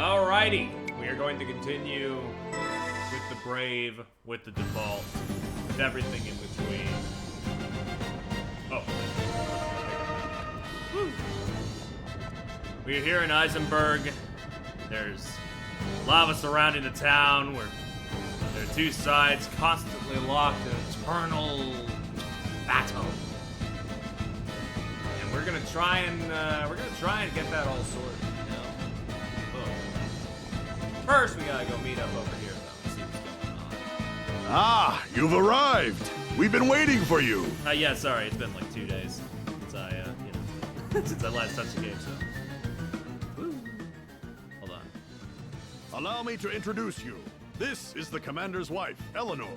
Alrighty, we are going to continue with the Brave, with the Default, with everything in between. Oh. We are here in Eisenberg. There's lava surrounding the town where there are two sides constantly locked in eternal battle. And we're gonna try and get that all sorted. First, we gotta go meet up over here, though, and see what's going on. Ah, you've arrived. We've been waiting for you. Yeah, sorry, it's been like 2 days since I, since I last touched the game, so. Woo. Hold on. Allow me to introduce you. This is the commander's wife, Eleanor.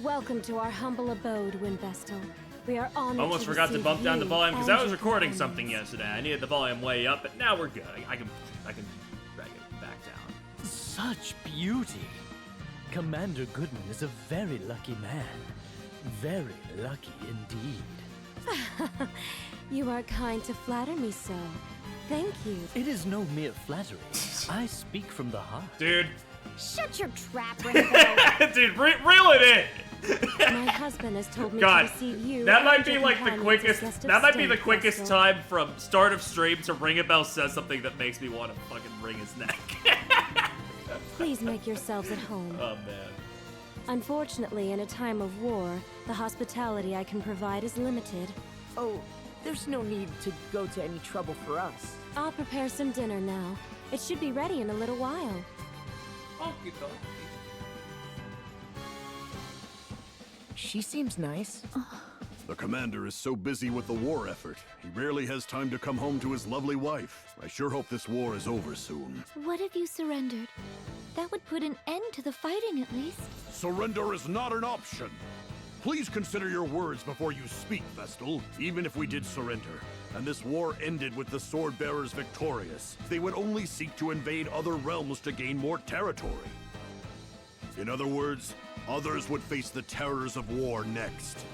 Welcome to our humble abode, Windvestal. We are honored Almost to forgot to bump down the volume because I was recording companions. something yesterday. I needed the volume way up, but now we're good. I can drag it back down. Such beauty. Commander Goodman is a very lucky man. Very lucky indeed. You are kind to flatter me so. Thank you. It is no mere flattery. I speak from the heart. Dude. Shut your trap, Ringo. Dude, reel it in. My husband has told me God, to receive you. that might and be your like the companions quickest. as guest of That might be the state, quickest Vestal. time from start of stream to Ring a Bell says something that makes me want to fucking wring his neck. Please make yourselves at home. Oh man. Unfortunately, in a time of war, the hospitality I can provide is limited. Oh, there's no need to go to any trouble for us. I'll prepare some dinner now. It should be ready in a little while. She seems nice. The commander is so busy with the war effort, he rarely has time to come home to his lovely wife. I sure hope this war is over soon. What if you surrendered? That would put an end to the fighting, at least. Surrender is not an option. Please consider your words before you speak, Vestal. Even if we did surrender, and this war ended with the sword bearers victorious, they would only seek to invade other realms to gain more territory. In other words, others would face the terrors of war next.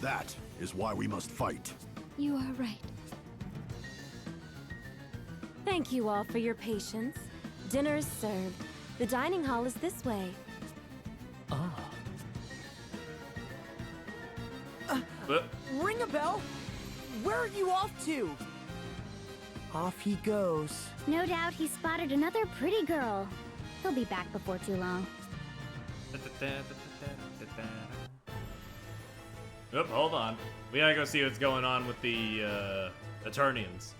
That is why we must fight. You are right. Thank you all for your patience. Dinner is served. The dining hall is this way. Ring a bell? Where are you off to? Off he goes. No doubt he spotted another pretty girl. He'll be back before too long. Oop, hold on. We gotta go see what's going on with the Eternians.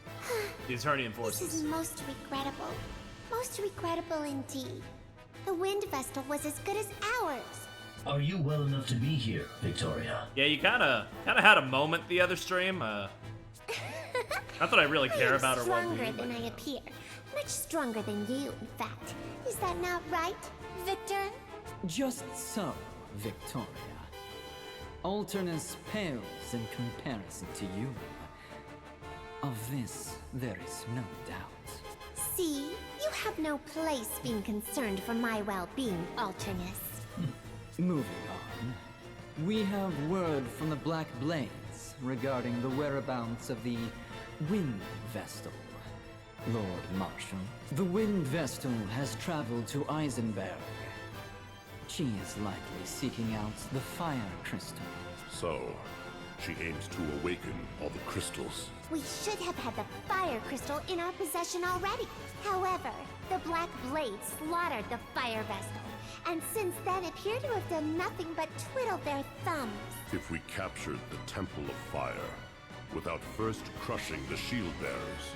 The Eternian This is forces. most regrettable. Most regrettable indeed. The wind vestal was as good as ours. Are you well enough to be here, Victoria? Yeah, you kinda had a moment the other stream. Not that I really care about her stronger well-being, than but I appear. Much stronger than you, in fact. Is that not right, Victor? Just so, Victoria. Alternus pales in comparison to you. Of this, there is no doubt. See, you have no place being concerned for my well-being, Alternus. Moving on. We have word from the Black Blades regarding the whereabouts of the Wind Vestal. Lord Marshal, the Wind Vestal has traveled to Eisenberg. She is likely seeking out the Fire Crystal. So, she aims to awaken all the crystals. We should have had the fire crystal in our possession already. However, the Black Blades slaughtered the fire vestal, and since then appear to have done nothing but twiddle their thumbs. If we captured the Temple of Fire, without first crushing the shield bearers,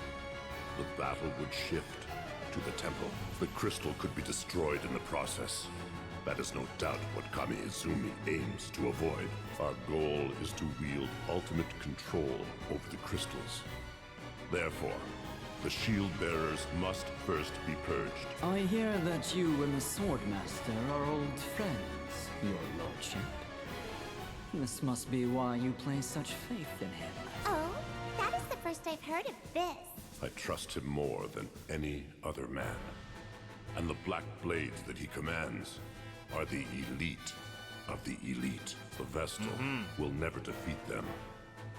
the battle would shift to the temple. The crystal could be destroyed in the process. That is no doubt what Kami Izumi aims to avoid. Our goal is to wield ultimate control over the crystals. Therefore, the shield bearers must first be purged. I hear that you and the Swordmaster are old friends, your lordship. This must be why you place such faith in him. Oh, that is the first I've heard of this. I trust him more than any other man. And the Black Blades that he commands are the elite of the elite. The Vestal will never defeat them.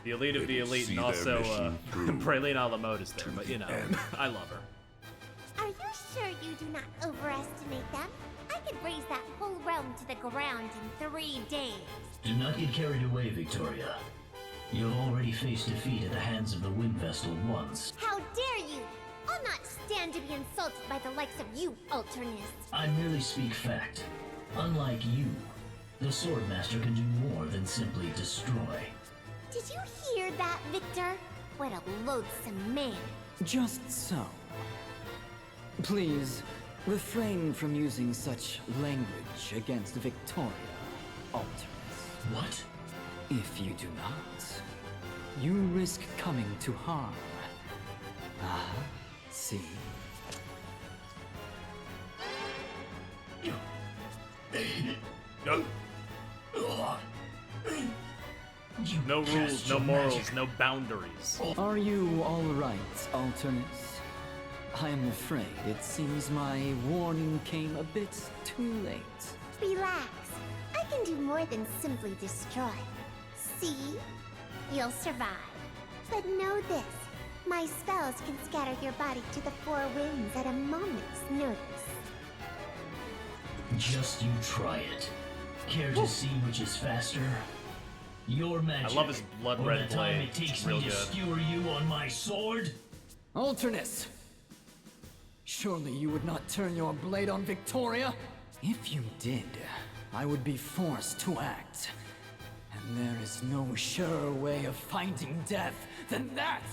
the elite of the elite, and also Praline a la mode is there, but you know, I love her. Are you sure you do not overestimate them. I could raise that whole realm to the ground in 3 days. Do not get carried away, Victoria. You have already faced defeat at the hands of the Wind Vestal once. How dare you! I'll not stand to be insulted by the likes of you, Alternists. I merely speak fact. Unlike you, the Swordmaster can do more than simply destroy. Did you hear that, Victor? What a loathsome man. Just so. Please, refrain from using such language against Victoria, Alternus. What? If you do not, you risk coming to harm. Ah, see? No rules, no morals, no boundaries. Are you all right, Alternus? I am afraid it seems my warning came a bit too late. Relax. I can do more than simply destroy. See? You'll survive. But know this. My spells can scatter your body to the 4 winds at a moment's notice. Just you try it. Care to see which is faster? Your magic. I love his blood or red the time blade. it takes It's me real to good. skewer you on my sword? Alternus! Surely you would not turn your blade on Victoria? If you did, I would be forced to act. And there is no surer way of finding death than that!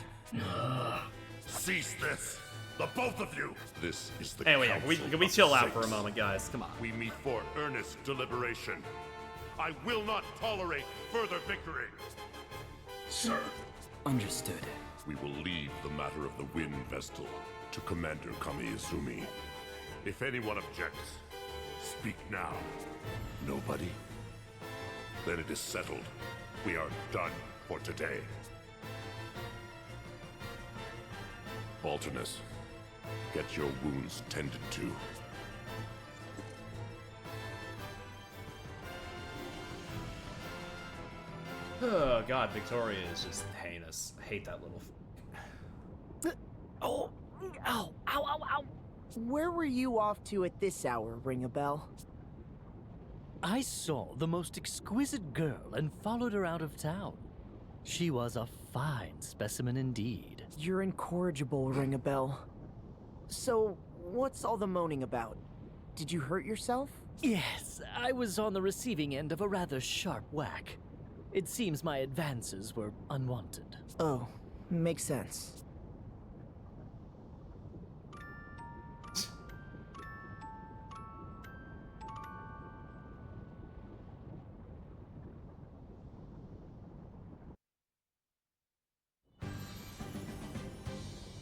Cease this! The both of you! This is the Anyway, Council can we of chill out for a 6. moment, guys? Come on. We meet for earnest deliberation. I will not tolerate further victory. Sir. Understood. We will leave the matter of the Wind Vestal to Commander Kamiizumi. If anyone objects, speak now. Nobody? Then it is settled. We are done for today. Alternus, get your wounds tended to. Oh god, Victoria is just heinous. I hate that little. Oh, ow, ow, ow, ow. Where were you off to at this hour, ring a bell? I saw the most exquisite girl and followed her out of town. She was a fine specimen indeed. You're incorrigible, ring a bell. So, what's all the moaning about? Did you hurt yourself? Yes, I was on the receiving end of a rather sharp whack. It seems my advances were unwanted. Oh, makes sense.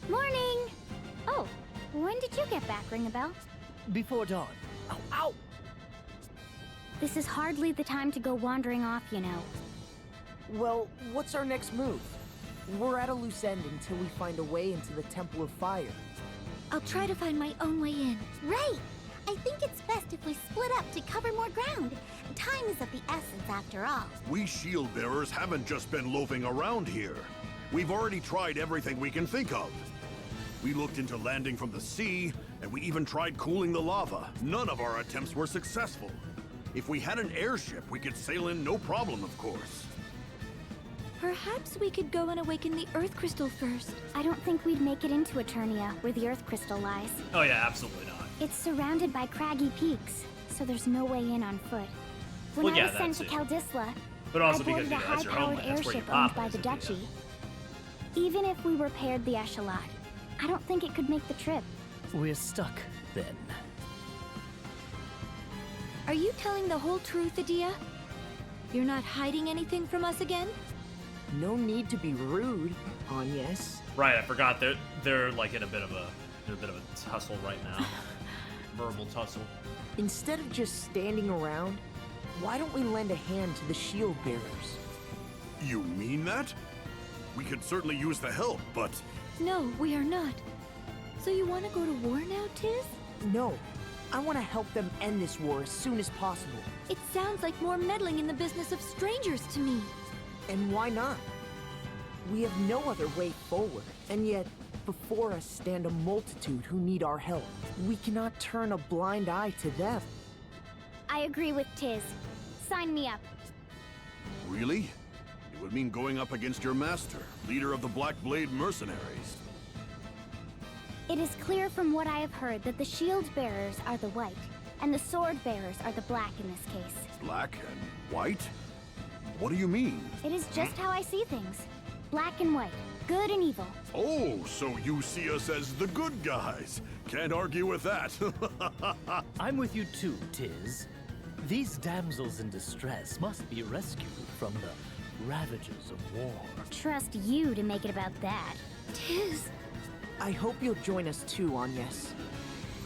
Morning! Oh, when did you get back, Ring a Bell? Before dawn. Ow, ow! This is hardly the time to go wandering off, you know. Well, what's our next move? We're at a loose end until we find a way into the Temple of Fire. I'll try to find my own way in. Right! I think it's best if we split up to cover more ground. Time is of the essence after all. We shield bearers haven't just been loafing around here. We've already tried everything we can think of. We looked into landing from the sea, and we even tried cooling the lava. None of our attempts were successful. If we had an airship, we could sail in no problem, of course. Perhaps we could go and awaken the Earth Crystal first. I don't think we'd make it into Eternia, where the Earth Crystal lies. Oh yeah, absolutely not. It's surrounded by craggy peaks, so there's no way in on foot. When Well, yeah, I was sent that to too. Caldisla, But also I because, boarded you a know, that's your high-powered homeland, that's where your airship owned pop by is, the if you Duchy. Even if we repaired the echelon, I don't think it could make the trip. We're stuck, then. Are you telling the whole truth, Adia? You're not hiding anything from us again? No need to be rude, Agnes. Right, I forgot they're like in a bit of a tussle right now. Verbal tussle. Instead of just standing around, why don't we lend a hand to the shield bearers? You mean that? We could certainly use the help, but... No, we are not. So you want to go to war now, Tiz? No, I want to help them end this war as soon as possible. It sounds like more meddling in the business of strangers to me. And why not? We have no other way forward, and yet before us stand a multitude who need our help. We cannot turn a blind eye to them. I agree with Tiz. Sign me up. Really? It would mean going up against your master, leader of the Black Blade mercenaries. It is clear from what I have heard that the shield bearers are the white, and the sword bearers are the black in this case. Black and white? What do you mean? It is just how I see things. Black and white, good and evil. Oh, so you see us as the good guys. Can't argue with that. I'm with you too, Tiz. These damsels in distress must be rescued from the ravages of war. Trust you to make it about that. Tiz! I hope you'll join us too, Agnes.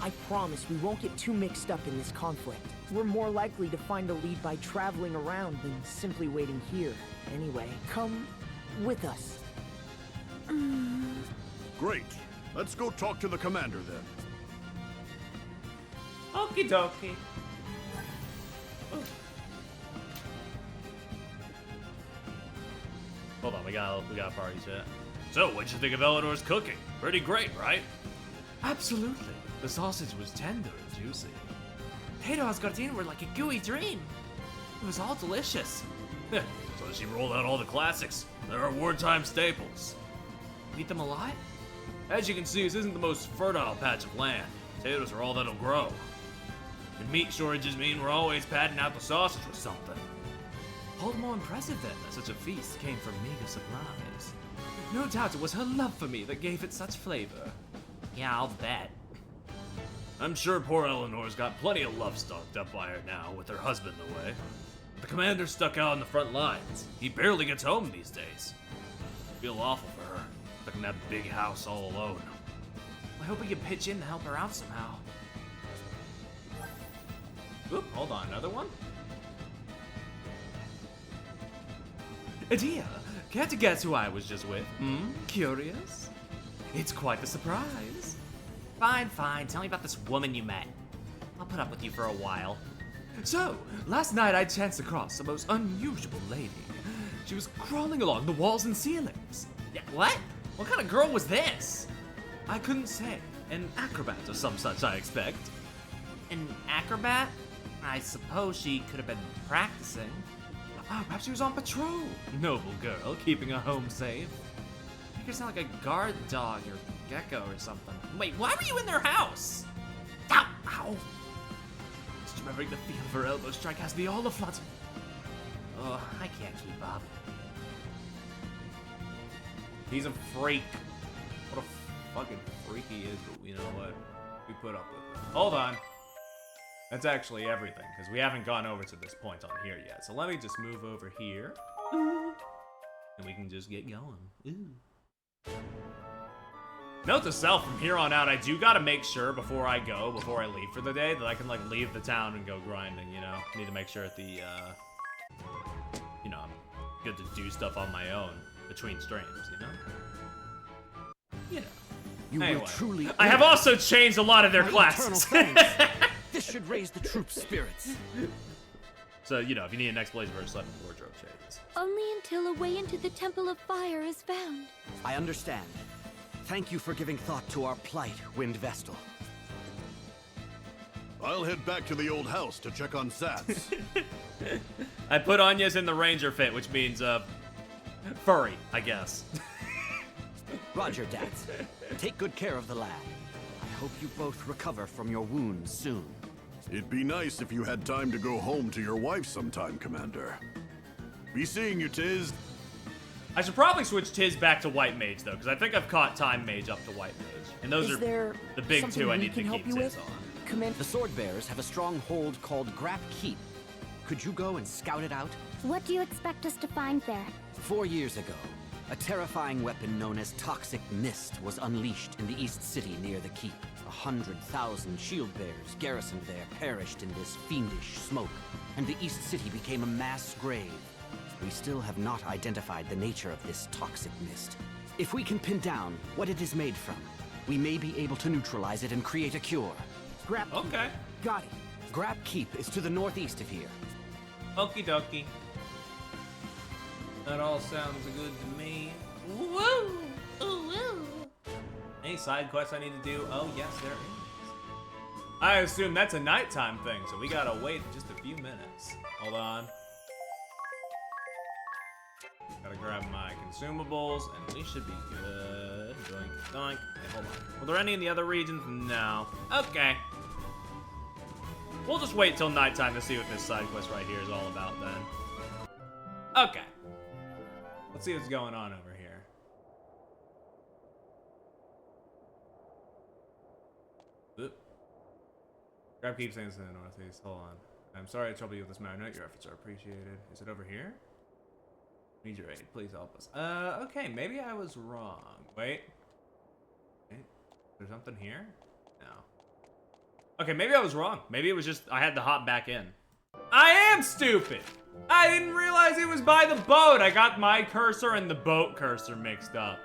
I promise we won't get too mixed up in this conflict. We're more likely to find a lead by traveling around than simply waiting here. Anyway, come with us. Great. Let's go talk to the commander then. Okie dokie. Hold on, we got a party chat. So, what'd you think of Eleanor's cooking? Pretty great, right? Absolutely. The sausage was tender and juicy. Potato escartine were like a gooey dream. It was all delicious. So she rolled out all the classics. There are wartime staples. Eat them alive? As you can see, this isn't the most fertile patch of land. Potatoes are all that'll grow. And meat shortages mean we're always padding out the sausage with something. All the more impressive then that such a feast came from meager supplies. No doubt it was her love for me that gave it such flavor. Yeah, I'll bet. I'm sure poor Eleanor's got plenty of love stocked up by her now, with her husband away. The commander's stuck out on the front lines. He barely gets home these days. I feel awful for her, stuck in that big house all alone. I hope we can pitch in to help her out somehow. Oop, hold on, another one? Adia, care to guess who I was just with? Curious? It's quite the surprise. Fine, fine. Tell me about this woman you met. I'll put up with you for a while. So, last night I chanced across a most unusual lady. She was crawling along the walls and ceilings. Yeah, what? What kind of girl was this? I couldn't say. An acrobat or some such, I expect. An acrobat? I suppose she could have been practicing. Oh, perhaps she was on patrol. Noble girl, keeping her home safe. Make her sound like a guard dog or gecko or something. Wait, why were you in their house? Ow! Ow! Just remembering the feel of her elbow strike has me all aflutter. Oh, I can't keep up. He's a freak. What a fucking freak he is, but you know what? We put up with it. Hold on. That's actually everything, because we haven't gone over to this point on here yet. So let me just move over here. And we can just get going. Ooh. Note to self, from here on out, I do gotta make sure before I leave for the day, that I can, like, leave the town and go grinding, you know? Need to make sure at the, you know, I'm good to do stuff on my own between streams, you know? You know. You anyway, will truly. I have also changed a lot of their classes. This should raise the troops' spirits. So, you know, if you need an explanation for sudden wardrobe changes. Only until a way into the Temple of Fire is found. I understand. Thank you for giving thought to our plight, Wind Vestal. I'll head back to the old house to check on Sats. I put Anya's in the ranger fit, which means, furry, I guess. Roger, Dads. Take good care of the lad. I hope you both recover from your wounds soon. It'd be nice if you had time to go home to your wife sometime, Commander. Be seeing you, Tiz. I should probably switch Tiz back to White Mage, though, because I think I've caught Time Mage up to White Mage. And those are the big two I need to keep Tiz on. The sword bearers have a strong hold called Grap Keep. Could you go and scout it out? What do you expect us to find there? 4 years ago, a terrifying weapon known as Toxic Mist was unleashed in the East City near the keep. 100,000 shield bearers garrisoned there perished in this fiendish smoke, and the East City became a mass grave. We still have not identified the nature of this toxic mist. If we can pin down what it is made from, we may be able to neutralize it and create a cure. Grap Keep. Okay. Got it. Grap Keep is to the northeast of here. Okie dokie. That all sounds good to me. Woo! Ooh, woo! Any side quests I need to do? Oh, yes, there is. I assume that's a nighttime thing, so we gotta wait just a few minutes. Hold on. Gotta grab my consumables, and we should be good. Doink, doink. Okay, hold on. Were there any in the other regions? No. Okay. We'll just wait till nighttime to see what this side quest right here is all about then. Okay. Let's see what's going on over here. Oop. Grab keepsakes in the northeast. Hold on. I'm sorry to trouble you with this matter. Note your efforts are appreciated. Is it over here? Need your aid. Please help us. Okay. Maybe I was wrong. Wait. Wait. There's something here? No. Okay, maybe I was wrong. Maybe it was just I had to hop back in. I am stupid! I didn't realize it was by the boat. I got my cursor and the boat cursor mixed up.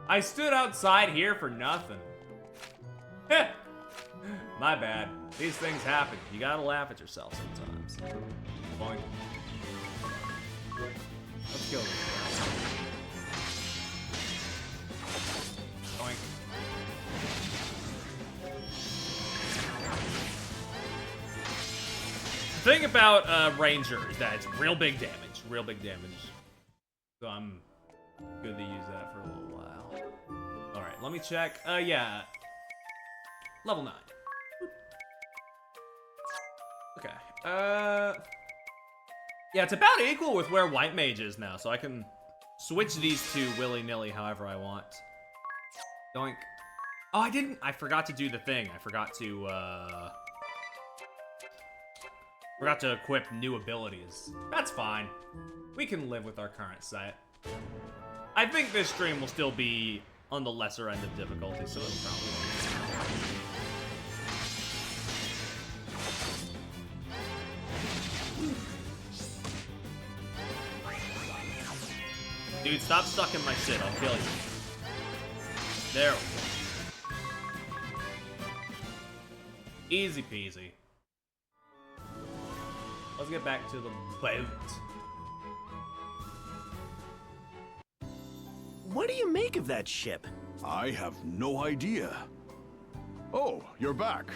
I stood outside here for nothing. My bad. These things happen. You gotta laugh at yourself sometimes. Boing. Let's kill this guy. Boing. The thing about Ranger is that it's real big damage. Real big damage. So I'm good to use that for a little while. Alright, let me check. Yeah. Level 9. Okay. Yeah, it's about equal with where White Mage is now, so I can switch these two willy-nilly however I want. Doink. Oh, I forgot to do the thing. I forgot to equip new abilities. That's fine. We can live with our current set. I think this stream will still be on the lesser end of difficulty, so it'll probably... Dude, stop sucking my shit. I'll kill you. There we go. Easy peasy. Let's get back to the boat. What do you make of that ship? I have no idea. Oh, you're back.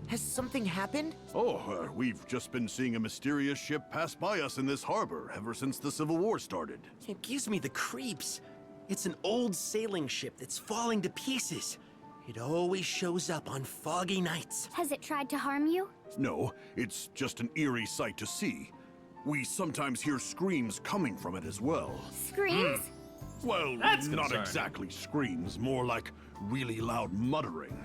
Has something happened? Oh, we've just been seeing a mysterious ship pass by us in this harbor ever since the Civil War started. It gives me the creeps. It's an old sailing ship that's falling to pieces. It always shows up on foggy nights. Has it tried to harm you? No, it's just an eerie sight to see. We sometimes hear screams coming from it as well. Screams? Well, That's not concerning. exactly screams, more like really loud muttering.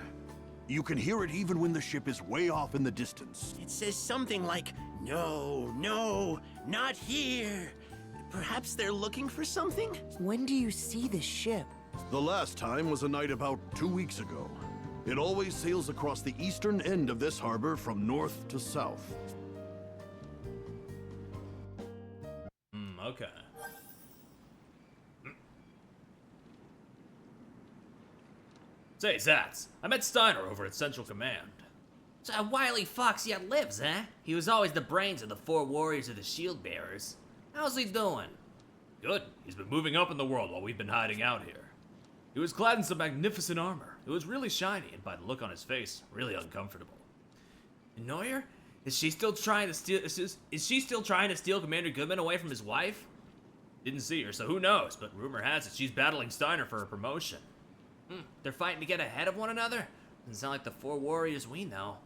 You can hear it even when the ship is way off in the distance. It says something like, "No, no, not here." Perhaps they're looking for something? When do you see this ship? The last time was a night about 2 weeks ago. It always sails across the eastern end of this harbor from north to south. Okay. Say, Zats, I met Steiner over at Central Command. So a wily fox yet lives, eh? He was always the brains of the 4 warriors of the Shield Bearers. How's he doing? Good. He's been moving up in the world while we've been hiding out here. He was clad in some magnificent armor. It was really shiny, and by the look on his face, really uncomfortable. And Neuer? Is she still trying to steal Commander Goodman away from his wife? Didn't see her, so who knows, but rumor has it she's battling Steiner for a promotion. They're fighting to get ahead of one another? Doesn't sound like the 4 warriors we know.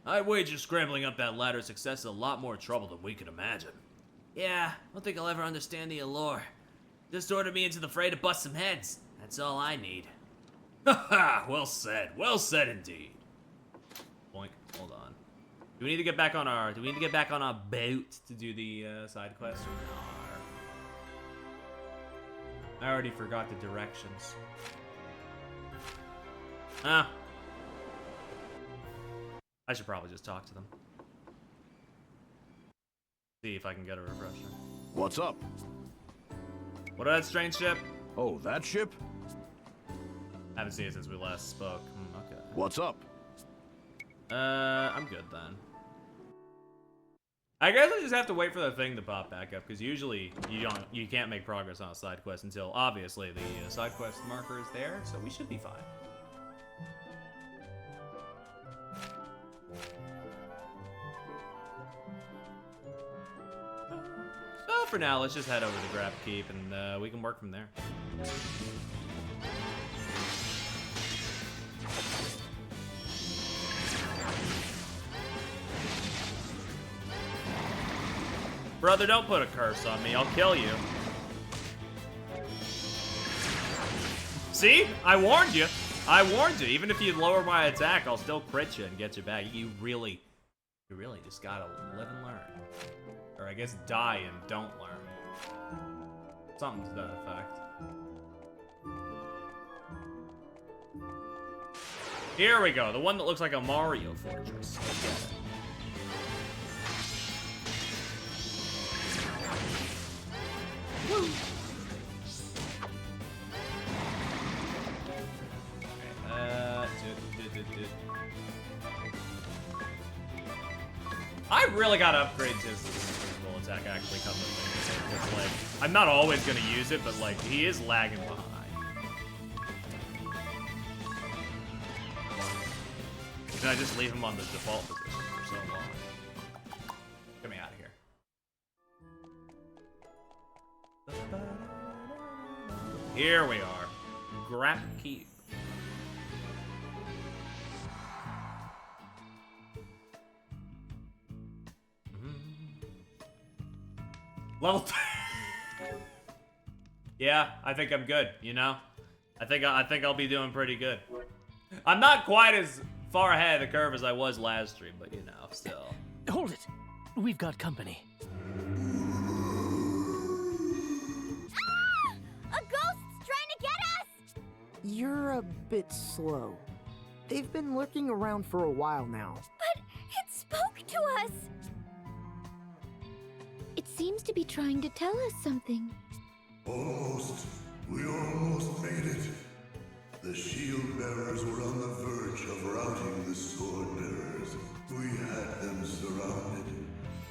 I'd wager scrambling up that ladder of success is a lot more trouble than we could imagine. Yeah, I don't think I'll ever understand the allure. Just order me into the fray to bust some heads. That's all I need. Haha, well said indeed. Boink, hold on. Do we need to get back on our boat to do the side quest or not? I already forgot the directions. I should probably just talk to them. See if I can get a refresher. What's up? What of that strange ship? Oh, that ship? Haven't seen it since we last spoke. Okay. What's up? I'm good then. I guess I just have to wait for the thing to pop back up, because usually you can't make progress on a side quest until obviously the side quest marker is there, so we should be fine. for now, let's just head over to Grab Keep, and we can work from there. Brother, don't put a curse on me. I'll kill you. See? I warned you. I warned you. Even if you lower my attack, I'll still crit you and get you back. You really just gotta live and learn. Or I guess die and don't learn. Something to that effect. Here we go. The one that looks like a Mario fortress. Let's get it. Woo. I really gotta upgrade to this physical attack actually come with me. Because, like, I'm not always gonna use it, but, like, he is lagging behind. Can I just leave him on the default position for so long? Get me out of here. Here we are. Grab Keep. Level 3. Yeah, I think I'm good, you know? I think I'll be doing pretty good. I'm not quite as far ahead of the curve as I was last stream, but you know, still. Hold it. We've got company. A ghost's trying to get us! You're a bit slow. They've been lurking around for a while now. But it spoke to us! It seems to be trying to tell us something. Almost. We almost made it. The shield bearers were on the verge of routing the sword bearers. We had them surrounded,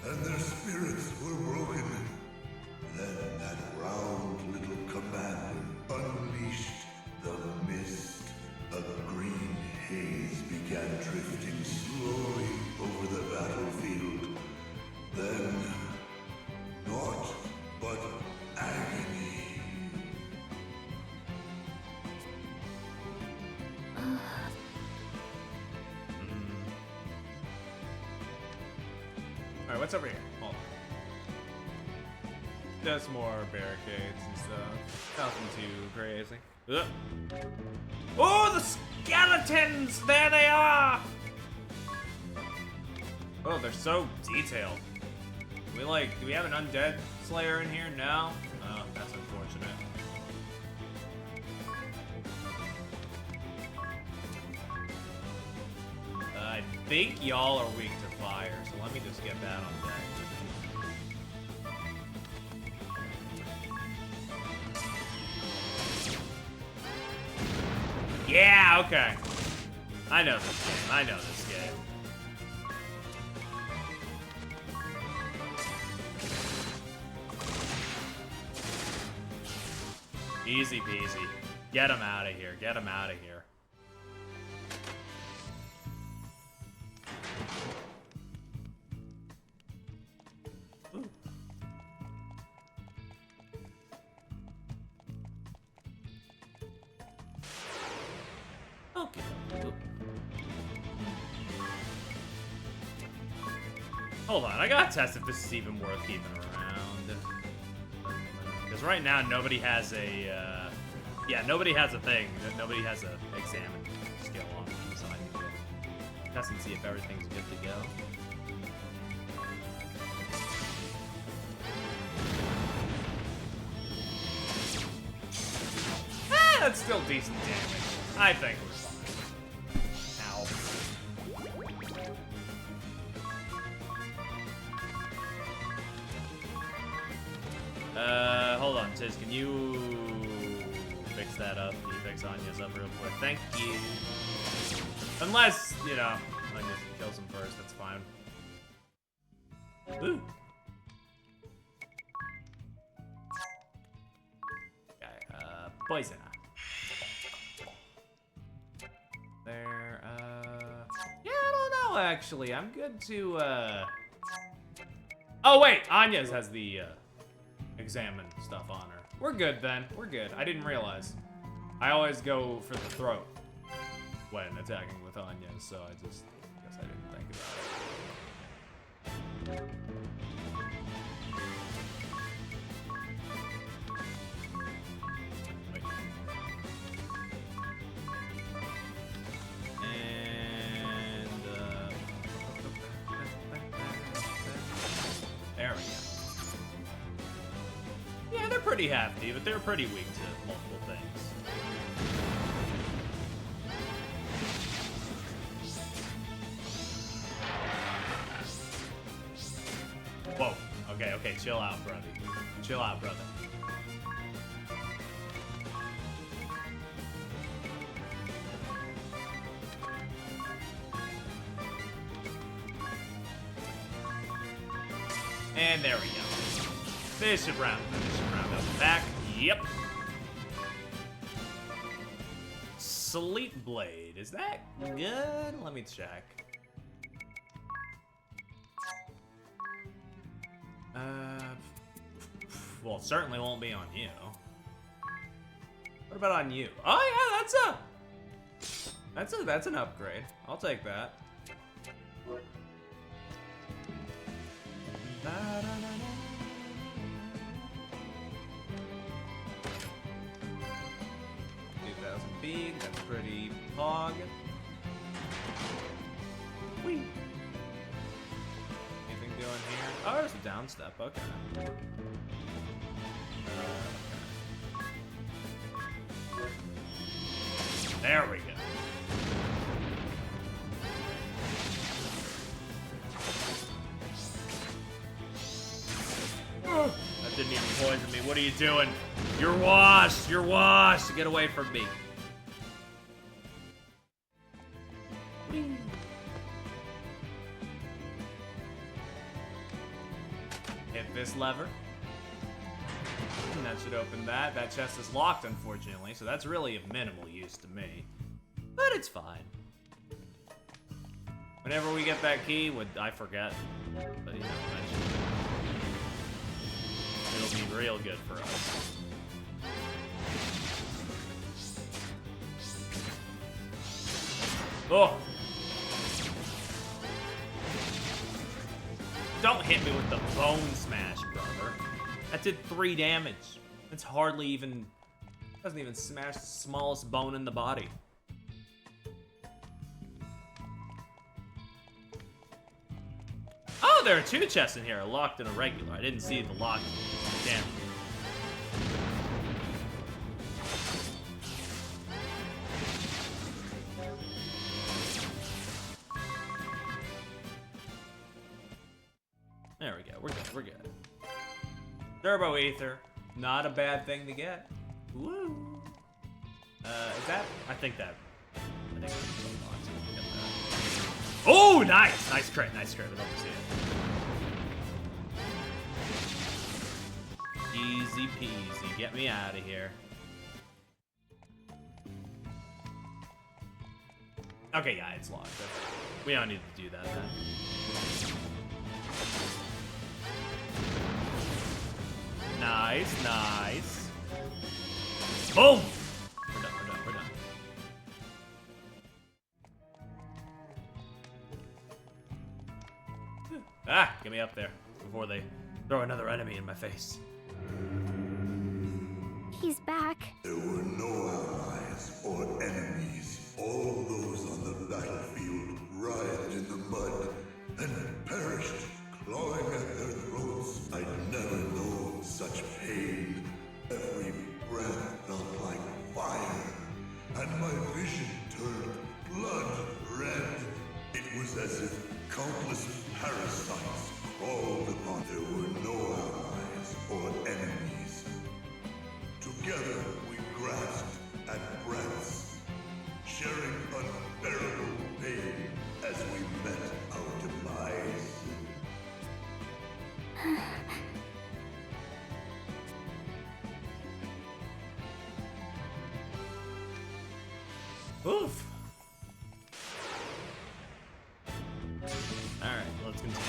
and their spirits were broken. Then that round little commander unleashed the mist. A green haze began drifting slowly over the battlefield. Then, naught but agony. Alright, what's over here? Hold on. Just more barricades and stuff. Nothing too crazy. Ugh. Oh, the skeletons! There they are! Oh, they're so detailed. Do we have an undead slayer in here? No? Oh, that's unfortunate. I think y'all are weak to fire, so let me just get that on deck. Yeah, okay. I know this game. I know this game. Easy peasy. Get him out of here. Get him out of here. Ooh. Okay. Ooh. Hold on, I gotta test if this is even worth keeping around. Because right now, nobody has a, yeah, nobody has a thing. Nobody has a examine skill on them, so I need to test and see if everything's good to go. That's still decent damage. I think we're fine. Ow. Hold on, Tiz, can you fix that up? Can you fix Anya's up real quick? Thank you. Unless, you know, Anya kills him first, that's fine. Ooh. Okay, poison. There, yeah, I don't know, actually. I'm good to, oh, wait, Anya's has the, examine stuff on her. We're good then. We're good. I didn't realize. I always go for the throat when attacking with Anya, so I guess I didn't think about it. Wait. And there we go. Yeah, they're pretty hefty, but they're pretty weak to multiple things. Whoa. Okay, chill out, brother. Chill out, brother. And there we go. Finish it round up the back. Yep. Sleep Blade. Is that good? Let me check. Well, it certainly won't be on you. What about on you? Oh yeah, that's an upgrade. I'll take that. Big, that's pretty pog. Whee. Anything doing here? Oh, there's a down step, okay. There we go. That didn't even poison me. What are you doing? You're washed! You're washed! Get away from me. Hit this lever. And that should open that. That chest is locked, unfortunately, so that's really of minimal use to me. But it's fine. Whenever we get that key, I forget. But you know, it'll be real good for us. Oh! Don't hit me with the bone smash, brother. That did 3 damage. It's hardly even... doesn't even smash the smallest bone in the body. Oh, there are 2 chests in here, a locked and a regular. I didn't see the locked. Damn. There we go. We're good. We're good. Turbo Ether. Not a bad thing to get. Woo. Is that? I think that. Oh, nice! Nice crit. Nice crit. I'd love to see it. Easy peasy. Get me out of here. Okay, yeah, it's locked. We don't need to do that then. Nice, nice. Boom! We're done, we're done, we're done. Ah, get me up there before they throw another enemy in my face. He's back. There were no allies or enemies. All those on the battlefield writhed in the mud and perished, clawing at their throats. I'd never known such pain. Every breath felt like fire, and my vision turned blood red. It was as if countless parasites crawled upon. There were no allies or enemies. Together we grasped at breaths, sharing unbearable pain as we met our demise. Oof. Alright, let's continue.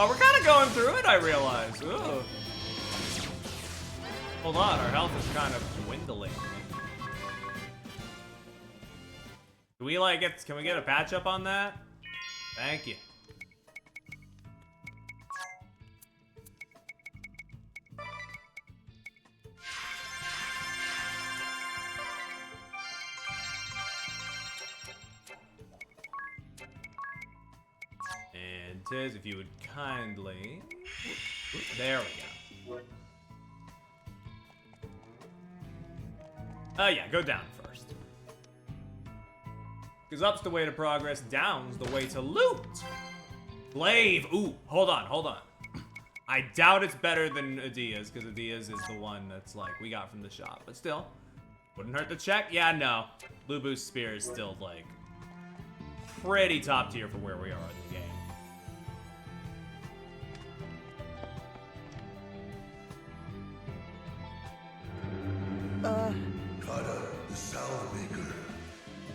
Oh, we're kind of going through it, I realize. Ugh. Hold on, our health is kind of dwindling. Do we like get? Can we get a patch up on that? Thank you. And Tiz, if you would kindly... There we go. Yeah, go down first. Because up's the way to progress, down's the way to loot. Glaive. Ooh, hold on, hold on. I doubt it's better than Adia's, because Adia's is the one that's like we got from the shop. But still, wouldn't hurt to check. Yeah, no. Lubu's spear is still like pretty top tier for where we are in the game. Kada, the salve maker.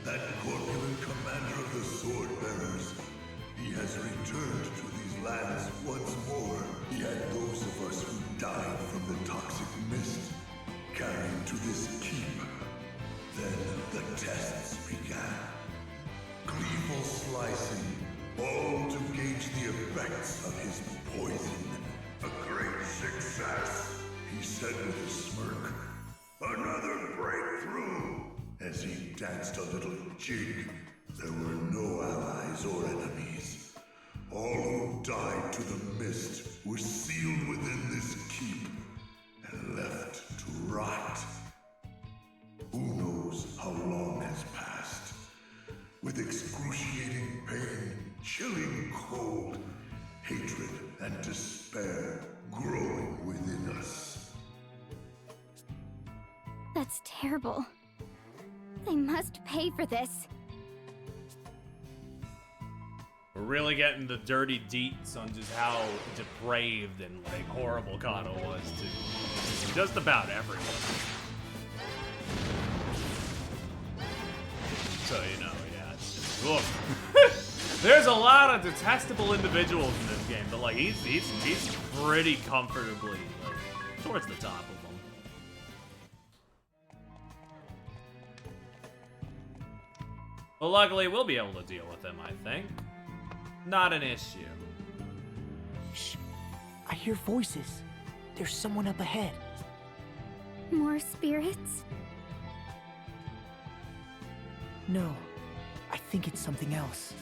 That corpulent commander of the sword bearers. He has returned to these lands once more. He had those of us who died from the toxic mist carried to this keep. Then the tests began. Gleeful slicing, all to gauge the effects of his poison. A great success, he said with a smirk. Another breakthrough! As he danced a little jig, there were no allies or enemies. All who died to the mist were sealed within this keep and left to rot. Who knows how long has passed? With excruciating pain, chilling cold, hatred and despair growing within us. That's terrible. They must pay for this. We're really getting the dirty deets on just how depraved and like horrible Kano was to just about everyone. So you know, yeah, it's just oof. There's a lot of detestable individuals in this game, but like he's pretty comfortably like towards the top of them. Well, luckily, we'll be able to deal with them, I think. Not an issue. Shh. I hear voices. There's someone up ahead. More spirits? No. I think it's something else.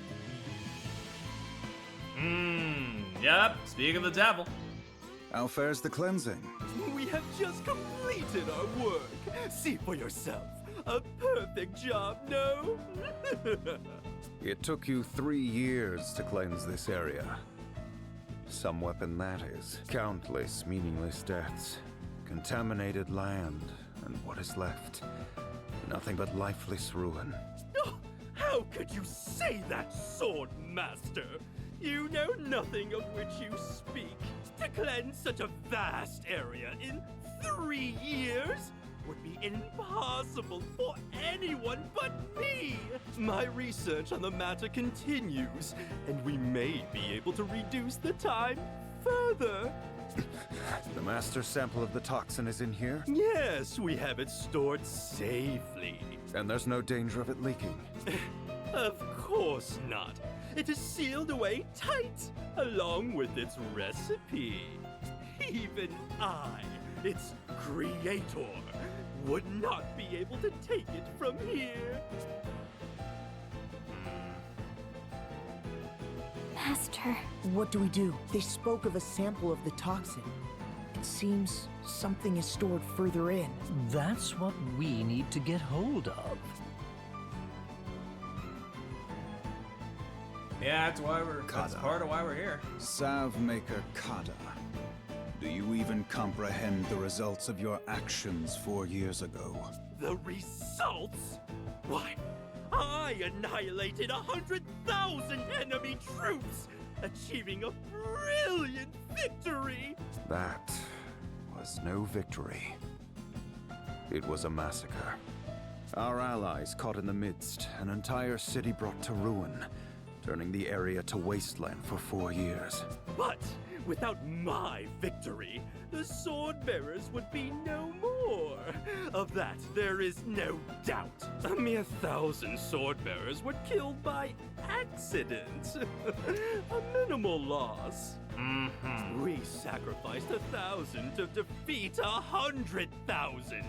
Yep. Speak of the devil. How fares the cleansing? We have just completed our work. See for yourself. A perfect job, no? It took you 3 years to cleanse this area. Some weapon that is. Countless meaningless deaths. Contaminated land, and what is left? Nothing but lifeless ruin. Oh, how could you say that, Sword Master? You know nothing of which you speak. To cleanse such a vast area in 3 years would be impossible for anyone but me. My research on the matter continues, and we may be able to reduce the time further. The master sample of the toxin is in here? Yes, we have it stored safely. And there's no danger of it leaking? Of course not. It is sealed away tight, along with its recipe. Even I, its creator, would not be able to take it from here. Master. What do we do? They spoke of a sample of the toxin. It seems something is stored further in. That's what we need to get hold of. Yeah, that's why that's part of why we're here. Salve maker Kada. Do you even comprehend the results of your actions 4 years ago? The results? Why, I annihilated 100,000 enemy troops, achieving a brilliant victory! That was no victory. It was a massacre. Our allies caught in the midst, an entire city brought to ruin, turning the area to wasteland for 4 years. But Without my victory, the sword bearers would be no more. Of that, there is no doubt. A mere 1,000 sword bearers were killed by accident. A minimal loss. We sacrificed 1,000 to defeat 100,000.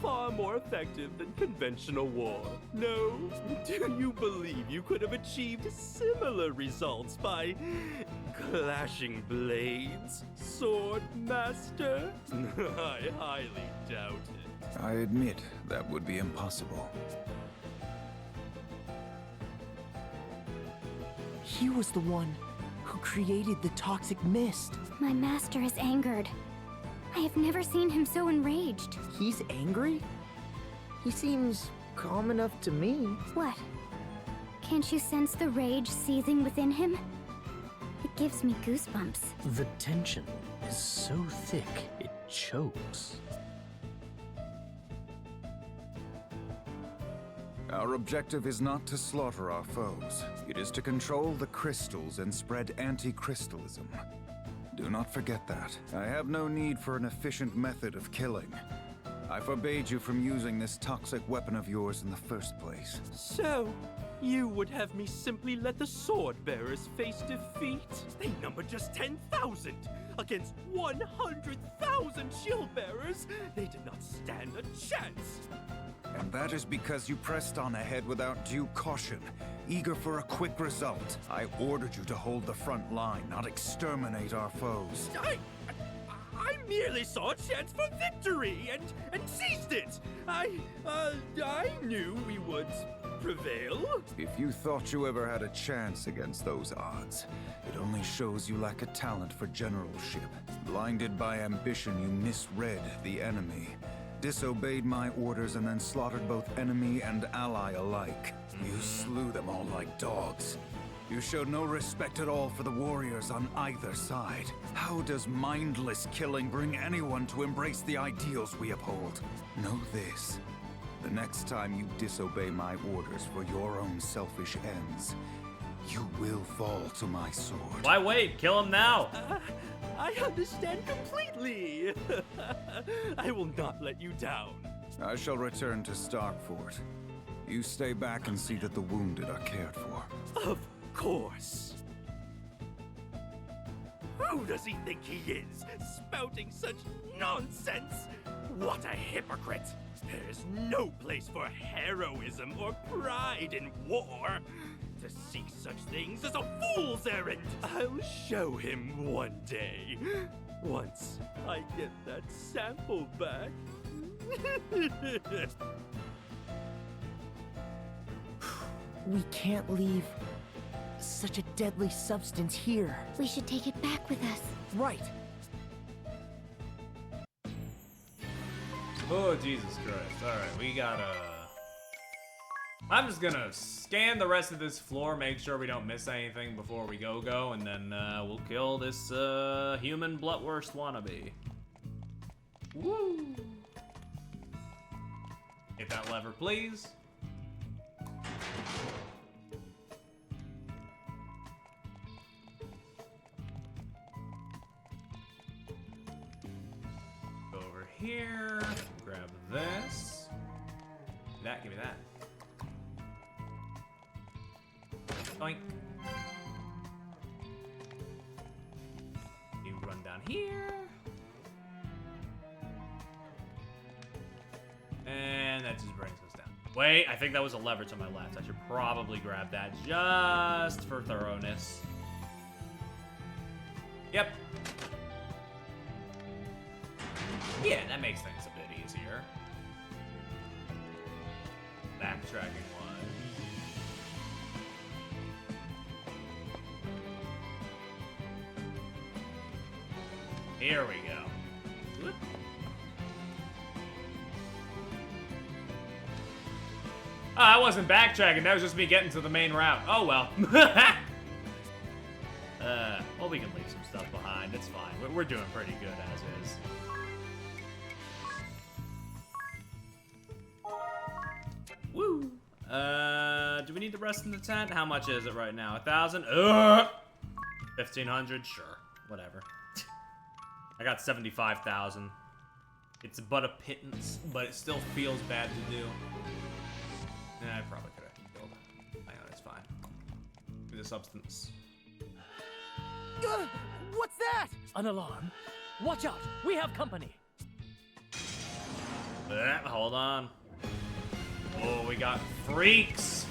Far more effective than conventional war. No? Do you believe you could have achieved similar results by clashing blades, Sword Master? I highly doubt it. I admit that would be impossible. He was the one who created the toxic mist. My master is angered. I have never seen him so enraged. He's angry? He seems calm enough to me. What? Can't you sense the rage seething within him? It gives me goosebumps. The tension is so thick, it chokes. Our objective is not to slaughter our foes. It is to control the crystals and spread anti-crystalism. Do not forget that. I have no need for an efficient method of killing. I forbade you from using this toxic weapon of yours in the first place. So, you would have me simply let the sword bearers face defeat? They number just 10,000 against 100,000 shield bearers. They did not stand a chance. And that is because you pressed on ahead without due caution, eager for a quick result. I ordered you to hold the front line, not exterminate our foes. I merely saw a chance for victory and seized it. I knew we would prevail. If you thought you ever had a chance against those odds, it only shows you lack a talent for generalship. Blinded by ambition, you misread the enemy, disobeyed my orders, and then slaughtered both enemy and ally alike. You slew them all like dogs. You showed no respect at all for the warriors on either side. How does mindless killing bring anyone to embrace the ideals we uphold? Know this. The next time you disobey my orders for your own selfish ends, you will fall to my sword. Why wait? Kill him now! I understand completely. I will not let you down. I shall return to Starkfort. You stay back and see that the wounded are cared for. Of course. Who does he think he is, spouting such nonsense? What a hypocrite! There is no place for heroism or pride in war. To seek such things is a fool's errand. I'll show him one day. Once I get that sample back. We can't leave such a deadly substance here. We should take it back with us. Right. Oh, Jesus Christ. Alright, we gotta... I'm just gonna scan the rest of this floor, make sure we don't miss anything before we go, and then we'll kill this human Bloodwurst wannabe. Woo! Hit that lever, please. Go over here, grab this. Give me that. Oink. You run down here. And that just brings us down. Wait, I think that was a lever to my left. I should probably grab that just for thoroughness. Yep. Yeah, that makes things a bit easier. Backtracking one. Here we go. Whoop. Oh, I wasn't backtracking. That was just me getting to the main route. Oh, well. Well, we can leave some stuff behind. It's fine. We're doing pretty good as is. Woo. Do we need the rest in the tent? How much is it right now? 1,000? 1,500? Sure. whatever. I got 75,000. It's but a pittance, but it still feels bad to do. I probably could have killed. I know, it's fine. Do the substance. What's that? An alarm. Watch out! We have company. Hold on. Oh, we got freaks.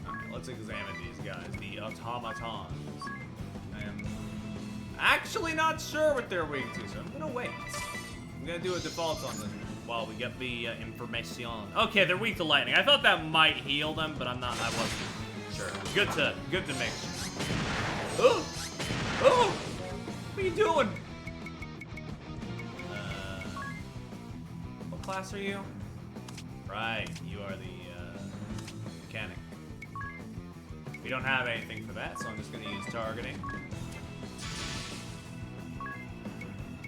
Alright, let's examine these guys. The automatons. I am actually not sure what they're weak to, so I'm gonna wait. I'm gonna do a default on them while we get the information. Okay, they're weak to lightning. I thought that might heal them, but I wasn't sure. Good to make sure. Oh! Oh! What are you doing? What class are you? Right, you are the mechanic. We don't have anything for that, so I'm just gonna use targeting.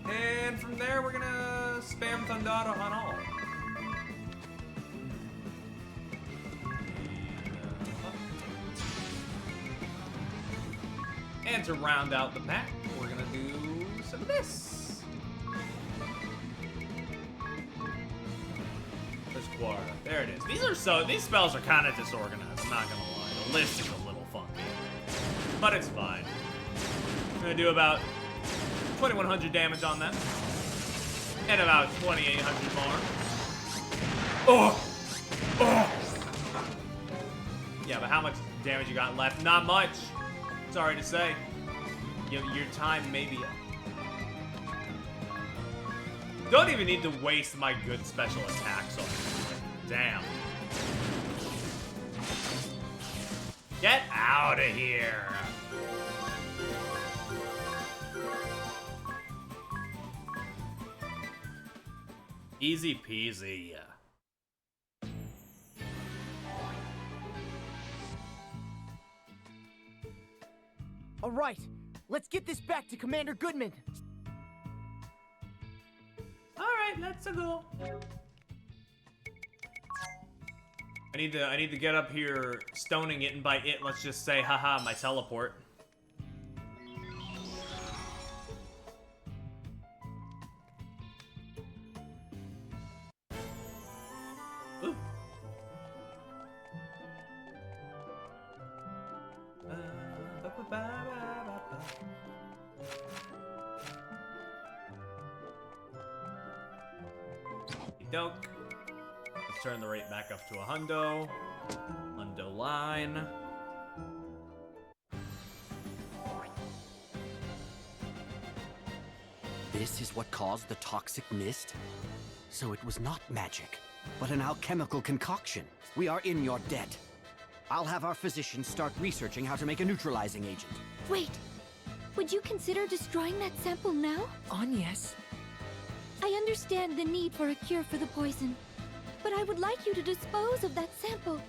And from there, we're gonna spam Thundado on all. And to round out the pack, we're gonna do some of this. There's Quara. There it is. These spells are kind of disorganized, I'm not gonna lie. The list is a little funky. But it's fine. I'm gonna do about 2,100 damage on them. And about 2,800 more. Oh! Oh! Yeah, but how much damage you got left? Not much. Sorry to say. Your time may be up. Don't even need to waste my good special attacks on you. Damn. Get out of here. Easy peasy. All right, let's get this back to Commander Goodman. All right, let's go. I need to get up here stoning it, and by it, let's just say, haha, my teleport. Ooh. Doke. Let's turn the rate back up to a hundo. Hundo line. This is what caused the toxic mist? So it was not magic, but an alchemical concoction. We are in your debt. I'll have our physicians start researching how to make a neutralizing agent. Wait! Would you consider destroying that sample now? Yes. I understand the need for a cure for the poison, but I would like you to dispose of that sample.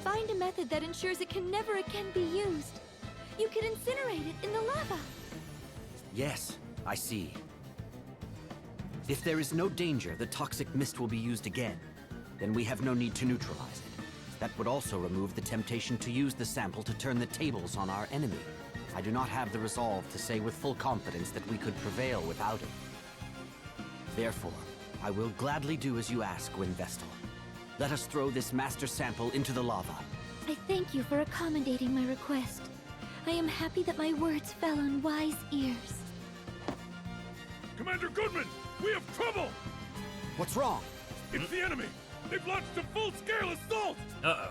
Find a method that ensures it can never again be used. You could incinerate it in the lava. Yes, I see. If there is no danger the toxic mist will be used again, then we have no need to neutralize it. That would also remove the temptation to use the sample to turn the tables on our enemy. I do not have the resolve to say with full confidence that we could prevail without it. Therefore, I will gladly do as you ask, Winvestal. Let us throw this master sample into the lava. I thank you for accommodating my request. I am happy that my words fell on wise ears. Commander Goodman, we have trouble! What's wrong? It's the enemy! They've launched a full-scale assault! Uh-oh.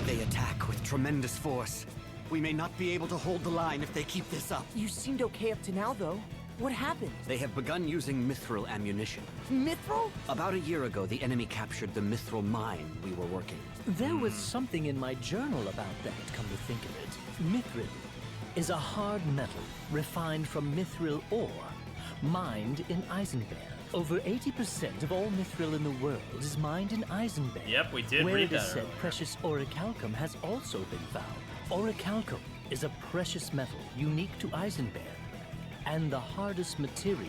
They attack with tremendous force. We may not be able to hold the line if they keep this up. You seemed okay up to now, though. What happened? They have begun using mithril ammunition. Mithril? About a year ago, the enemy captured the mithril mine we were working. There was something in my journal about that, come to think of it. Mithril is a hard metal refined from mithril ore, mined in Eisenberg. Over 80% of all mithril in the world is mined in Eisenberg. Yep, we did where read it is that said earlier. precious orichalcum has also been found. Orichalcum is a precious metal unique to Eisenberg and the hardest material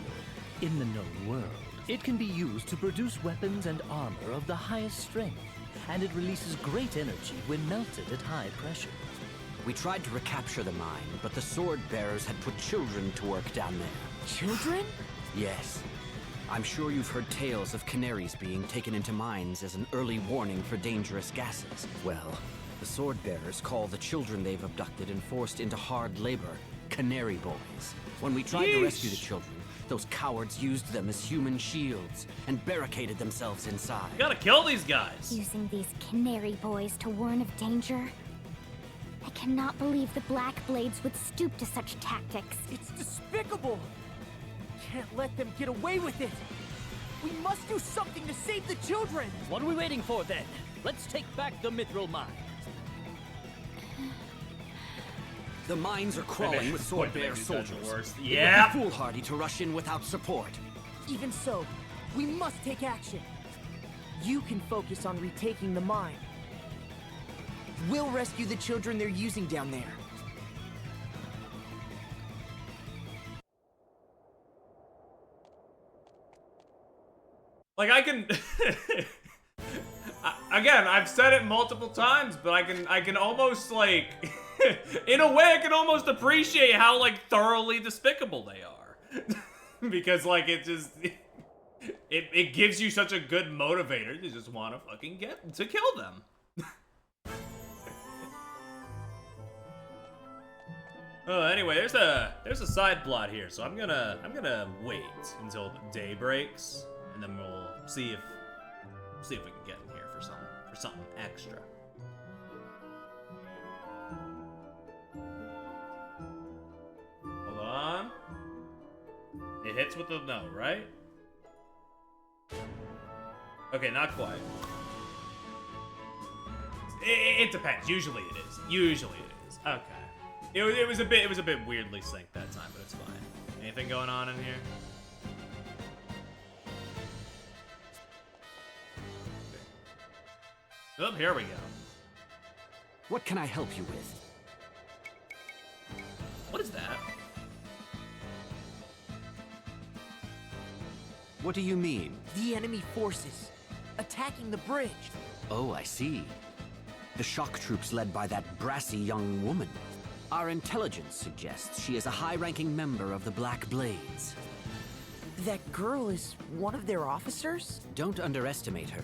in the known world. It can be used to produce weapons and armor of the highest strength, and it releases great energy when melted at high pressure. We tried to recapture the mine, but the sword bearers had put children to work down there. Children? Yes. I'm sure you've heard tales of canaries being taken into mines as an early warning for dangerous gases. Well, the sword bearers call the children they've abducted and forced into hard labor canary boys. When we tried to rescue the children, those cowards used them as human shields and barricaded themselves inside. You gotta kill these guys. Using these canary boys to warn of danger? I cannot believe the Black Blades would stoop to such tactics. It's despicable! Can't let them get away with it! We must do something to save the children! What are we waiting for then? Let's take back the Mithril mine. The mines are crawling with sword bearer soldiers. Yeah. It would be foolhardy to rush in without support. Even so, we must take action. You can focus on retaking the mine. We'll rescue the children they're using down there. Like, I can... Again, I've said it multiple times, but I can almost, like... in a way, I can almost appreciate how, like, thoroughly despicable they are. Because, like, it just... It gives you such a good motivator to just want to fucking to kill them. Oh, anyway, there's a side plot here, so I'm gonna wait until day breaks, and then we'll see if we can get in here for something extra. Hold on. It hits with the no, right? Okay, not quite. It depends. Usually it is. Usually it is. Okay. It was a bit weirdly synced that time, but it's fine. Anything going on in here? Oh, here we go. What can I help you with? What is that? What do you mean? The enemy forces attacking the bridge. Oh, I see. The shock troops led by that brassy young woman. Our intelligence suggests she is a high-ranking member of the Black Blades. That girl is one of their officers? Don't underestimate her.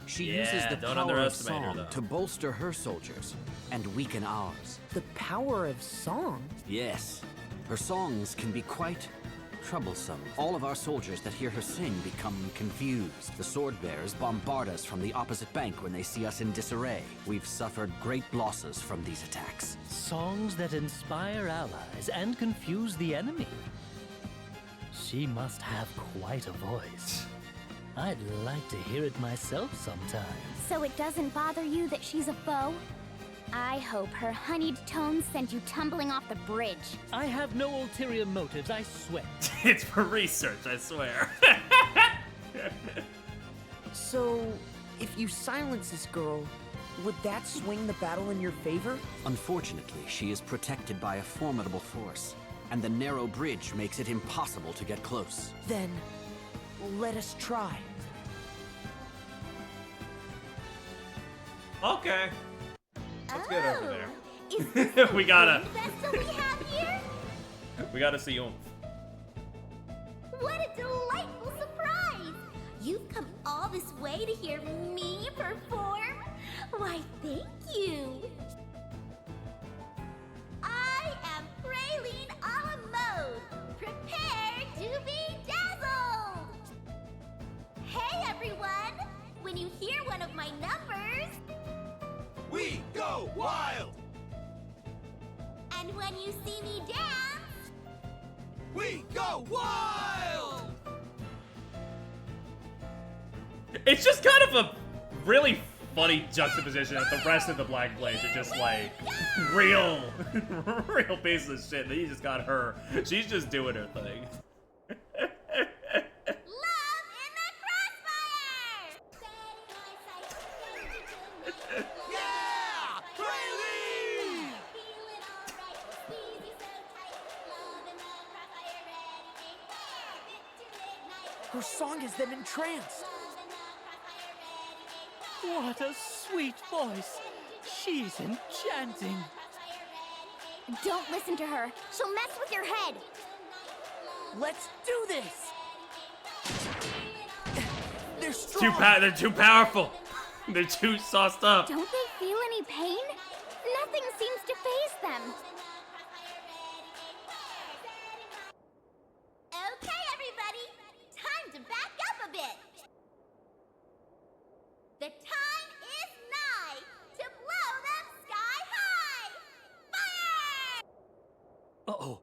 She Yeah, uses the don't power of underestimate her, song though. to bolster her soldiers and weaken ours. The power of song? Yes. Her songs can be quite troublesome. All of our soldiers that hear her sing become confused. The sword bearers bombard us from the opposite bank when they see us in disarray. We've suffered great losses from these attacks. Songs that inspire allies and confuse the enemy. She must have quite a voice. I'd like to hear it myself sometime. So it doesn't bother you that she's a foe? I hope her honeyed tones send you tumbling off the bridge. I have no ulterior motives, I swear. It's for research, I swear. So, if you silence this girl, would that swing the battle in your favor? Unfortunately, she is protected by a formidable force, and the narrow bridge makes it impossible to get close. Then, let us try. Okay. Let's get over there. Is this the We gotta. vessel we have here? We gotta see Oomph. What a delightful surprise! You've come all this way to hear me perform? Why, thank you! I am Praline a la mode. Prepare to be dazzled! Hey everyone! When you hear one of my numbers, We go wild! and when you see me dance, We go wild! It's just kind of a really funny juxtaposition that the rest of the Black Blades are just like real pieces of shit. He just got her. She's just doing her thing. Her song has them entranced. What a sweet voice. She's enchanting. Don't listen to her. She'll mess with your head. Let's do this. They're strong. They're too powerful. They're too sauced up. Don't they feel any pain? Nothing seems to faze them. Okay, everybody. Time to back up a bit. The time is nigh to blow them sky high. Fire! Uh-oh.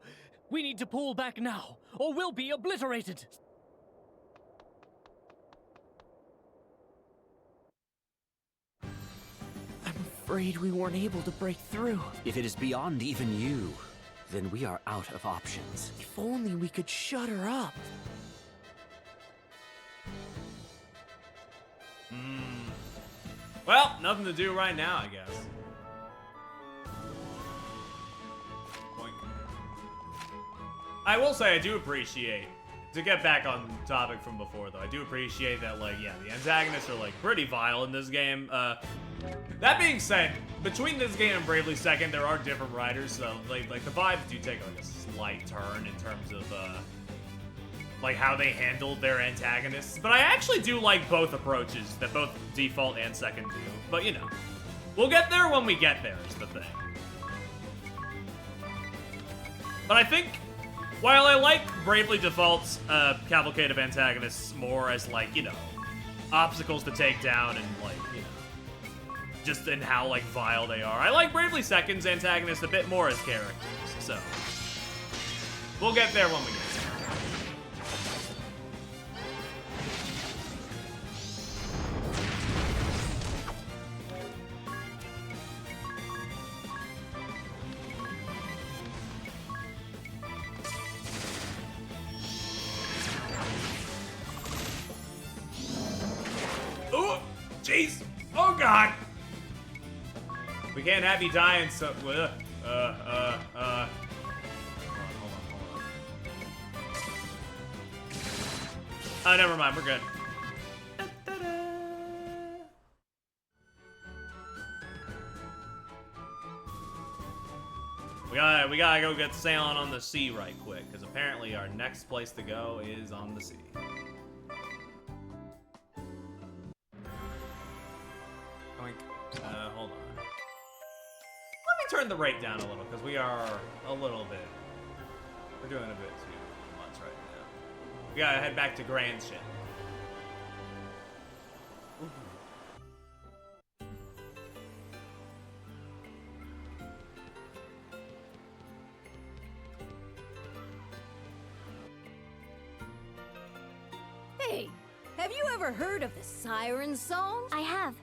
We need to pull back now, or we'll be obliterated. I'm afraid we weren't able to break through. If it is beyond even you, then we are out of options. If only we could shut her up. Well, nothing to do right now, I guess. Boink. I will say I do appreciate, to get back on topic from before though, I do appreciate that, like, yeah, the antagonists are, like, pretty vile in this game. That being said, between this game and Bravely Second, there are different writers, so, like the vibes do take, like, a slight turn in terms of, like, how they handled their antagonists. But I actually do like both approaches, that both Default and Second do. But, you know, we'll get there when we get there, is the thing. But I think, while I like Bravely Default's cavalcade of antagonists more as, like, you know, obstacles to take down and, like, you know, just in how, like, vile they are, I like Bravely Second's antagonists a bit more as characters, so we'll get there when we get there. Jeez! Oh god! We can't have you dying, so hold on. Oh, never mind, we're good. We gotta go get sailing on the sea right quick, because apparently our next place to go is on the sea. Hold on. Let me turn the rate down a little, because we are a little bit... We're doing a bit too much right now. We gotta head back to Grand Ship. Hey, have you ever heard of the Siren Song? I have.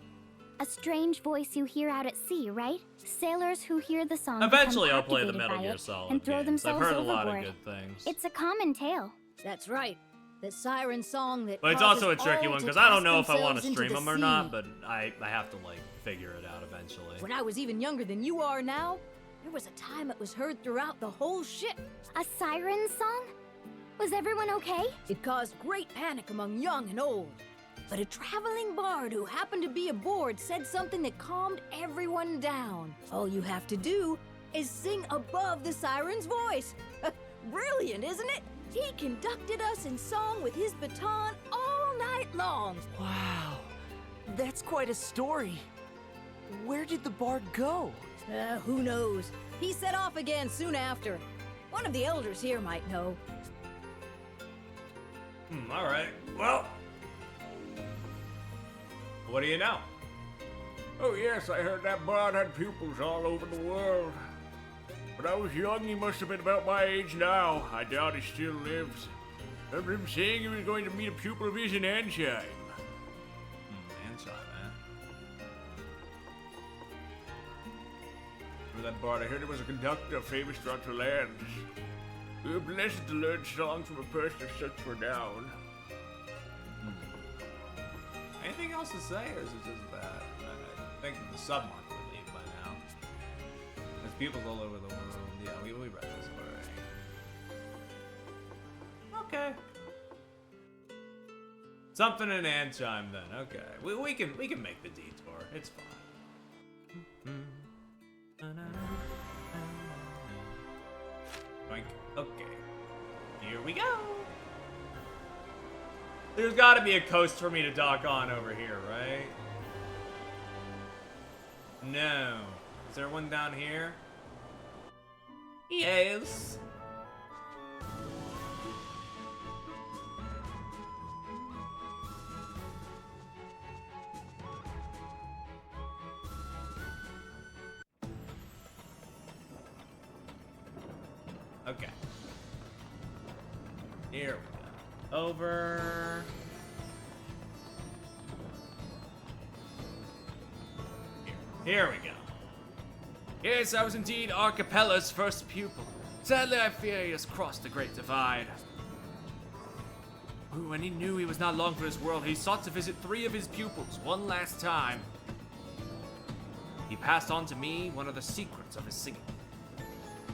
A strange voice you hear out at sea, right? Sailors who hear the song Eventually become I'll play the captivated Metal by Gear it Solid and throw games. themselves I've heard overboard. a lot of good things. It's a common tale. That's right. The Siren Song that But it's also a causes tricky all one, to because I don't cast know if I want themselves to into stream the them or sea. not, but I have to, like, figure it out eventually. When I was even younger than you are now, there was a time it was heard throughout the whole ship. A siren song? Was everyone okay? It caused great panic among young and old. But a traveling bard who happened to be aboard said something that calmed everyone down. All you have to do is sing above the siren's voice. Brilliant, isn't it? He conducted us in song with his baton all night long. Wow, that's quite a story. Where did the bard go? Who knows? He set off again soon after. One of the elders here might know. Alright. Well, what do you know? Oh yes, I heard that bard had pupils all over the world. When I was young, he must have been about my age now. I doubt he still lives. I remember him saying he was going to meet a pupil of his in Ansheim. Ansheim, eh? For that bard, I heard he was a conductor famous throughout the lands. We were blessed to learn songs from a person of such renown. Anything else to say, or is it just that? I think the submark would leave by now. There's people all over the world. Yeah, we read this already. Okay. Something in Anchime then. Okay, we can make the detour. It's fine. Oink. Okay. Here we go. There's got to be a coast for me to dock on over here, right? No. Is there one down here? Yes. Okay. Here we go. Over. Here we go. Yes, I was indeed Archipella's first pupil. Sadly, I fear he has crossed the Great Divide. When he knew he was not long for this world, he sought to visit 3 of his pupils one last time. He passed on to me one of the secrets of his singing.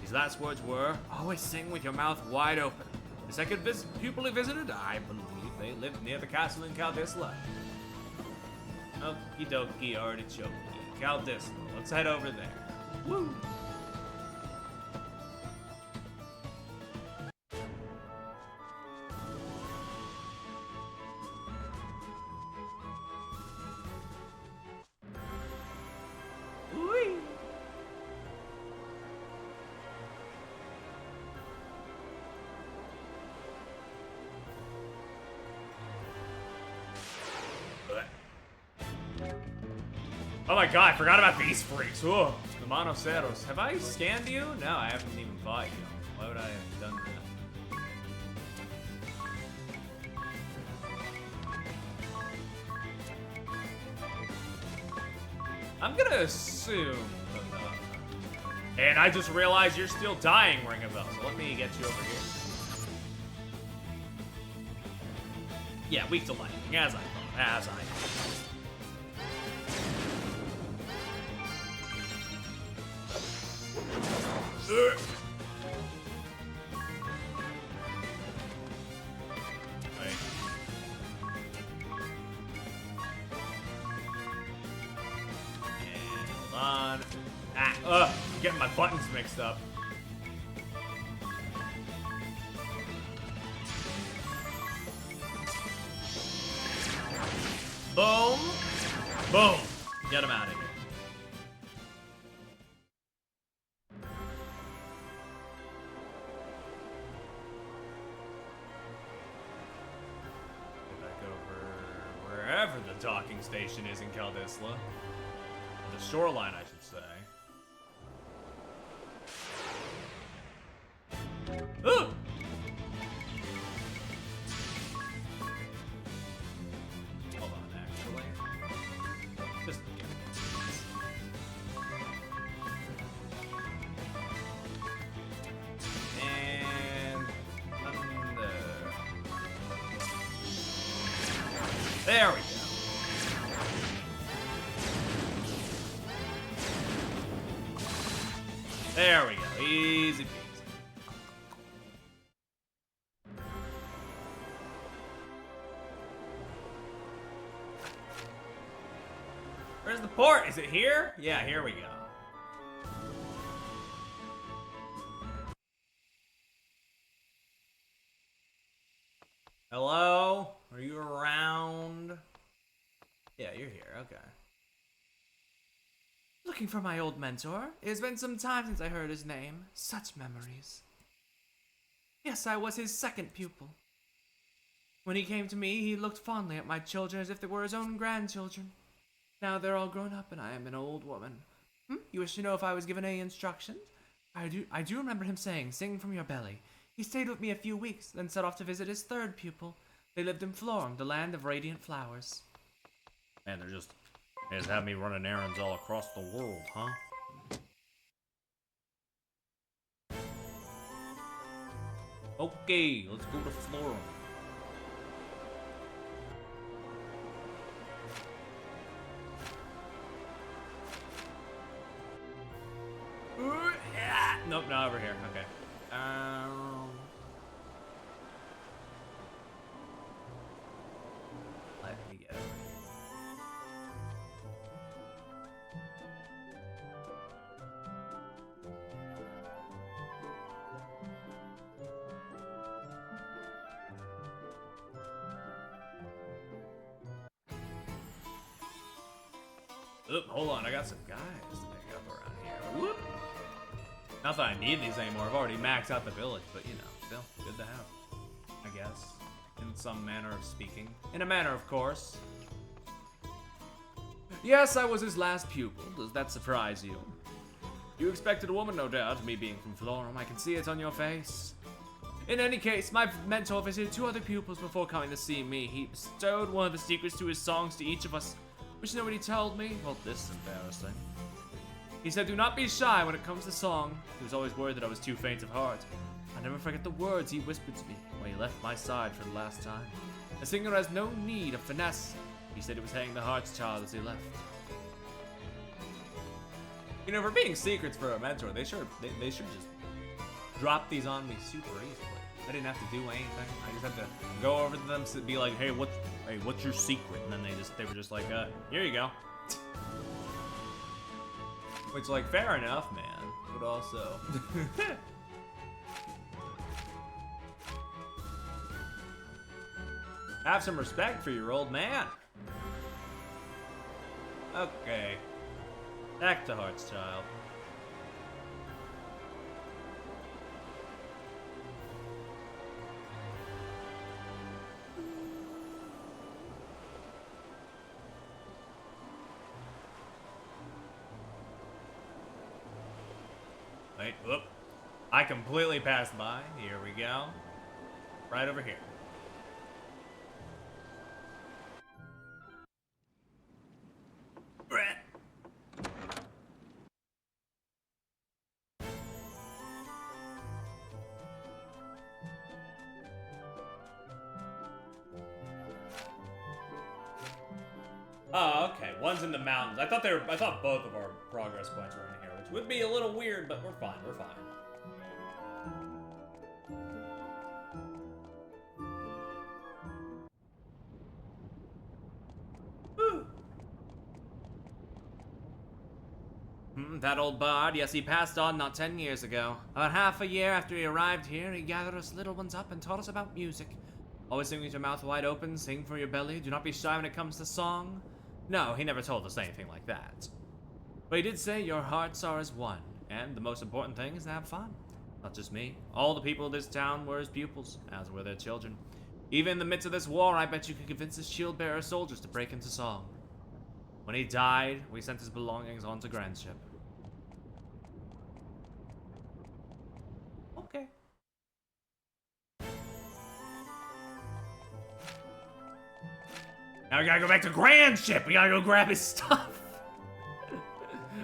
His last words were, always sing with your mouth wide open. The second pupil he visited, I believe they lived near the castle in Caldisla. Okie dokie, artichoke. Caldisla. Let's head over there. Woo! Whee! Oh my god, I forgot about these freaks. Whoa. The Monoceros. Have I scanned you? No, I haven't even fought you. Why would I have done that? I'm gonna assume. And I just realized you're still dying, Ring a Bell, so let me get you over here. Yeah, weak to lightning, as I thought. Wait. And hold on. I'm getting my buttons mixed up. Boom. Boom. Get him out of here. Docking station is in Caldisla. The shoreline, I should say. Ooh! Hold on, actually. Just and there we go. There we go. Easy peasy. Where's the port? Is it here? Yeah, here we go. Hello? Are you around? Yeah, you're here. Okay. Looking for my old mentor. It has been some time since I heard his name. Such memories. Yes, I was his second pupil. When he came to me, he looked fondly at my children as if they were his own grandchildren. Now they're all grown up and I am an old woman. You wish to know if I was given any instructions? I do remember him saying, sing from your belly. He stayed with me a few weeks, then set off to visit his third pupil. They lived in Florem, the land of radiant flowers. Man, they just have me running errands all across the world, huh? Okay, let's go to Florem. Nope, not over here. Okay. Oop, hold on, I got some guys to pick up around here. Whoop. Not that I need these anymore, I've already maxed out the village, but you know, still, good to have. I guess. In some manner of speaking. In a manner, of course. Yes, I was his last pupil. Does that surprise you? You expected a woman, no doubt, me being from Florum. I can see it on your face. In any case, my mentor visited 2 other pupils before coming to see me. He bestowed one of the secrets to his songs to each of us, which nobody told me. Well, this is embarrassing. He said, do not be shy when it comes to song. He was always worried that I was too faint of heart. I never forget the words he whispered to me when he left my side for the last time. A singer has no need of finesse. He said it was hanging the heart's child as he left. You know, for being secrets for a mentor, they should just drop these on me super easily. I didn't have to do anything. I just had to go over to them and be like, hey, what's your secret? And then they were just like, here you go. Which, like, fair enough, man. But also. Have some respect for your old man. Okay. Back to Heart's Child. Wait, whoop. I completely passed by. Here we go. Right over here. Oh, okay. One's in the mountains. I thought both of our progress points were in here, which would be a little weird, but we're fine. We're fine. That old bard, yes, he passed on not 10 years ago. About half a year after he arrived here, he gathered us little ones up and taught us about music. Always sing with your mouth wide open, sing for your belly, do not be shy when it comes to song. No, he never told us anything like that. But he did say your hearts are as one, and the most important thing is to have fun. Not just me. All the people of this town were his pupils, as were their children. Even in the midst of this war, I bet you could convince his shield-bearer soldiers to break into song. When he died, we sent his belongings onto Grandship. Okay. Now we gotta go back to Grandship. We gotta go grab his stuff.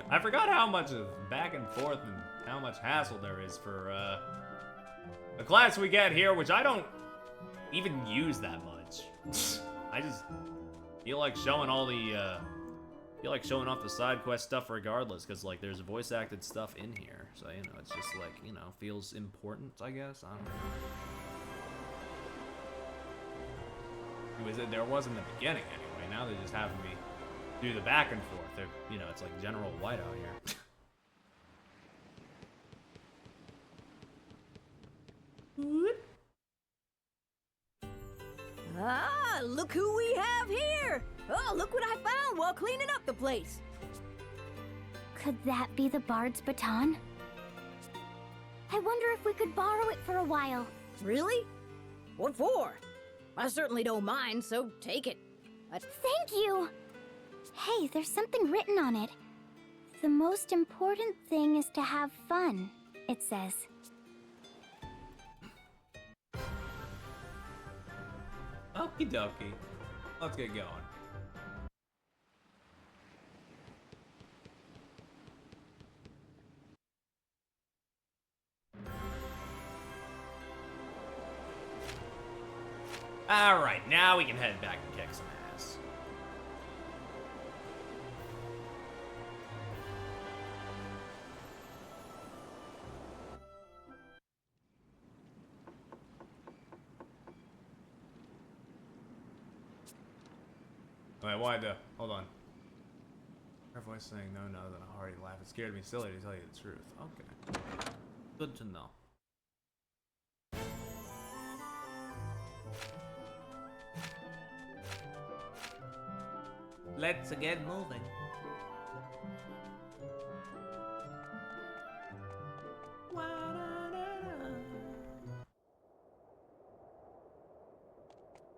I forgot how much of back and forth and how much hassle there is for the class we get here, which I don't even use that much. I just feel like showing all the showing off the side quest stuff regardless, because like there's voice acted stuff in here, so you know it's just like, you know, feels important, I guess. I don't know. There was in the beginning anyway. Now they're just having me do the back and forth. They're, you know, it's like General White out here. Ah, look who we have here! Oh, look what I found while cleaning up the place. Could that be the bard's baton? I wonder if we could borrow it for a while. Really? What for? I certainly don't mind, so take it. Thank you! Hey, there's something written on it. The most important thing is to have fun, it says. Okie dokie. Let's get going. Alright, now we can head back and kick some ass. Wait, why the... Hold on. Her voice saying no, no, then a hearty laugh. It scared me silly to tell you the truth. Okay. Good to know. Let's get moving.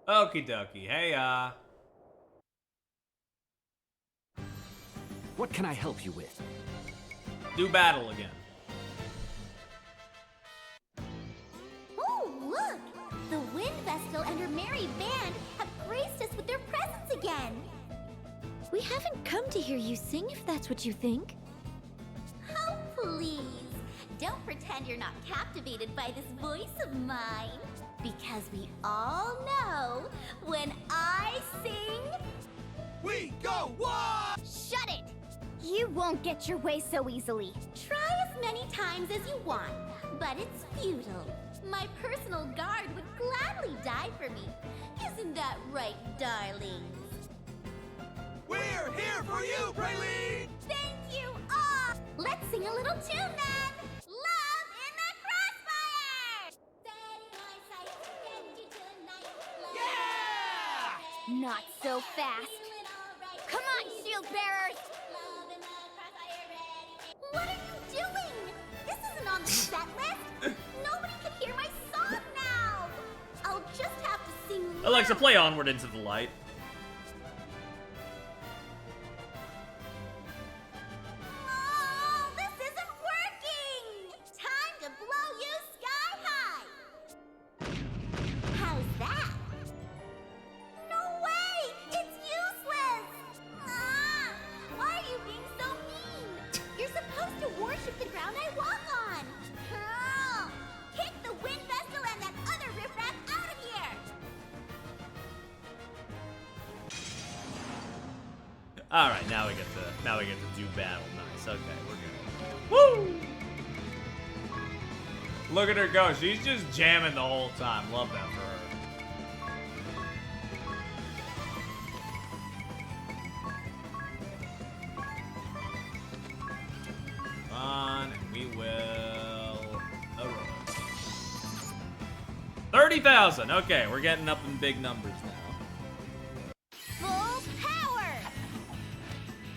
Okie dokie. Hey, What can I help you with? do battle again. Oh, look! The Wind Vestal and her merry band have graced us with their presence again. We haven't come to hear you sing if that's what you think. Oh, please. Don't pretend you're not captivated by this voice of mine. Because we all know when I sing... We go wild! Shut it! You won't get your way so easily. Try as many times as you want, but it's futile. My personal guard would gladly die for me. Isn't that right, darlings? We're here for you, Praline! Thank you all! Let's sing a little tune then! Love in the Crossfire! Setting my sights to get you tonight. Yeah! Not so fast. Come on, shield bearers! What are you doing? This isn't on the set list. Nobody can hear my song now. I'll just have to sing. Alexa, play Onward Into the Light. Oh, this isn't working. Time to blow you sky high. How's that? No way! It's useless. Why are you being so mean? You're supposed to worship the ground I walk on. Kick the Wind Vestal and that other riffraff out of here. All right, now we get to do battle. Nice. Okay, we're good. Woo! Look at her go. She's just jamming the whole time. Love that for her. On, and we will. 30,000. Okay, we're getting up in big numbers now. Full power.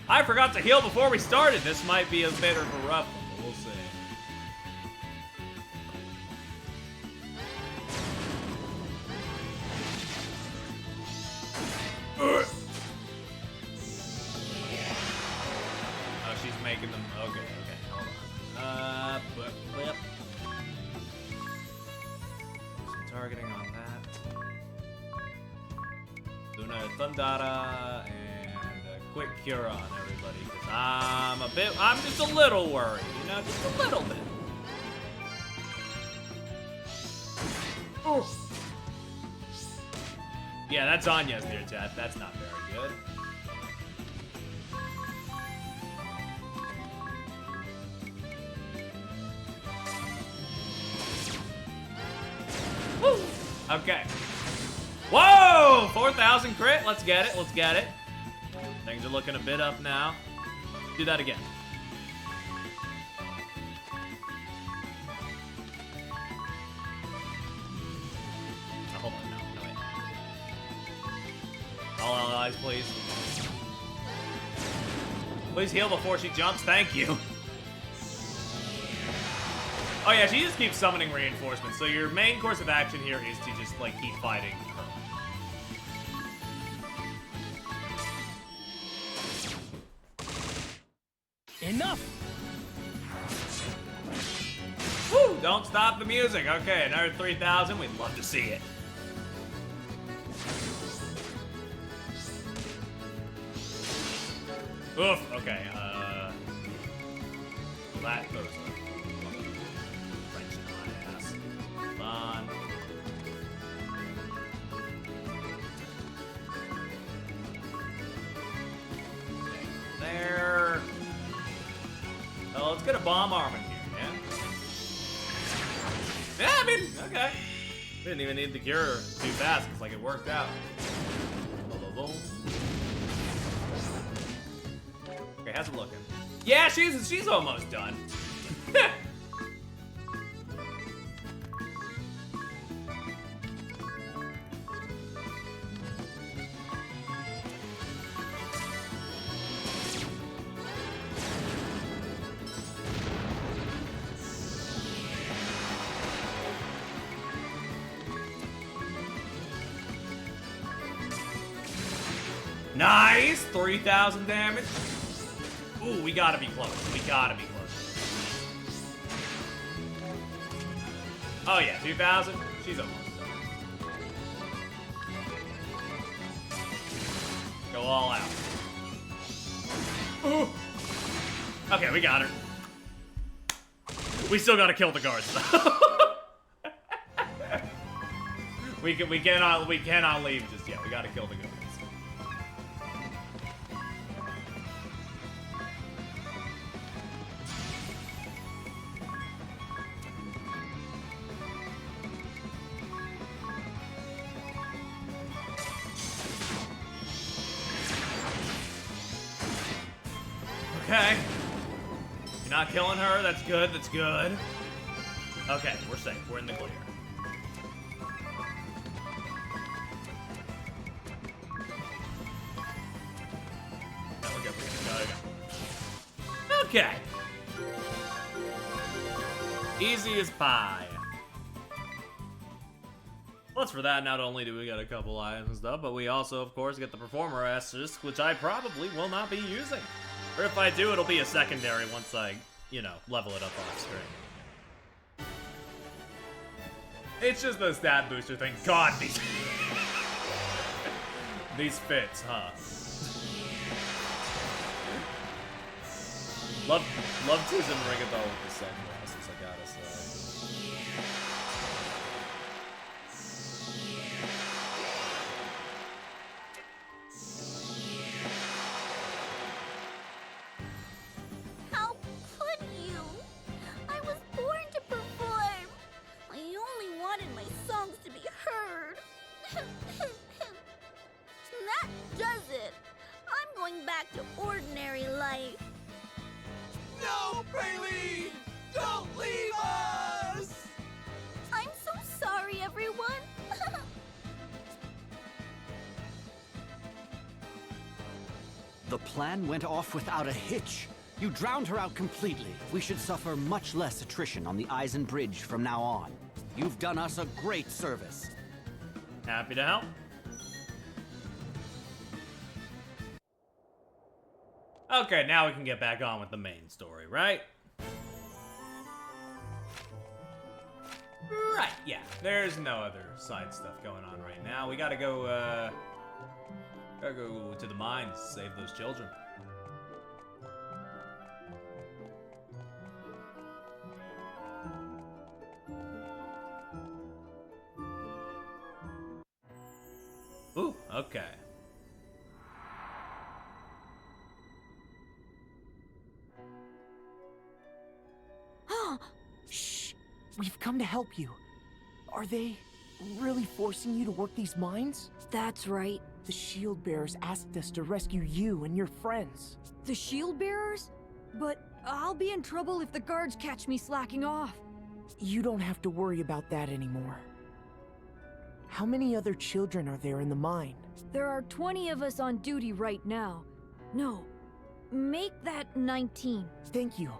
I forgot to heal before we started. This might be a bit of a rough one, but we'll see. Oh, she's making them. Okay, hold on. Blip. Some targeting on that. Luna Thundara and a quick cure on everybody, because I'm just a little worried, you know, just a little bit. Oof. Yeah, that's Anya's near death. That's not very good. Woo! Okay. Whoa! 4,000 crit. Let's get it. Let's get it. Things are looking a bit up now. Do that again. Oh, hold on. No, wait. All allies, please. Please heal before she jumps. Thank you. Oh yeah, she just keeps summoning reinforcements. So your main course of action here is to just like keep fighting her. Enough! Woo! Don't stop the music. Okay, another 3,000. We'd love to see it. Oof. Okay. That goes wrench in my ass. Hold on. There. Oh, let's get a bomb arm in here, yeah? Yeah, I mean, okay. Didn't even need the cure too fast, because like it worked out. Okay, how's it looking? Yeah, she's almost done. Nice! 3,000 damage. Ooh, we gotta be close. We gotta be close. Oh yeah, 2,000. She's almost done. Go all out. Ooh. Okay, we got her. We still gotta kill the guards though. we cannot leave just yet. We gotta kill the guards. Okay. You're not killing her. That's good. That's good. Okay, we're safe. We're in the clear. No, we're good. Go. Okay. Easy as pie. Plus for that, not only do we get a couple items and stuff, but we also, of course, get the performer asterisk, which I probably will not be using. Or if I do, it'll be a secondary once I, you know, level it up off screen. It's just the stat booster thing. God, these... these fits, huh? Love teasing Rigatol with the sunglasses, I gotta say. How could you? I was born to perform. I only wanted my songs to be heard. That does it. I'm going back to ordinary life. No, Bailey! Don't leave us! I'm so sorry, everyone. The plan went off without a hitch. You drowned her out completely. We should suffer much less attrition on the Eisen Bridge from now on. You've done us a great service. Happy to help. Okay, now we can get back on with the main story, right? Right, yeah. There's no other side stuff going on right now. We gotta go to the mines, save those children. Ooh, okay. Shh! We've come to help you. Are they really forcing you to work these mines? That's right. The shield bearers asked us to rescue you and your friends. The shield bearers? But I'll be in trouble if the guards catch me slacking off. You don't have to worry about that anymore. How many other children are there in the mine? There are 20 of us on duty right now. No, make that 19. Thank you.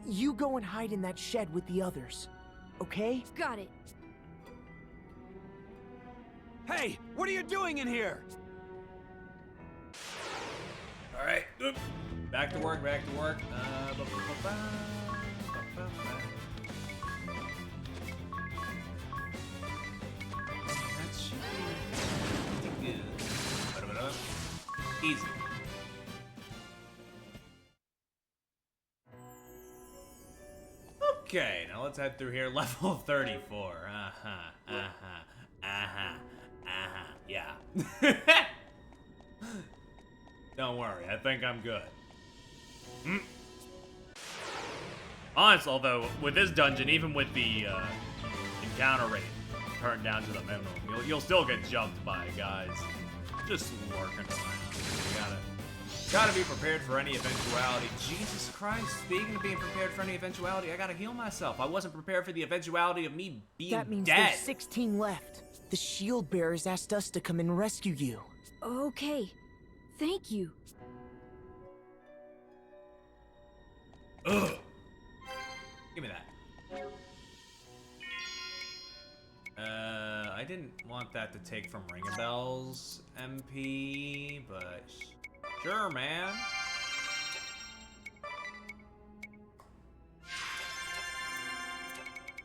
You go and hide in that shed with the others, okay? Got it. Hey, what are you doing in here? All right, back to work, back to work. That should be pretty good. Easy. Okay, now let's head through here. Level 34. Yeah. Don't worry, I think I'm good. Honestly, although, with this dungeon, even with the encounter rate turned down to the minimum, you'll still get jumped by guys just lurking around. You gotta be prepared for any eventuality. Jesus Christ, speaking of being prepared for any eventuality, I gotta heal myself. I wasn't prepared for the eventuality of me being dead. That means there's 16 left. The shield bearers asked us to come and rescue you. Okay. Thank you. Ugh. Give me that. I didn't want that to take from Ring-a-Bell's MP, but sure, man.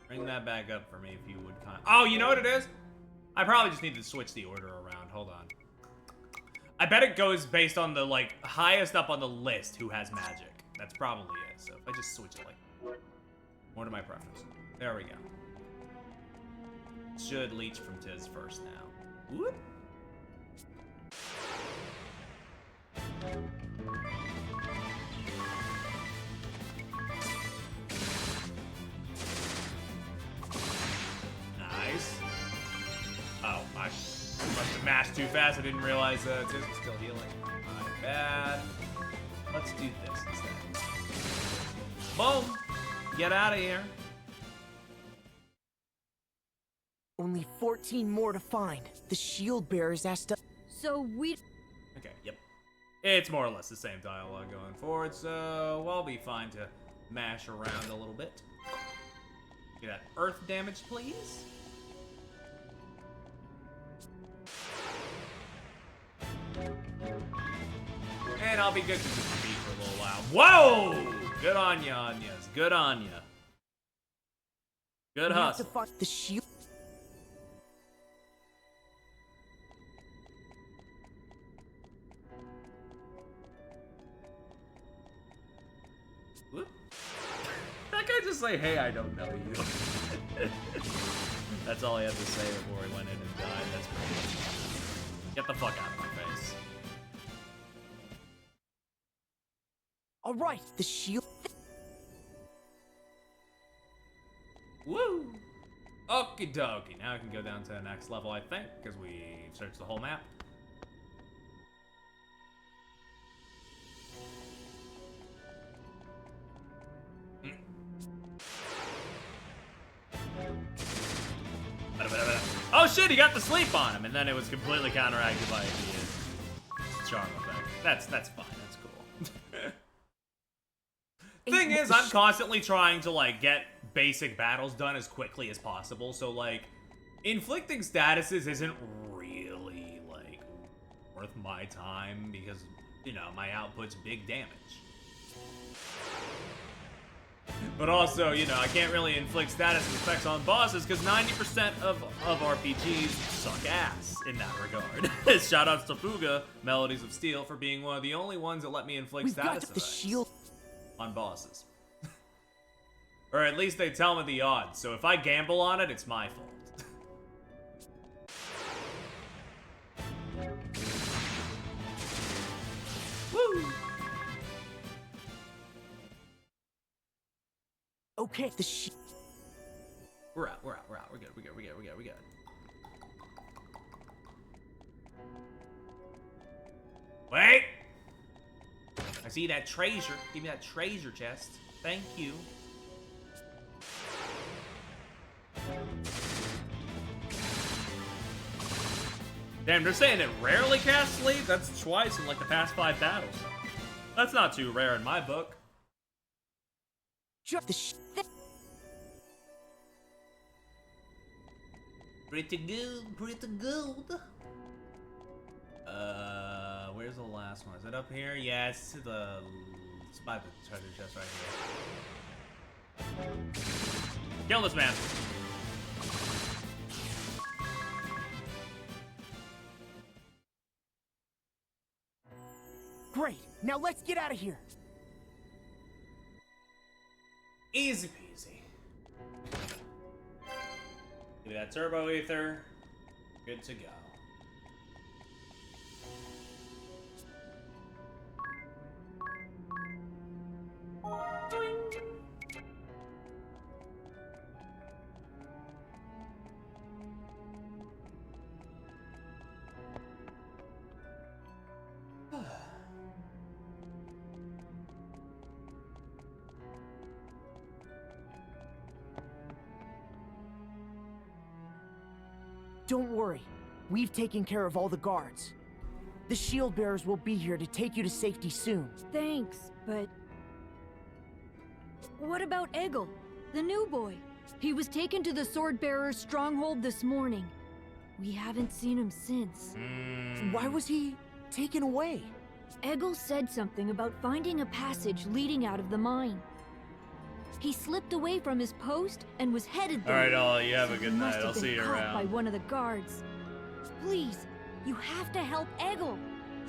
Bring that back up for me if you would. Oh, you know what it is? I probably just need to switch the order around. Hold on. I bet it goes based on the, like, highest up on the list who has magic. That's probably it. So if I just switch it, like, what are my preferences? There we go. Should leech from Tiz first now. Whoop. Nice. Oh, I must have mashed too fast. I didn't realize Tiz was still healing. My bad. Let's do this instead. Boom! Get out of here. Only 14 more to find. The shield bearers asked us. So we. Okay, yep. It's more or less the same dialogue going forward, so I'll be fine to mash around a little bit. Get that earth damage, please. And I'll be good to just beat for a little while. Whoa! Good on ya, Anyas. Good on ya. Good hustle. To find the shield. Whoop. That guy just say, hey, I don't know you. That's all he had to say before he went in and died. That's great. Get the fuck out of my face. All right, the shield. Woo! Okie dokie. Now I can go down to the next level, I think, because we've searched the whole map. Oh shit, he got the sleep on him, and then it was completely counteracted by the charm effect. That's fine, that's cool. Thing is, I'm constantly trying to, like, get basic battles done as quickly as possible, so, like, inflicting statuses isn't really, like, worth my time, because, you know, my output's big damage. But also, you know, I can't really inflict status effects on bosses because 90% of RPGs suck ass in that regard. Shoutouts to Fuga, Melodies of Steel, for being one of the only ones that let me inflict status effects on bosses. Or at least they tell me the odds, so if I gamble on it, it's my fault. Woo! Okay, We're out. We're good. Wait! I see that treasure. Give me that treasure chest. Thank you. Damn, they're saying it rarely casts sleep? That's twice in, like, the past 5 battles. That's not too rare in my book. Pretty good. Where's the last one? Is it up here? Yeah, it's by the treasure chest right here. Kill this man. Great. Now let's get out of here. Easy peasy. Give me that turbo ether. Good to go. Don't worry. We've taken care of all the guards. The shield bearers will be here to take you to safety soon. Thanks, but... What about Eggle, the new boy? He was taken to the Sword Bearer's stronghold this morning. We haven't seen him since. Why was he taken away? Eggle said something about finding a passage leading out of the mine. He slipped away from his post and was headed there. Alright, Ollie, you have So a he good must night. have I'll been see you caught around. by one of the guards. Please, you have to help Eggle.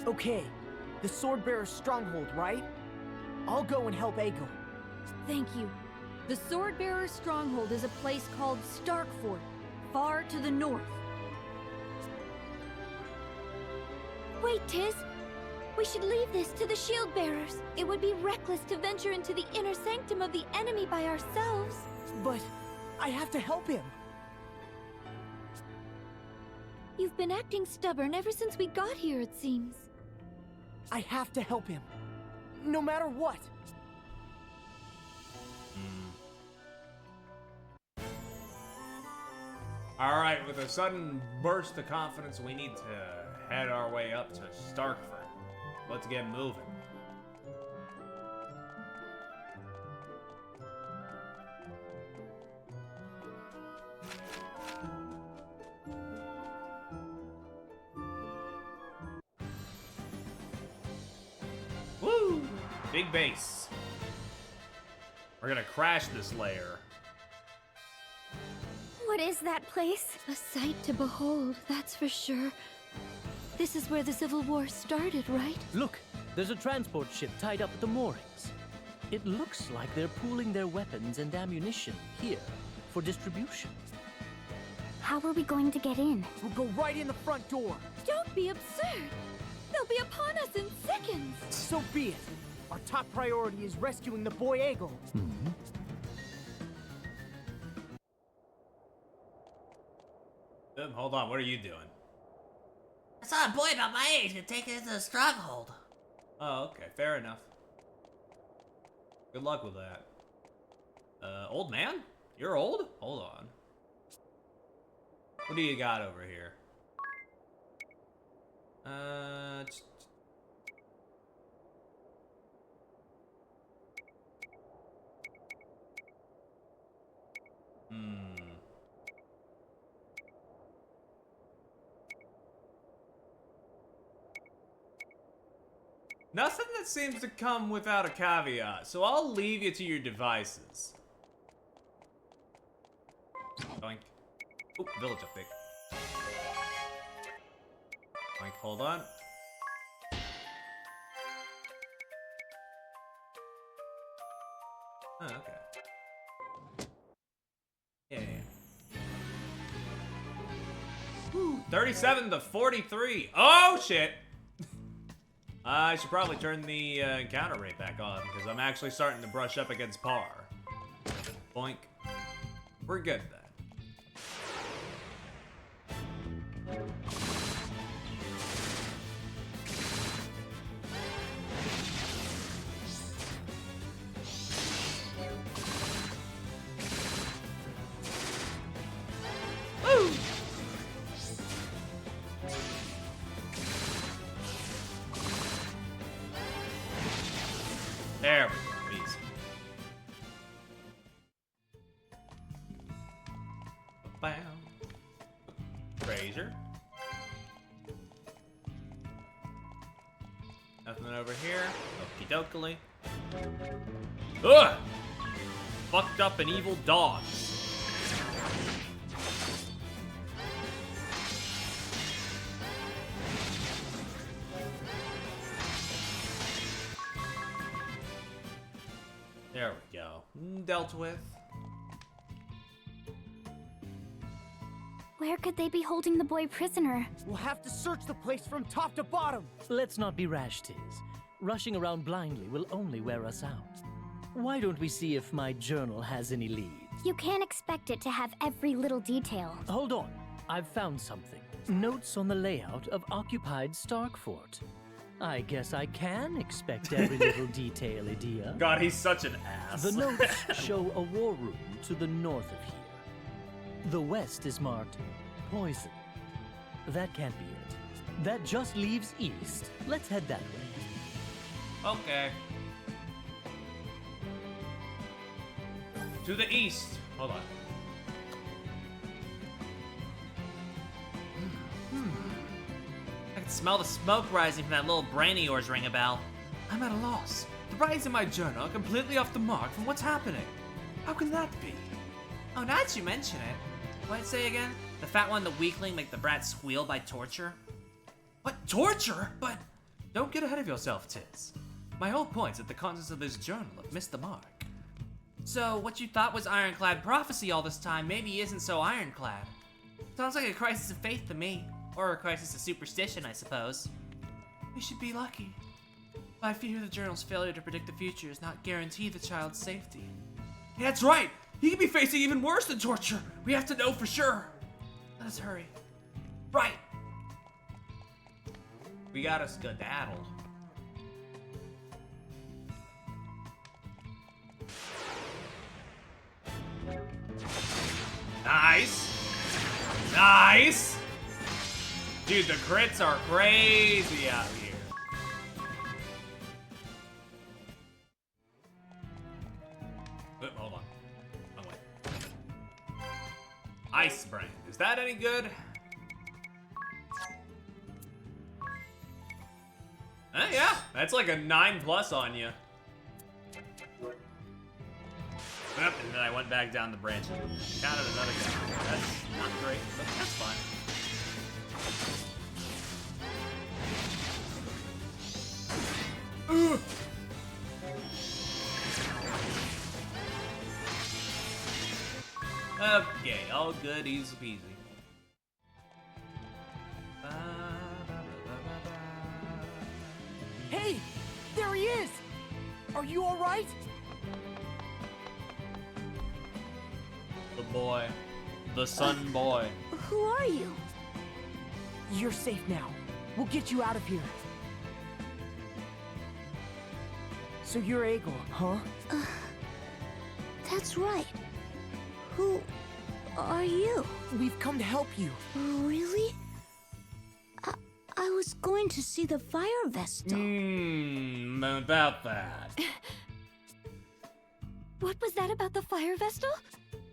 Okay, the Swordbearer's stronghold, right? I'll go and help Eggle. Thank you. The Swordbearer's stronghold is a place called Starkfort, far to the north. Wait, Tiz. We should leave this to the shield bearers. It would be reckless to venture into the inner sanctum of the enemy by ourselves. But I have to help him. You've been acting stubborn ever since we got here, it seems. I have to help him. No matter what. Alright, with a sudden burst of confidence, we need to head our way up to Starkford. Let's get moving. Woo! Big base. We're gonna crash this lair. What is that place? A sight to behold, that's for sure. This is where the Civil War started, right? Look, there's a transport ship tied up at the moorings. It looks like they're pooling their weapons and ammunition here for distribution. How are we going to get in? We'll go right in the front door. Don't be absurd! They'll be upon us in seconds! So be it. Our top priority is rescuing the boy Eggle. Hold on, what are you doing? I saw a boy about my age get taken into the stronghold. Oh, okay, fair enough. Good luck with that. Old man? You're old? Hold on. What do you got over here? Nothing that seems to come without a caveat, so I'll leave you to your devices. Boink. Oop, village update. Boink, hold on. Oh, okay. Yeah. Whew, 37 to 43. Oh, shit! I should probably turn the encounter rate back on, because I'm actually starting to brush up against par. Boink. We're good then. Woo! There we go, easy. Bam. Fraser. Nothing over here. Okie dokily. Ugh! Fucked up and evil dogs. There we go. Dealt with. Where could they be holding the boy prisoner? We'll have to search the place from top to bottom. Let's not be rash, Tiz. Rushing around blindly will only wear us out. Why don't we see if my journal has any leads? You can't expect it to have every little detail. Hold on. I've found something. Notes on the layout of occupied Starkfort. I guess I can expect every little detail, Idea. God, he's such an ass. The notes show a war room to the north of here. The west is marked poison. That can't be it. That just leaves east. Let's head that way. Okay. To the east. Hold on. can smell the smoke rising from that little brain of yours ring a bell. I'm at a loss. The writings in my journal are completely off the mark from what's happening. How can that be? Oh, now that you mention it. What'd it say again? The fat one, the weakling, make the brat squeal by torture? What? Torture? But don't get ahead of yourself, Tiz. My whole point's that the contents of this journal have missed the mark. So, what you thought was ironclad prophecy all this time maybe isn't so ironclad. Sounds like a crisis of faith to me. Or a crisis of superstition, I suppose. We should be lucky. But I fear the journal's failure to predict the future does not guarantee the child's safety. Yeah, that's right! He could be facing even worse than torture! We have to know for sure! Let us hurry. Right! We gotta skedaddle. Nice! Nice! Dude, the crits are crazy out here. Hold on. Oh, wait. Ice Brain. Is that any good? Yeah. That's like a 9+ on you. Yep, and then I went back down the branch and counted another guy. That's not great, but that's fine. Okay, all good, easy peasy. Hey! There he is! Are you alright? The boy. The sun boy. Who are you? You're safe now. We'll get you out of here. So you're Aegor, huh? That's right. Who are you? We've come to help you. Really? I was going to see the fire vestal. About that. What was that about the fire vestal?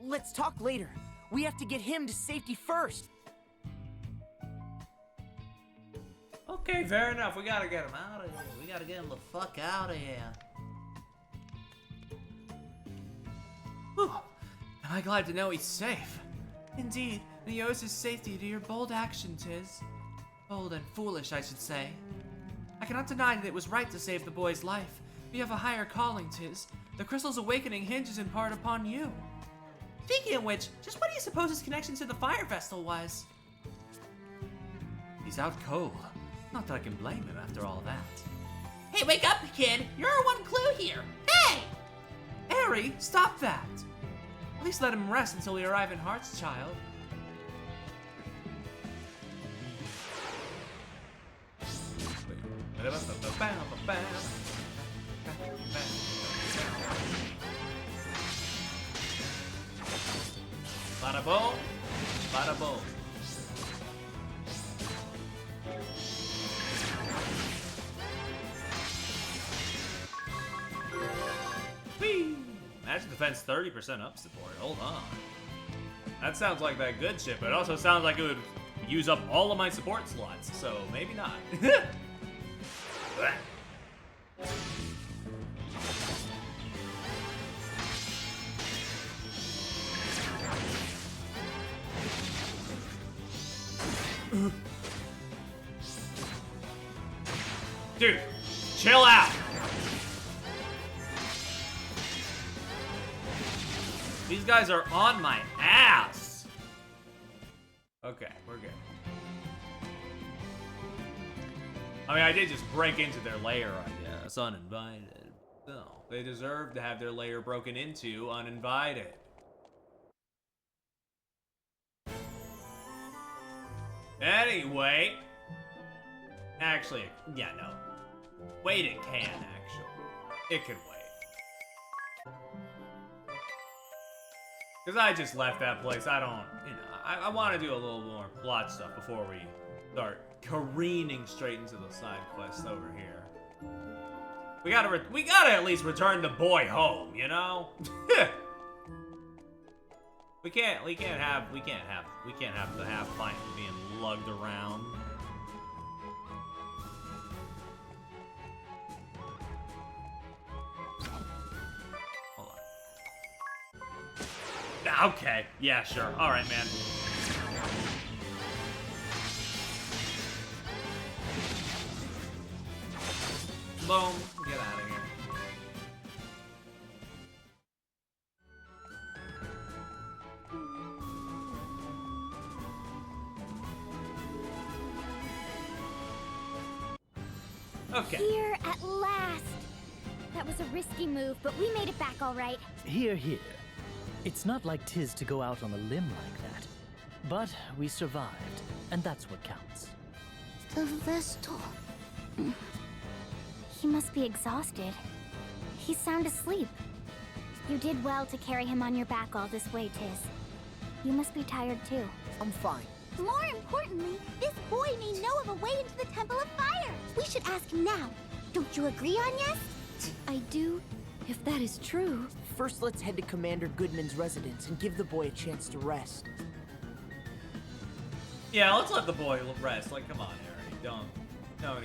Let's talk later. We have to get him to safety first. Okay, fair enough. We gotta get him out of here. We gotta get him the fuck out of here. Whew. Am I glad to know he's safe? Indeed, and he owes his safety to your bold action, Tiz. Bold and foolish, I should say. I cannot deny that it was right to save the boy's life. But you have a higher calling, Tiz. The crystal's awakening hinges in part upon you. Speaking of which, just what do you suppose his connection to the fire vestal was? He's out cold. Not that I can blame him after all that. Hey, wake up, kid! You're our one clue here! Hey! Harry, stop that! At least let him rest until we arrive in Heartschild. Bada boom, bada boom. Whee! Magic defense 30% up support. Hold on. That sounds like that good shit, but it also sounds like it would use up all of my support slots, so maybe not. Dude, chill out. These guys are on my ass. Okay, we're good. I mean, I did just break into their lair, I guess, uninvited. No, they deserve to have their lair broken into uninvited. Anyway. Actually, yeah, no. Wait, it can, actually. It can wait. Because I just left that place. I don't, you know, I want to do a little more plot stuff before we start careening straight into the side quests over here. We gotta at least return the boy home, you know? we can't have the half fight being lugged around. Okay. Yeah, sure. All right, man. Boom. Get out of here. Okay. Here at last. That was a risky move, but we made it back all right. Here. It's not like 'tis to go out on a limb like that. But we survived, and that's what counts. The Vestal. He must be exhausted. He's sound asleep. You did well to carry him on your back all this way, Tiz. You must be tired too. I'm fine. More importantly, this boy may know of a way into the Temple of Fire. We should ask him now. Don't you agree, Agnes? I do, if that is true. First, let's head to Commander Goodman's residence and give the boy a chance to rest. Yeah, let's let the boy rest. Like, come on, Harry. Don't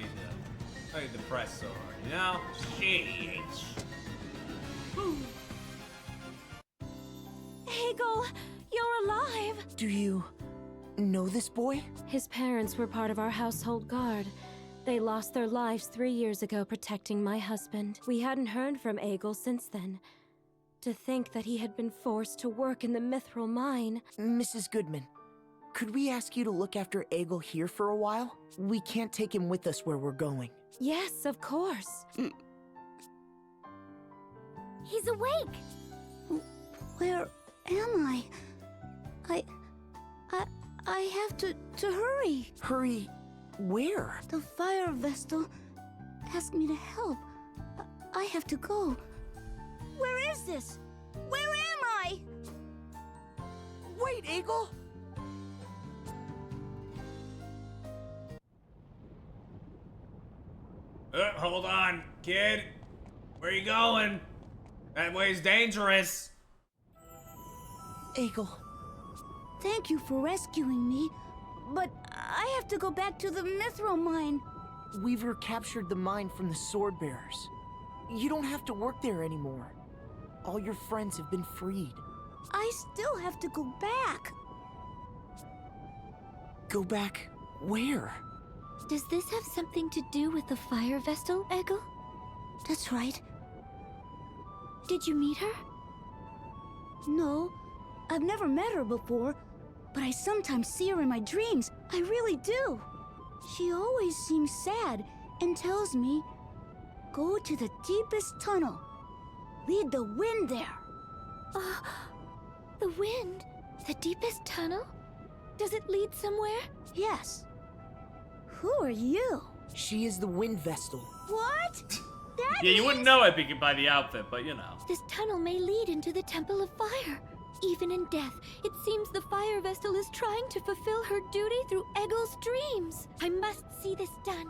need to press so hard, you know? Jeez. Hegel, you're alive! Do you know this boy? His parents were part of our household guard. They lost their lives 3 years ago protecting my husband. We hadn't heard from Egil since then. To think that he had been forced to work in the Mithril mine. Mrs. Goodman, could we ask you to look after Egil here for a while? We can't take him with us where we're going. Yes, of course. He's awake! Where am I? I have to hurry. Hurry where? The Fire Vestal asked me to help. I have to go. Where is this? Where am I? Wait, Egil! Hold on, kid. Where you going? That way's dangerous. Egil. Thank you for rescuing me, but I have to go back to the Mithril mine. Weaver captured the mine from the Sword Bearers. You don't have to work there anymore. All your friends have been freed. I still have to go back. Go back where? Does this have something to do with the Fire Vestal, Egil? That's right. Did you meet her? No, I've never met her before, but I sometimes see her in my dreams. I really do. She always seems sad and tells me, go to the deepest tunnel. Lead the wind there. The wind? The deepest tunnel? Does it lead somewhere? Yes. Who are you? She is the Wind Vestal. What? Yeah, you wouldn't know it by the outfit, but you know. This tunnel may lead into the Temple of Fire. Even in death, it seems the Fire Vestal is trying to fulfill her duty through Egil's dreams. I must see this done.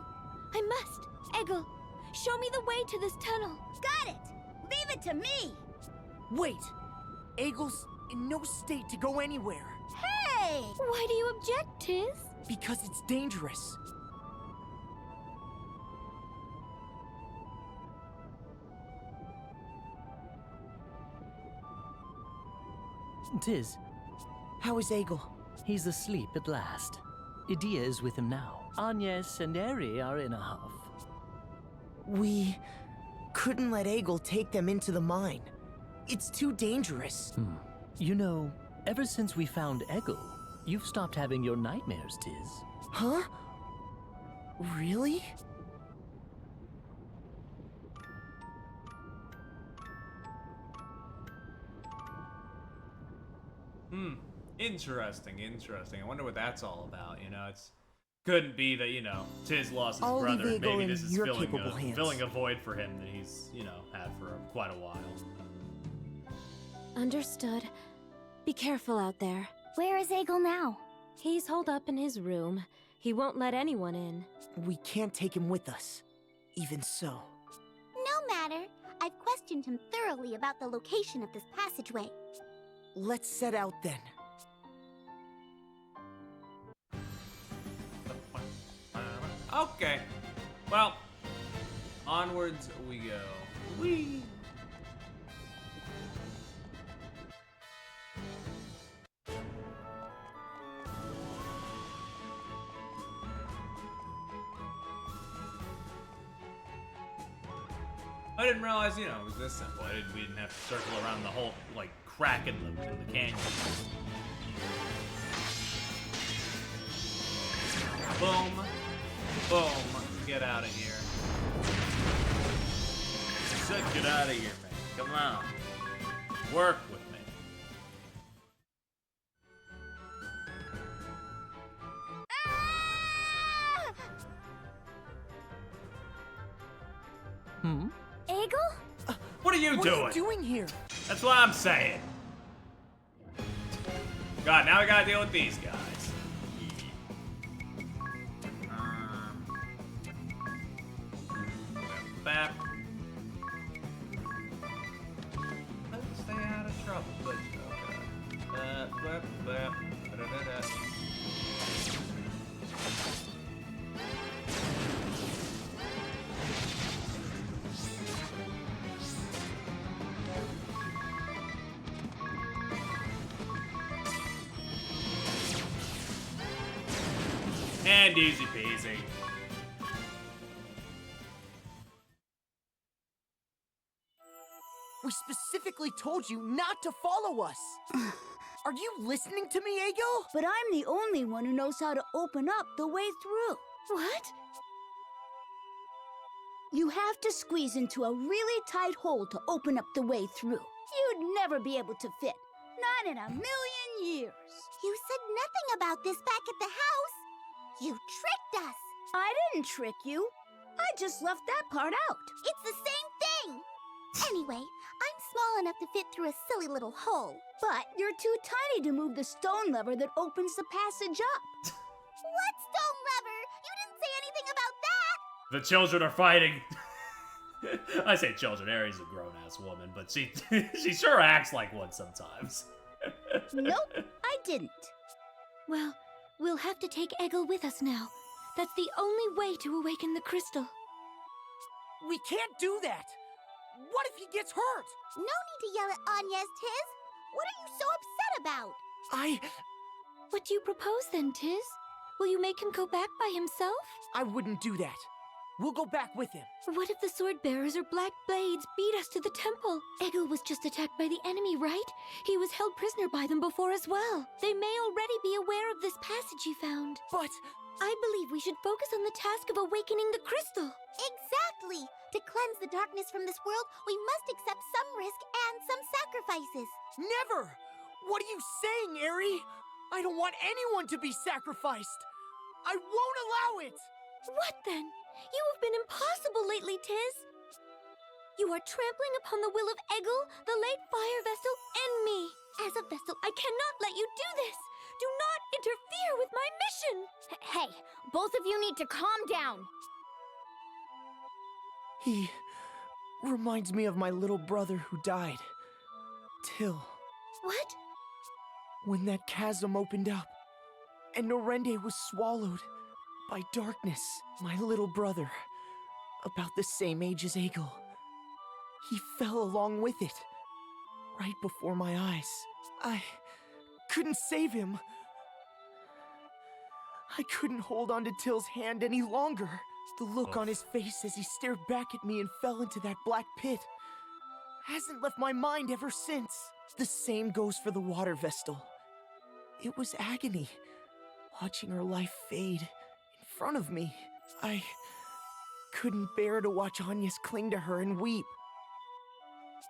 I must. Egil, show me the way to this tunnel. Got it! Leave it to me! Wait! Egil's in no state to go anywhere. Hey! Why do you object, Tiz? Because it's dangerous. Tiz. How is Egil? He's asleep at last. Idia is with him now. Agnes and Eri are in a huff. We couldn't let Egil take them into the mine. It's too dangerous. You know, ever since we found Egil, you've stopped having your nightmares, Tiz. Huh? Really? Interesting. I wonder what that's all about, you know? Couldn't be that, you know, Tiz lost his I'll brother, leave and Egil maybe in this is your capable hands. filling a void for him that he's, you know, had for quite a while. Understood. Be careful out there. Where is Egil now? He's holed up in his room. He won't let anyone in. We can't take him with us. Even so. No matter. I've questioned him thoroughly about the location of this passageway. Let's set out then. Okay. Well, onwards we go. Whee! I didn't realize, you know, it was this simple. We didn't have to circle around the whole, like, crack in the canyon. Boom. Boom. Get out of here. Get out of here, man. Come on. Work with me. Egel? What are you doing? What are you doing here? That's what I'm saying. God, now we gotta deal with these guys. Bap. Let's stay out of trouble. Good. Okay. Bap, bap. Da-da-da-da. And easy peasy. We specifically told you not to follow us. Are you listening to me, Egil? But I'm the only one who knows how to open up the way through. What? You have to squeeze into a really tight hole to open up the way through. You'd never be able to fit. Not in a million years. You said nothing about this back at the house. You tricked us. I didn't trick you. I just left that part out. It's the same thing. Anyway, I'm small enough to fit through a silly little hole. But you're too tiny to move the stone lever that opens the passage up. What stone lever? You didn't say anything about that. The children are fighting. I say children. Aries is a grown-ass woman, but she sure acts like one sometimes. Nope, I didn't. Well, we'll have to take Egil with us now. That's the only way to awaken the crystal. We can't do that. What if he gets hurt? No need to yell at Anya's, Tiz. What are you so upset about? What do you propose then, Tiz? Will you make him go back by himself? I wouldn't do that. We'll go back with him. What if the sword bearers or black blades beat us to the temple? Egil was just attacked by the enemy, right? He was held prisoner by them before as well. They may already be aware of this passage he found. But I believe we should focus on the task of awakening the crystal. Exactly. To cleanse the darkness from this world, we must accept some risk and some sacrifices. Never! What are you saying, Eri? I don't want anyone to be sacrificed. I won't allow it! What then? You have been impossible lately, Tiz. You are trampling upon the will of Egil, the late fire vessel, and me. As a vessel, I cannot let you do this. Do not interfere with my mission. Hey, both of you need to calm down. He reminds me of my little brother who died. Till. What? When that chasm opened up, and Norende was swallowed by darkness, my little brother, about the same age as Egil. He fell along with it, right before my eyes. I couldn't save him. I couldn't hold on to Till's hand any longer. The look on his face as he stared back at me and fell into that black pit hasn't left my mind ever since. The same goes for the water Vestal. It was agony, watching her life fade in front of me. I couldn't bear to watch Agnes cling to her and weep.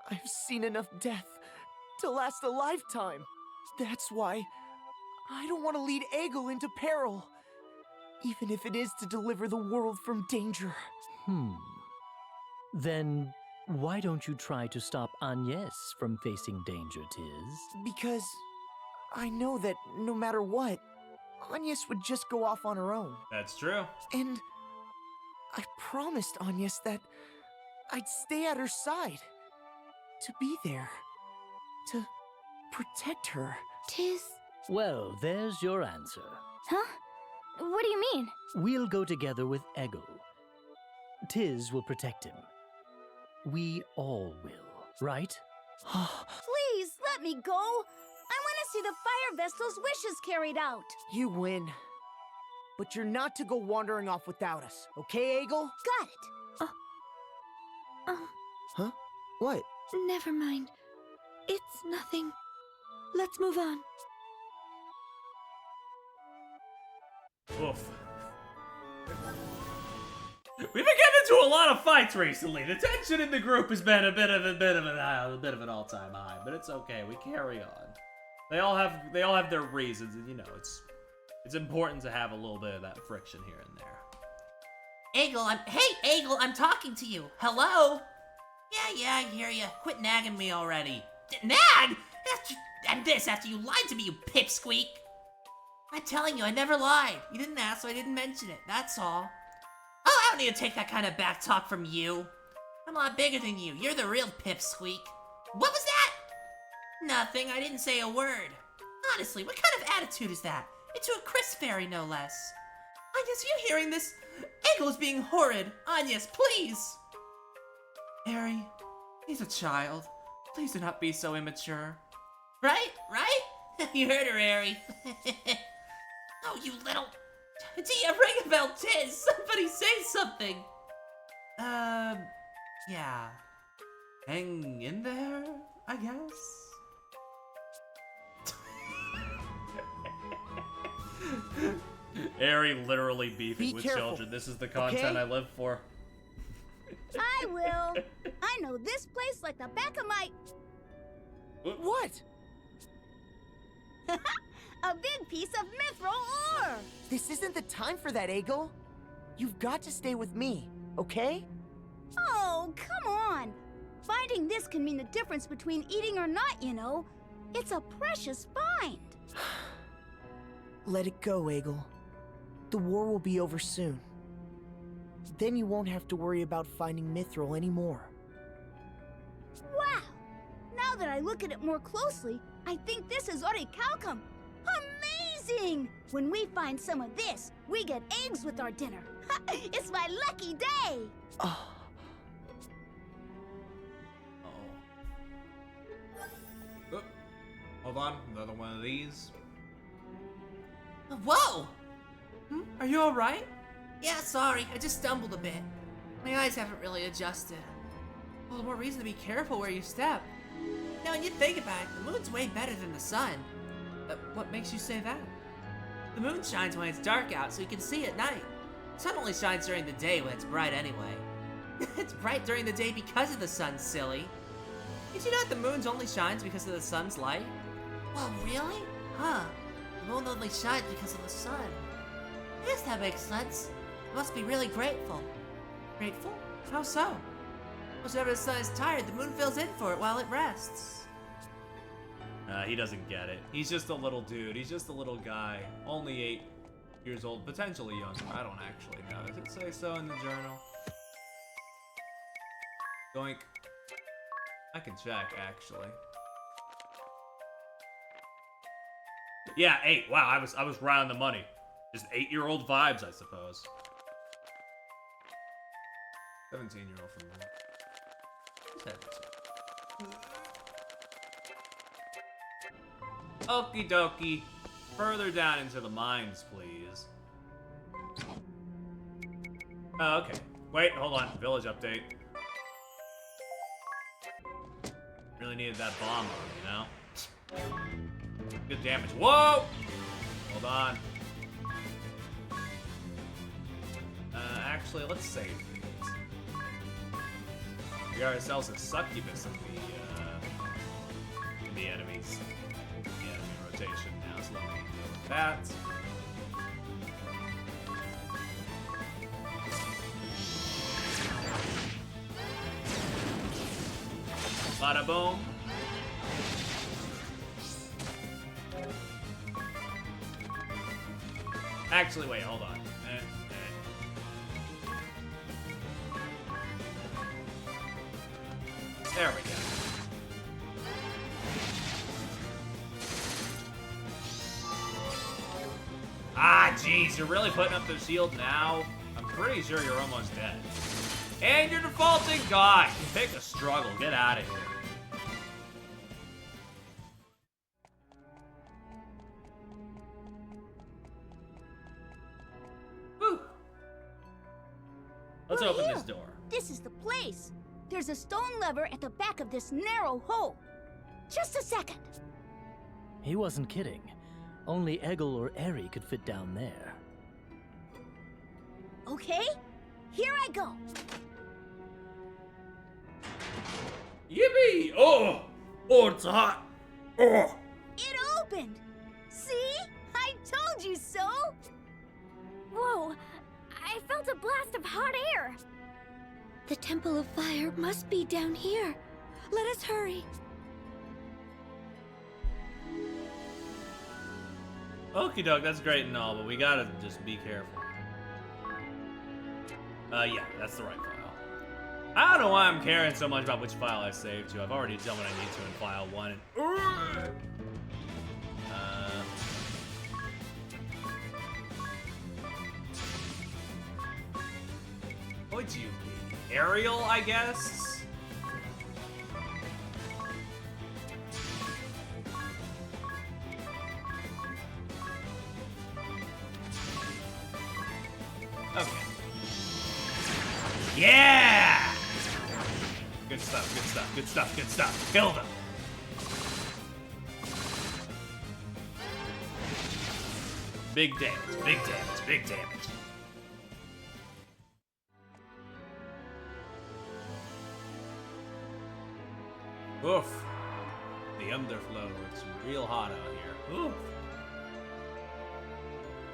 I've seen enough death to last a lifetime. That's why I don't want to lead Egil into peril, even if it is to deliver the world from danger. Then why don't you try to stop Agnes from facing danger, Tiz? Because I know that no matter what, Agnes would just go off on her own. That's true. And I promised Agnes that I'd stay at her side, to be there, to protect her. Tiz. Well, there's your answer. Huh? What do you mean? We'll go together with Egil. Tiz will protect him. We all will, right? Please, let me go. I want to see the fire vessel's wishes carried out. You win. But you're not to go wandering off without us, okay, Egil? Got it. Huh? What? Never mind. It's nothing. Let's move on. Oof. We've been getting into a lot of fights recently. The tension in the group has been a bit of an all-time high, but it's okay. We carry on. They all have their reasons, and you know it's important to have a little bit of that friction here and there. Hey, Egel, I'm talking to you. Hello? Yeah, I hear you. Quit nagging me already. Nag? After you lied to me, you pipsqueak. I'm telling you, I never lied. You didn't ask, so I didn't mention it. That's all. Oh, I don't need to take that kind of back talk from you. I'm a lot bigger than you. You're the real pipsqueak. What was that? Nothing. I didn't say a word. Honestly, what kind of attitude is that? Into a Chris fairy, no less. Agnes, you hearing this? Egel is being horrid. Agnes, please. Harry, he's a child. Please do not be so immature. Right? You heard her, Harry. Oh, you little... Tia, ring a bell, Tiz! Somebody say something! Yeah. Hang in there, I guess? Harry literally beefing with children. This is the content I live for. I will. I know this place like the back of my... What? A big piece of mithril ore! This isn't the time for that, Egel. You've got to stay with me, okay? Oh, come on! Finding this can mean the difference between eating or not, you know. It's a precious find. Let it go, Egel. The war will be over soon. Then you won't have to worry about finding mithril anymore. Wow! Now that I look at it more closely, I think this is orichalcum. Amazing! When we find some of this, we get eggs with our dinner. It's my lucky day! Hold on, another one of these. Whoa! Are you alright? Yeah, sorry, I just stumbled a bit. My eyes haven't really adjusted. Well, the more reason to be careful where you step. Now, when you think about it, the moon's way better than the sun. What makes you say that? The moon shines when it's dark out, so you can see at night. The sun only shines during the day when it's bright anyway. It's bright during the day because of the sun, silly. Did you know that the moon only shines because of the sun's light? Well, really? Huh. The moon only shines because of the sun. I guess that makes sense. You must be really grateful. Grateful? How so? Because whenever the sun is tired, the moon fills in for it while it rests. He doesn't get it. He's just a little dude. He's just a little guy. Only 8 years old, potentially younger. I don't actually know. Does it say so in the journal? Doink. I can check, actually. Yeah, 8. Wow, I was right on the money. Just 8-year-old vibes, I suppose. 17-year-old for me. 17. Okie dokie. Further down into the mines, please. Oh, okay. Wait, hold on. Village update. Really needed that bomb on, you know? Good damage. Whoa! Hold on. Actually, let's save these. We got ourselves a succubus in the enemies. The enemy rotation now, so let me deal with that. Bada boom. Actually, wait, hold on. There we go. Ah, jeez, you're really putting up the shield now? I'm pretty sure you're almost dead. And you're defaulting? God, pick a struggle. Get out of here. Whew. Let's open this door. This is the place. There's a stone lever at the back of this narrow hole. Just a second. He wasn't kidding. Only Eggle or Eri could fit down there. Okay, here I go. Yippee! Oh! Oh, it's hot! Oh! It opened! See? I told you so! Whoa! I felt a blast of hot air! The Temple of Fire must be down here. Let us hurry. Okie doke, that's great and all, but we gotta just be careful. Yeah, that's the right file. I don't know why I'm caring so much about which file I saved to. I've already done what I need to in file 1. What'd you be? Ariel, I guess? Okay. Yeah! Good stuff, good stuff, good stuff, good stuff. Killed him. Big damage, big damage, big damage. Oof. The underflow, it's real hot out here. Oof.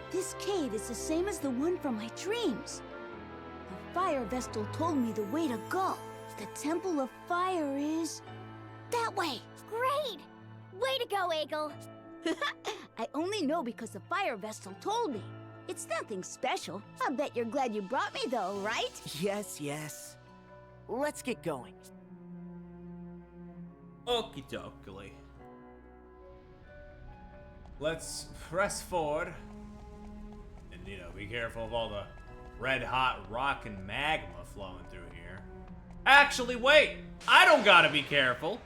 This cave is the same as the one from my dreams. The Fire Vestal told me the way to go. The Temple of Fire is... that way! Great! Way to go, Eggle! I only know because the Fire Vestal told me. It's nothing special. I bet you're glad you brought me though, right? Yes, yes. Let's get going. Okie dokie. Let's press forward. And, you know, be careful of all the red hot rock and magma flowing through here. Actually, wait! I don't gotta be careful.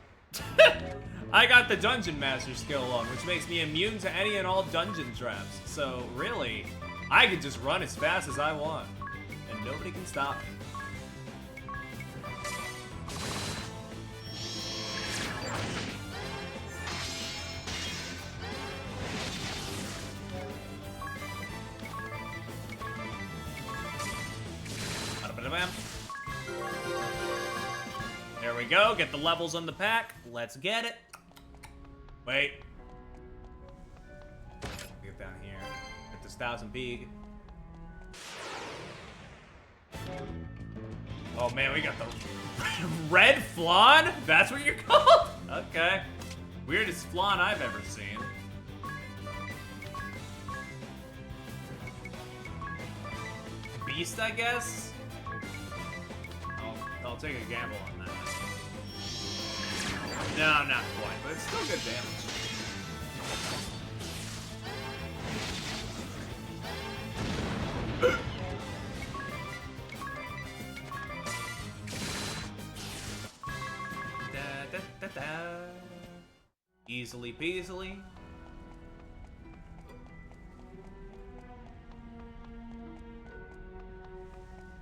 I got the Dungeon Master skill on, which makes me immune to any and all dungeon traps. So, really, I can just run as fast as I want. And nobody can stop me. There we go, get the levels on the pack. Let's get it. Wait. Get down here. Get this 1000 Beag. Oh man, we got the red flan? That's what you're called? Okay. Weirdest flan I've ever seen. Beast, I guess? I'll take a gamble on that. No, not quite, but it's still good damage. Da, da, da, da. Easily peasily.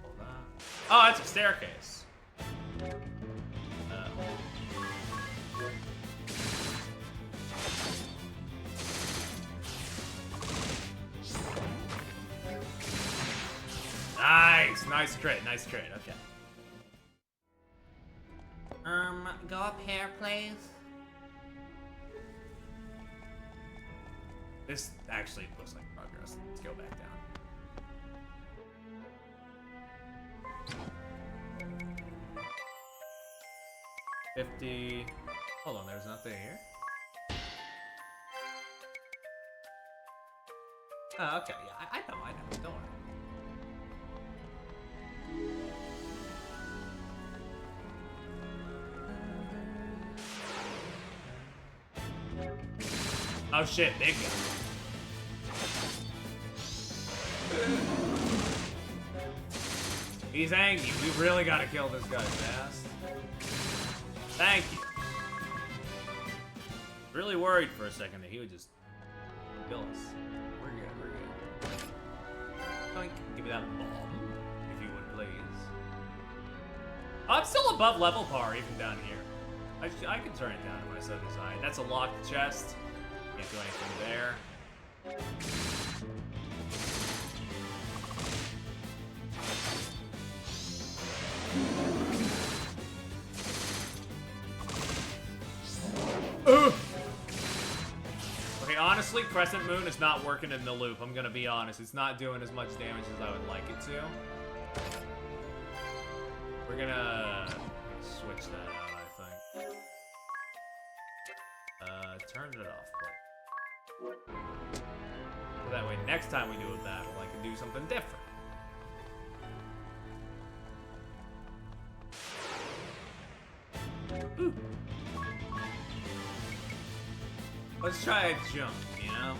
Hold on. Oh, it's a staircase. Nice crit, okay. Go up here, please. This actually looks like progress. Let's go back down. 50. Hold on, there's nothing here. Oh, okay, yeah, I know, don't worry. Oh shit, big guy. He's angry. We really gotta kill this guy fast. Thank you. Really worried for a second that he would just kill us. We're good, we're good. Oink. Give me that bomb, if you would please. I'm still above level par even down here. I can turn it down if I so desire. That's a locked chest. Can't do anything there. Ugh. Okay, honestly, Crescent Moon is not working in the loop. I'm gonna be honest. It's not doing as much damage as I would like it to. We're gonna switch that out, I think. Turn it off, please. So that way, next time we do a battle, I can do something different. Ooh. Let's try a jump, you know?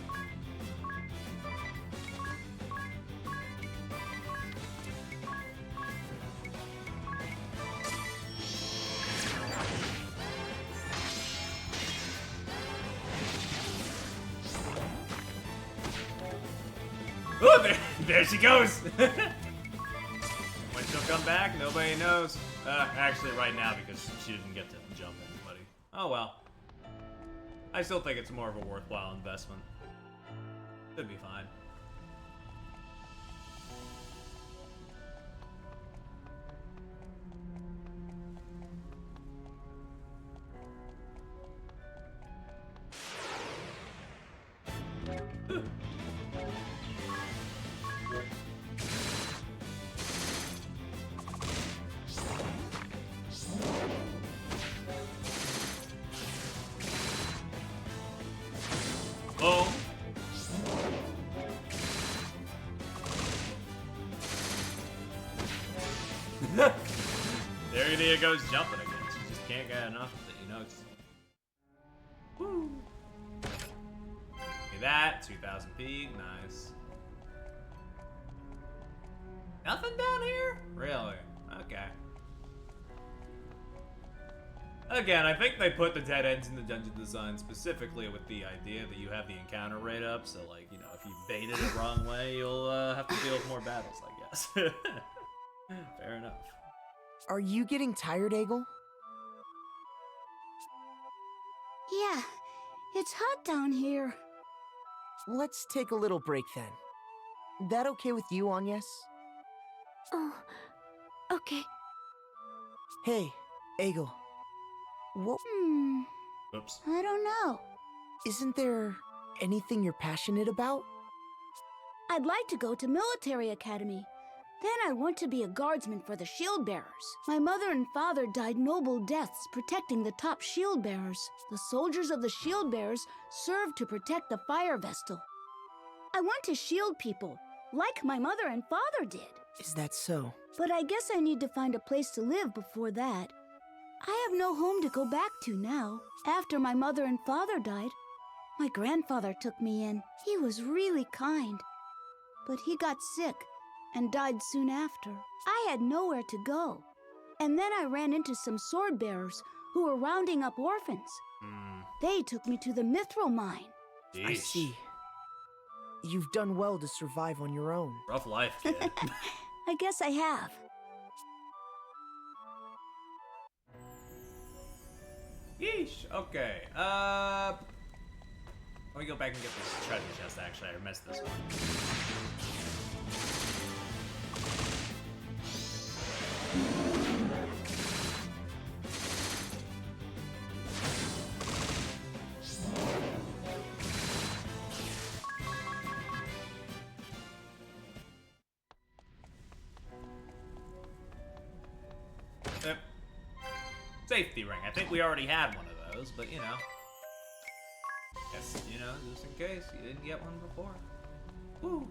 Oh, there she goes! When she'll come back, nobody knows. Actually, right now, because she didn't get to jump anybody. Oh well. I still think it's more of a worthwhile investment. Should be fine. Boom. There Idia goes jumping again. She just can't get enough of it, you know? It's... Woo. Give me that. 2,000 feet. Nice. Nothing down here? Really? Okay. Again, I think they put the dead ends in the dungeon design specifically with the idea that you have the encounter rate up, so like, you know, if you bait it the wrong way, you'll have to deal with more battles, I guess. Fair enough. Are you getting tired, Egel? Yeah, it's hot down here. Let's take a little break then. That okay with you, Agnes? Oh, okay. Hey, Egel. What? Oops. I don't know. Isn't there anything you're passionate about? I'd like to go to military academy. Then I want to be a guardsman for the shield bearers. My mother and father died noble deaths protecting the top shield bearers. The soldiers of the shield bearers served to protect the fire vestal. I want to shield people, like my mother and father did. Is that so? But I guess I need to find a place to live before that. I have no home to go back to now. After my mother and father died, my grandfather took me in. He was really kind. But he got sick and died soon after. I had nowhere to go. And then I ran into some sword bearers who were rounding up orphans. They took me to the mithril mine. I see. You've done well to survive on your own. Rough life, kid. I guess I have. Yeesh. Okay. Let me go back and get this treasure chest, actually. I missed this one. Safety ring. I think we already had one of those, but you know. Guess, you know, just in case you didn't get one before. Woo!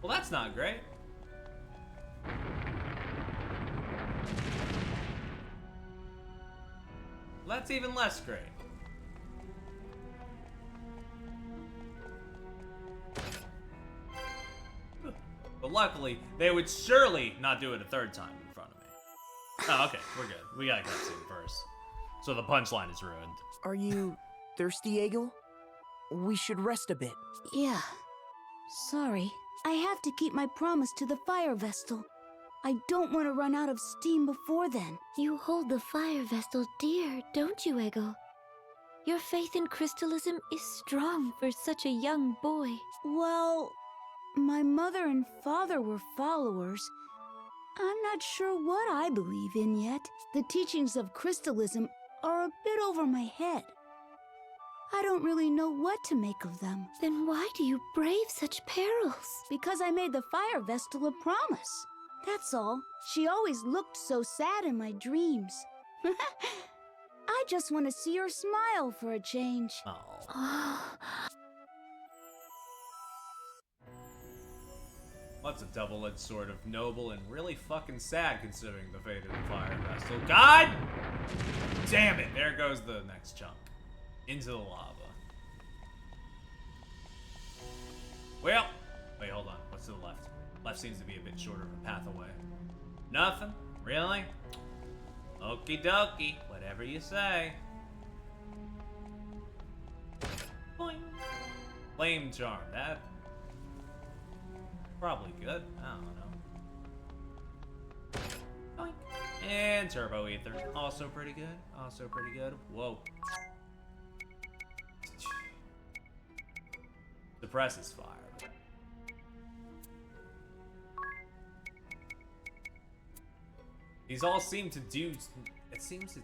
Well, that's not great. Well, that's even less great. But luckily, they would surely not do it a third time in front of me. Oh, okay, we're good. We gotta cutscene first. So the punchline is ruined. Are you thirsty, Egil? We should rest a bit. Yeah. Sorry. I have to keep my promise to the Fire Vestal. I don't want to run out of steam before then. You hold the Fire Vestal dear, don't you, Egil? Your faith in crystalism is strong for such a young boy. Well, my mother and father were followers. I'm not sure what I believe in yet. The teachings of crystalism are a bit over my head. I don't really know what to make of them. Then why do you brave such perils? Because I made the Fire Vestal a promise. That's all. She always looked so sad in my dreams. I just want to see her smile for a change. Oh. What's a double-edged sword of noble and really fucking sad considering the fate of the Fire Vestal. God damn it! There goes the next chunk. Into the lava. Well, wait, hold on. What's to the left? Left seems to be a bit shorter of a path away. Nothing? Really? Okie dokie. Whatever you say. Boing. Flame charm. That... probably good. I don't know. Boing. And turbo ether. Also pretty good. Also pretty good. Whoa. Suppresses fire. These all seem to do... it seems to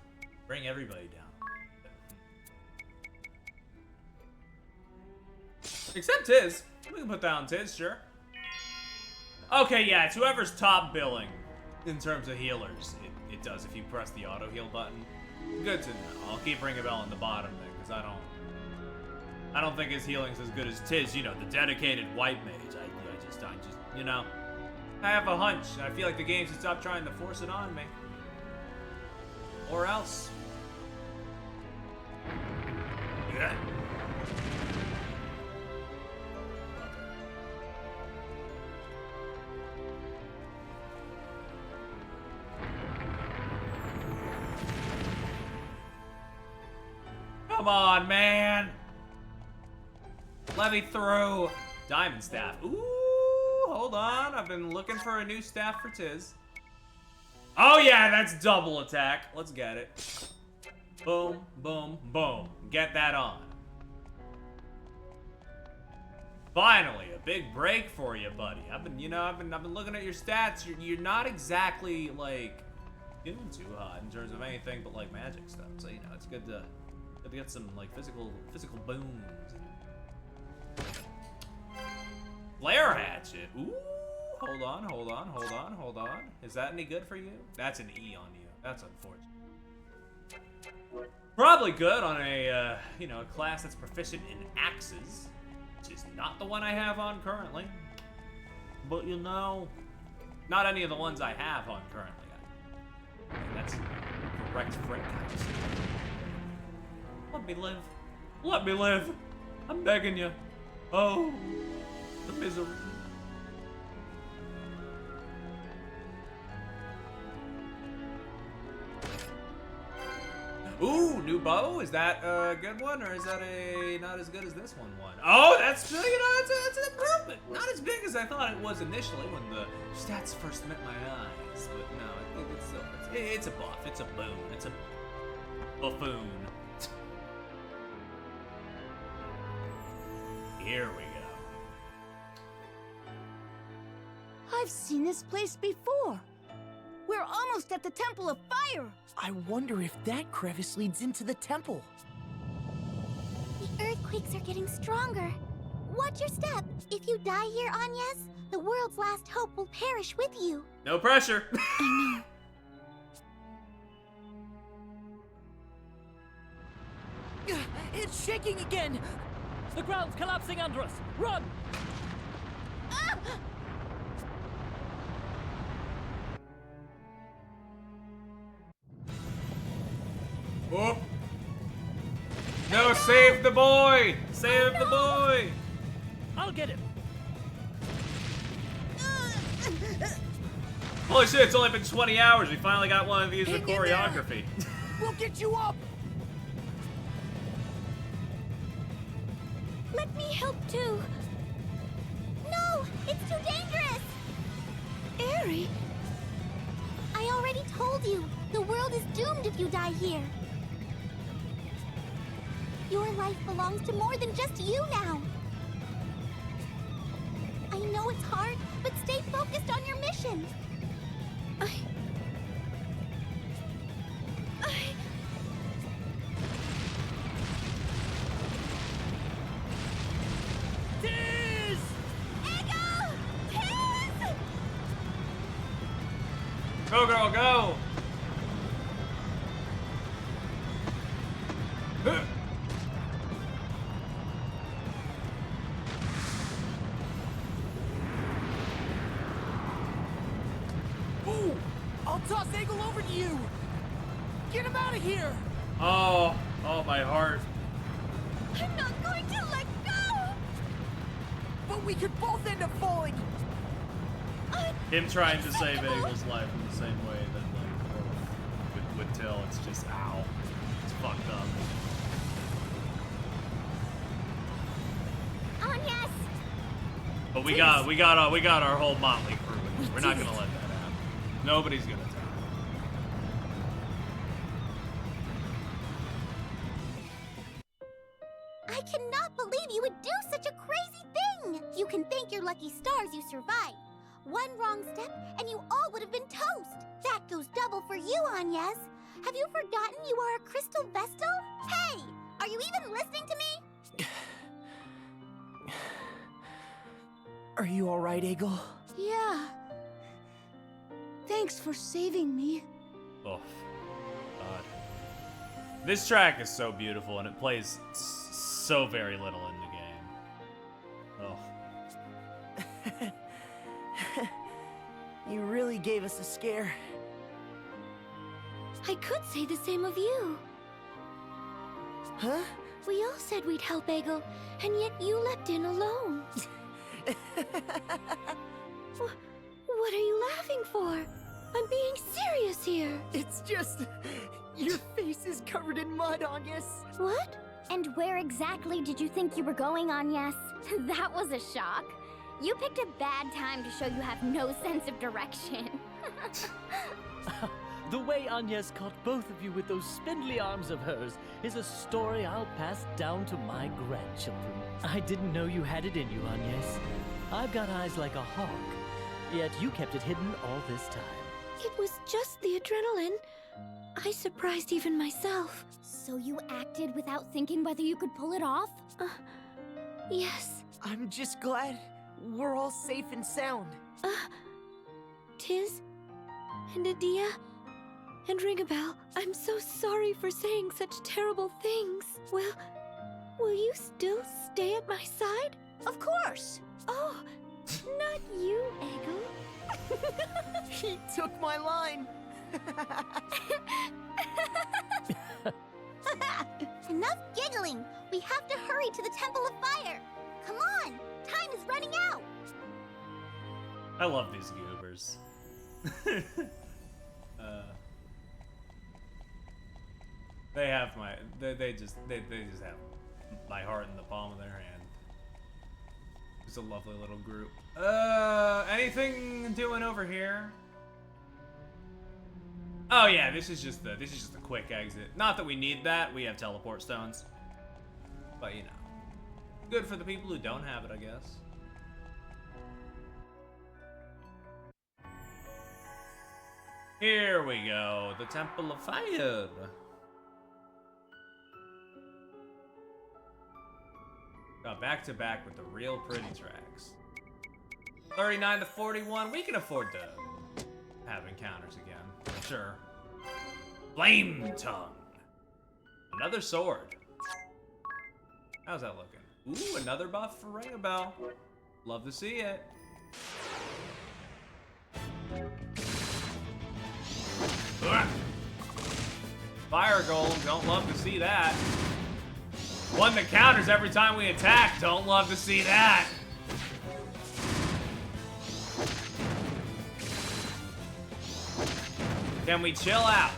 bring everybody down. Except Tiz. We can put down Tiz, sure. Okay, yeah, it's whoever's top billing in terms of healers. It does if you press the auto heal button. Good to know. I'll keep ringing a bell on the bottom thing, because I don't think his healing's as good as Tiz, you know, the dedicated white mage. I just, you know, I have a hunch. I feel like the game should stop trying to force it on me. Or else. Yeah. Come on, man. Let me through. Diamond staff. Ooh, hold on. I've been looking for a new staff for Tiz. Oh yeah, that's double attack. Let's get it. Boom, boom, boom. Get that on. Finally, a big break for you, buddy. I've been looking at your stats. You're not exactly like doing too hot in terms of anything but like magic stuff. So you know, it's good to get some like physical booms. Flare hatchet. Ooh, hold on. Is that any good for you? That's an E on you. That's unfortunate. Probably good on a you know, a class that's proficient in axes, which is not the one I have on currently. But you know, not any of the ones I have on currently. I think that's correct friend. Let me live. Let me live. I'm begging you. Oh, the misery. Ooh, new bow? Is that a good one, or is that a not as good as this one? Oh, that's, you know, that's an improvement. Not as big as I thought it was initially when the stats first met my eyes. But no, I think it's a buff. It's a boon. It's a buffoon. Here we go. I've seen this place before. We're almost at the Temple of Fire. I wonder if that crevice leads into the temple. The earthquakes are getting stronger. Watch your step. If you die here, Agnes, the world's last hope will perish with you. No pressure. I know. It's shaking again! The ground's collapsing under us! Run! Ah! Oh. No, save the boy! Save the boy! I'll get him! Holy shit, it's only been 20 hours. We finally got one of these with Hang in there. choreography. We'll get you up! Let me help too. No! It's too dangerous! Eri! I already told you. The world is doomed if you die here. Your life belongs to more than just you now. I know it's hard, but stay focused on your mission. Tiz! Ego! Tiz! Go, girl, go! Ooh! I'll toss Egel over to you! Get him out of here! Oh, my heart. I'm not going to let go! But we could both end up falling! Him trying to save Eagle's life in the same way that, like, with Till, it's just, ow. It's fucked up. Yes! But we got our whole motley crew in here. We're not gonna let that happen. Nobody's gonna die. I cannot believe you would do such a crazy thing! You can thank your lucky stars you survived. One wrong step, and you all would have been toast. That goes double for you, Agnes. Have you forgotten you are a crystal vestal? Hey! Are you even listening to me? Are you alright, Egel? Yeah. Thanks for saving me. Oh, God. This track is so beautiful, and it plays so very little in the game. Oh. You really gave us a scare. I could say the same of you. Huh? We all said we'd help Egel, and yet you leapt in alone. What are you laughing for? I'm being serious here. It's just... your face is covered in mud, Agnes. What? And where exactly did you think you were going, Agnes? That was a shock. You picked a bad time to show you have no sense of direction. The way Agnes caught both of you with those spindly arms of hers is a story I'll pass down to my grandchildren. I didn't know you had it in you, Agnes. I've got eyes like a hawk, yet you kept it hidden all this time. It was just the adrenaline. I surprised even myself. So you acted without thinking whether you could pull it off? Yes. I'm just glad we're all safe and sound. Tiz and Adia and Ringabel, I'm so sorry for saying such terrible things. Will you still stay at my side? Of course! Oh, not you, Egel. He took my line. Enough giggling! We have to hurry to the Temple of Fire! Come on! Time is running out! I love these goobers. They just have my heart in the palm of their hand. It's a lovely little group. Anything doing over here? Oh yeah, this is just a quick exit. Not that we need that. We have teleport stones. But you know, good for the people who don't have it, I guess. Here we go, the Temple of Fire. Got back to back with the real pretty tracks. 39 to 41, we can afford to have encounters again, for sure. Flame Tongue. Another sword. How's that looking? Ooh, another buff for Ringabel. Love to see it. Fire Golem, don't love to see that. One that counters every time we attack, don't love to see that. Can we chill out?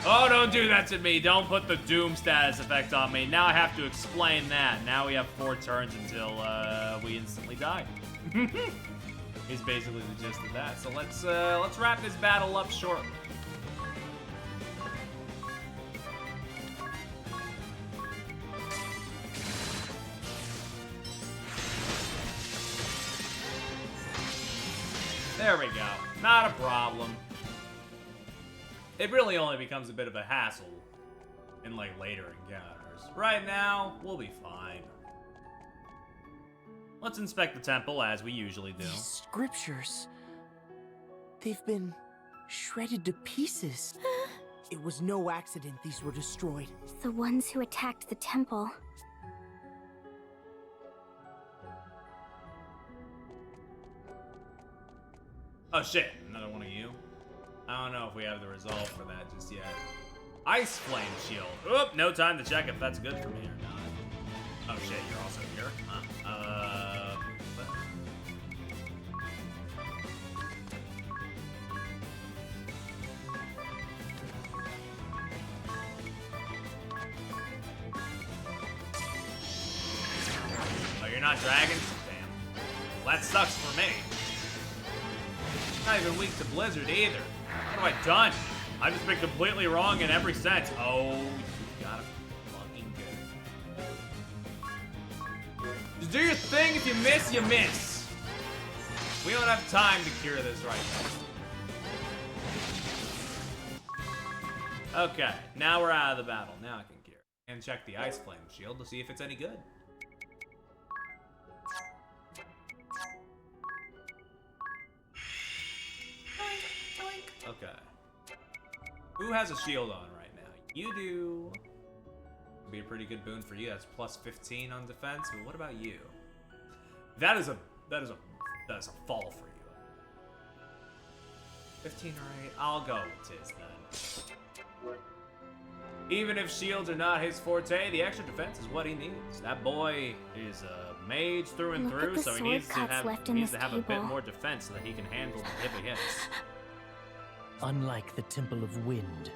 Oh, don't do that to me. Don't put the Doom status effect on me. Now I have to explain that. Now we have 4 turns until we instantly die. Is basically the gist of that. So let's wrap this battle up shortly. There we go. Not a problem. It really only becomes a bit of a hassle in like later encounters. Right now, we'll be fine. Let's inspect the temple as we usually do. These scriptures, they've been shredded to pieces. It was no accident these were destroyed. The ones who attacked the temple. Oh shit, another one of you. I don't know if we have the resolve for that just yet. Ice Flame Shield. Oop, no time to check if that's good for me or not. Oh shit, you're also here? Huh. What? Oh, you're not dragons? Damn. Well, that sucks for me. Not even weak to Blizzard either. What have I done? I've just been completely wrong in every sense. Oh, you gotta fucking good. Just do your thing. If you miss, you miss. We don't have time to cure this right now. Okay, now we're out of the battle. Now I can cure. And check the Ice Flame Shield to see if it's any good. Okay. Who has a shield on right now? You do. Would be a pretty good boon for you. That's plus 15 on defense. But what about you? That is a fall for you. 15, alright. I'll go with Tiz then. Even if shields are not his forte, the extra defense is what he needs. That boy is a mage through and through, so he needs to have a bit more defense so that he can handle the heavy hits. Unlike the Temple of Wind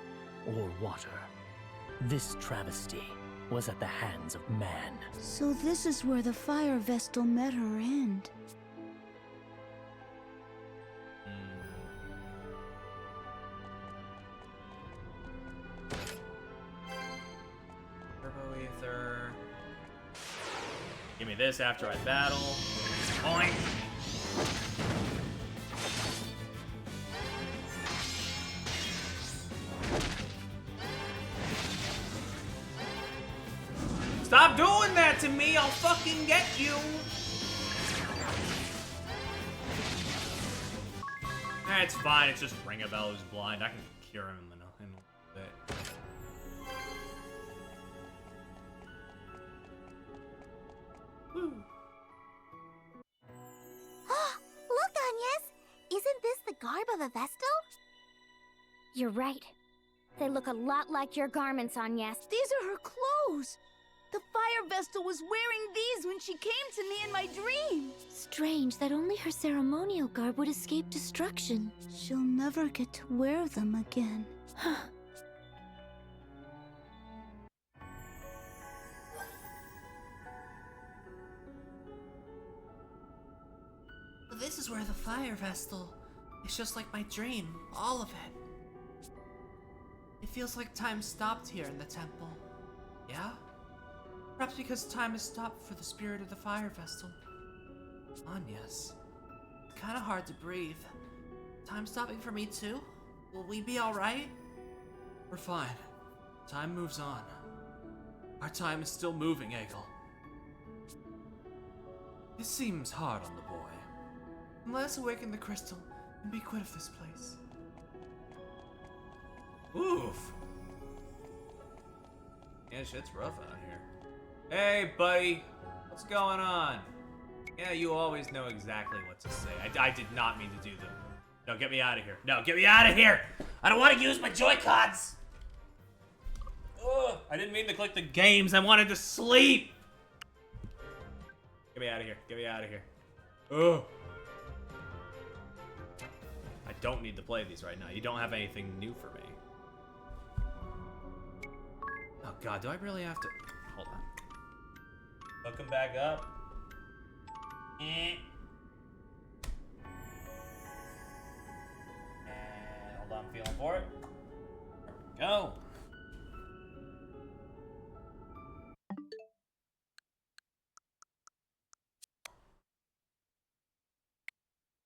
or Water, this travesty was at the hands of man. So this is where the Fire Vestal met her end. Turbo Ether. Give me this after I battle. Boing! Stop doing that to me! I'll fucking get you! It's fine, it's just Ring a Bell who's blind. I can cure him in a bit. Woo. Look, Agnes! Isn't this the garb of a Vestal? You're right. They look a lot like your garments, Agnes. These are her clothes! The Fire Vestal was wearing these when she came to me in my dream! Strange that only her ceremonial garb would escape destruction. She'll never get to wear them again. This is where the Fire Vestal. It's just like my dream, all of it. It feels like time stopped here in the temple. Yeah? Perhaps because time has stopped for the spirit of the Fire Vestal. Agnes. It's kinda hard to breathe. Time stopping for me too? Will we be alright? We're fine. Time moves on. Our time is still moving, Egil. This seems hard on the boy. Let us awaken the crystal and be quit of this place. Oof. Yeah, shit's rough out here. Hey, buddy. What's going on? Yeah, you always know exactly what to say. I did not mean to do them. No, get me out of here. No, get me out of here! I don't want to use my Joy-Cons! Ugh, I didn't mean to click the games. I wanted to sleep! Get me out of here. Get me out of here. Ugh. I don't need to play these right now. You don't have anything new for me. Oh god, do I really have to... Hold on. Hook him back up. And hold on, I'm feeling for it. There we go.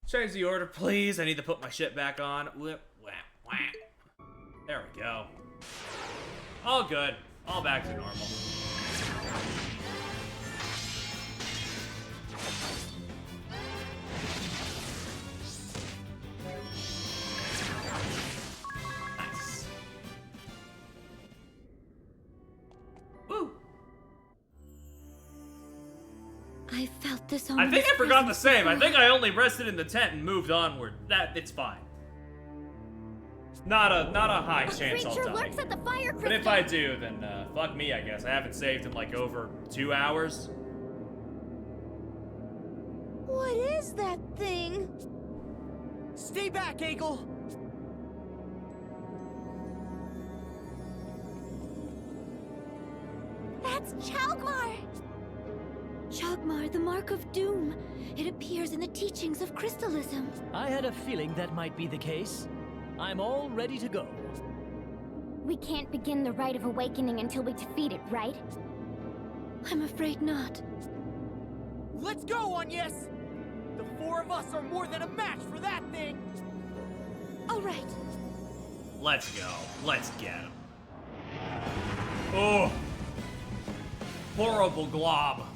Change the order, please. I need to put my shit back on. Whip, whap, whap. There we go. All good. All back to normal. Nice. Woo! I felt this I think I forgot the same. I think I only rested in the tent and moved onward. It's fine. Not a high chance I'll die. Lurks at the fire crystal. But if I do, then fuck me, I guess. I haven't saved in like over 2 hours. What is that thing? Stay back, Eagle! That's Chalgmar! Chalgmar, the Mark of Doom. It appears in the teachings of crystalism. I had a feeling that might be the case. I'm all ready to go. We can't begin the Rite of Awakening until we defeat it, right? I'm afraid not. Let's go, Agnes! The four of us are more than a match for that thing! All right. Let's go. Let's get him. Oh! Horrible glob.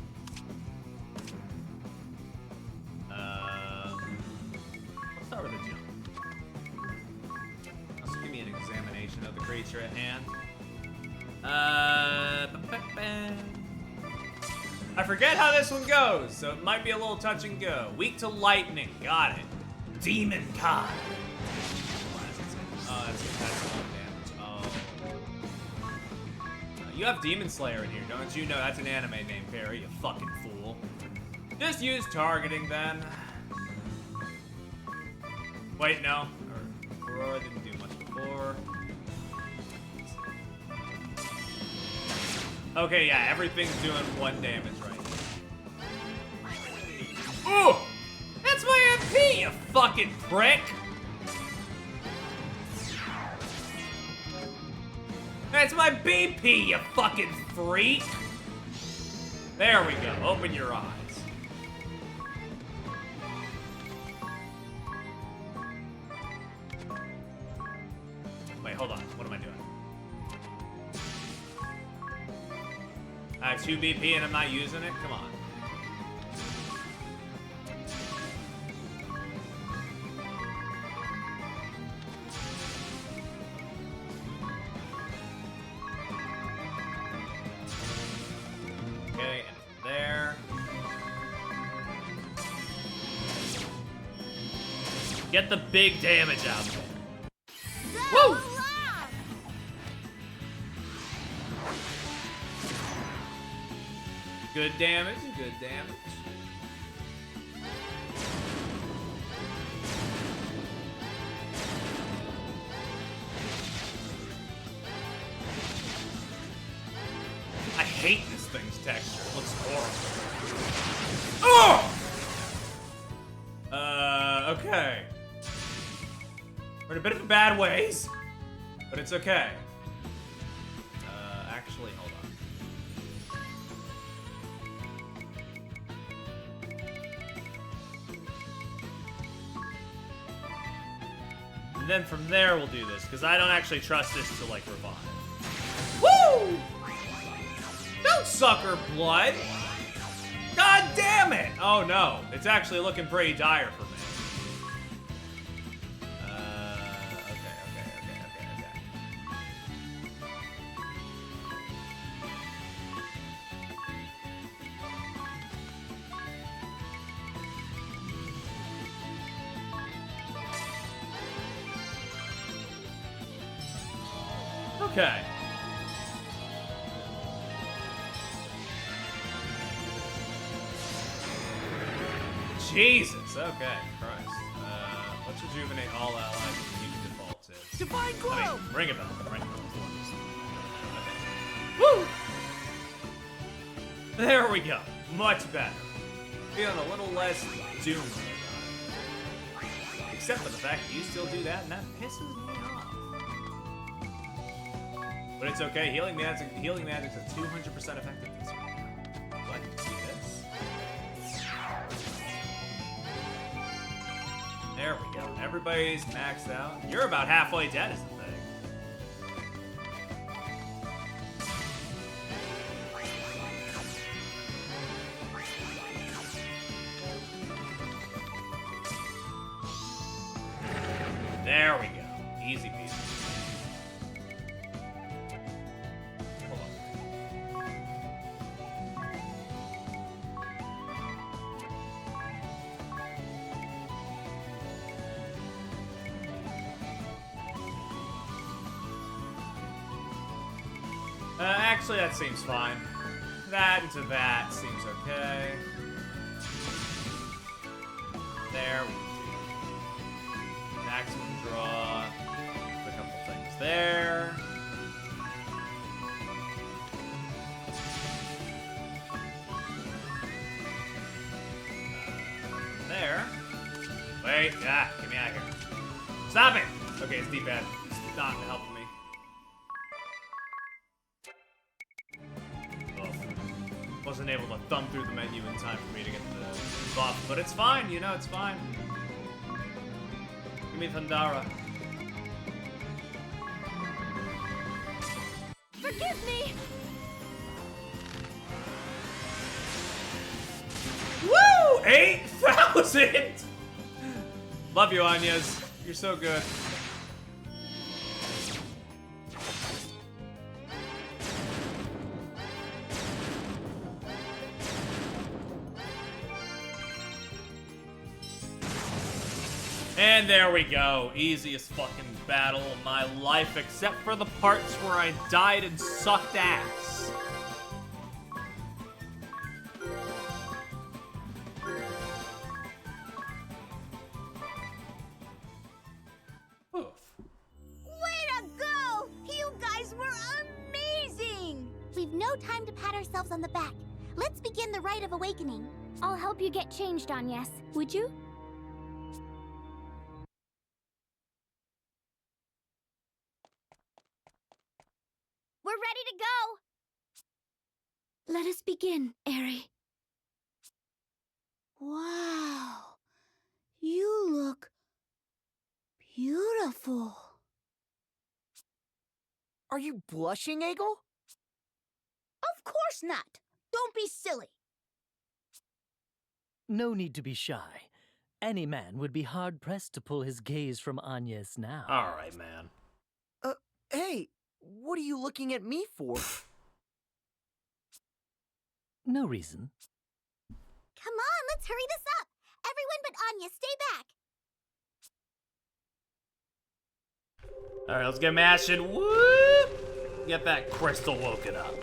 Let's start with a jump. Let's give me an examination of the creature at hand. I forget how this one goes, so it might be a little touch and go. Weak to lightning, got it. Demon Kai. Oh, that's one damage. Oh. You have Demon Slayer in here, don't you? No, that's an anime name, Perry, you fucking fool. Just use targeting then. Wait, no. Aurora didn't do much before. Okay, yeah, everything's doing 1 damage right now. Ooh! That's my MP, you fucking prick! That's my BP, you fucking freak! There we go, open your eyes. Wait, hold on, what am I doing? I have 2 BP and I'm not using it? Come on. Okay, and there. Get the big damage out there. Woo! Good damage, good damage. I hate this thing's texture. It looks horrible. Oh! Okay. We're in a bit of a bad ways, but it's okay. Actually, hold on. And then from there, we'll do this, because I don't actually trust this to, like, revive. Woo! Don't sucker blood! God damn it! Oh, no. It's actually looking pretty dire for me. Okay. Okay. Jesus, okay, Christ. Let's rejuvenate all allies and use default to. Divine Glow! I mean, ring a bell. Ring a bell. Woo! There we go. Much better. Feeling a little less doomed. Except for the fact that you still do that, and that pisses me off. But it's okay. Healing magic's at 200% effectiveness right now. So I can see this. There we go. Everybody's maxed out. You're about halfway dead, is the thing. There we go. Easy peasy. Hold on. Actually, that seems fine. That into that seems okay. There we go. Maximum draw. A couple things there. There. Wait, get me out of here. Stop it! Okay, it's D-pad. It's not helping me. Wasn't able to thumb through the menu in time for me to get the buff, but it's fine, you know, it's fine. Give me Thundara. Forgive me! Woo! 8,000! Love you, Anyas. You're so good. And there we go. Easiest fucking battle of my life, except for the parts where I died and sucked ass. Oof. Way to go! You guys were amazing! We've no time to pat ourselves on the back. Let's begin the Rite of Awakening. I'll help you get changed, Agnes. Would you? We're ready to go! Let us begin, Aerie. Wow. You look beautiful. Are you blushing, Egel? Of course not. Don't be silly. No need to be shy. Any man would be hard-pressed to pull his gaze from Agnes now. Alright, man. Hey, what are you looking at me for? No reason. Come on, let's hurry this up. Everyone but Anya, stay back. Alright, let's get mashing. Whoop! Get that crystal woken up.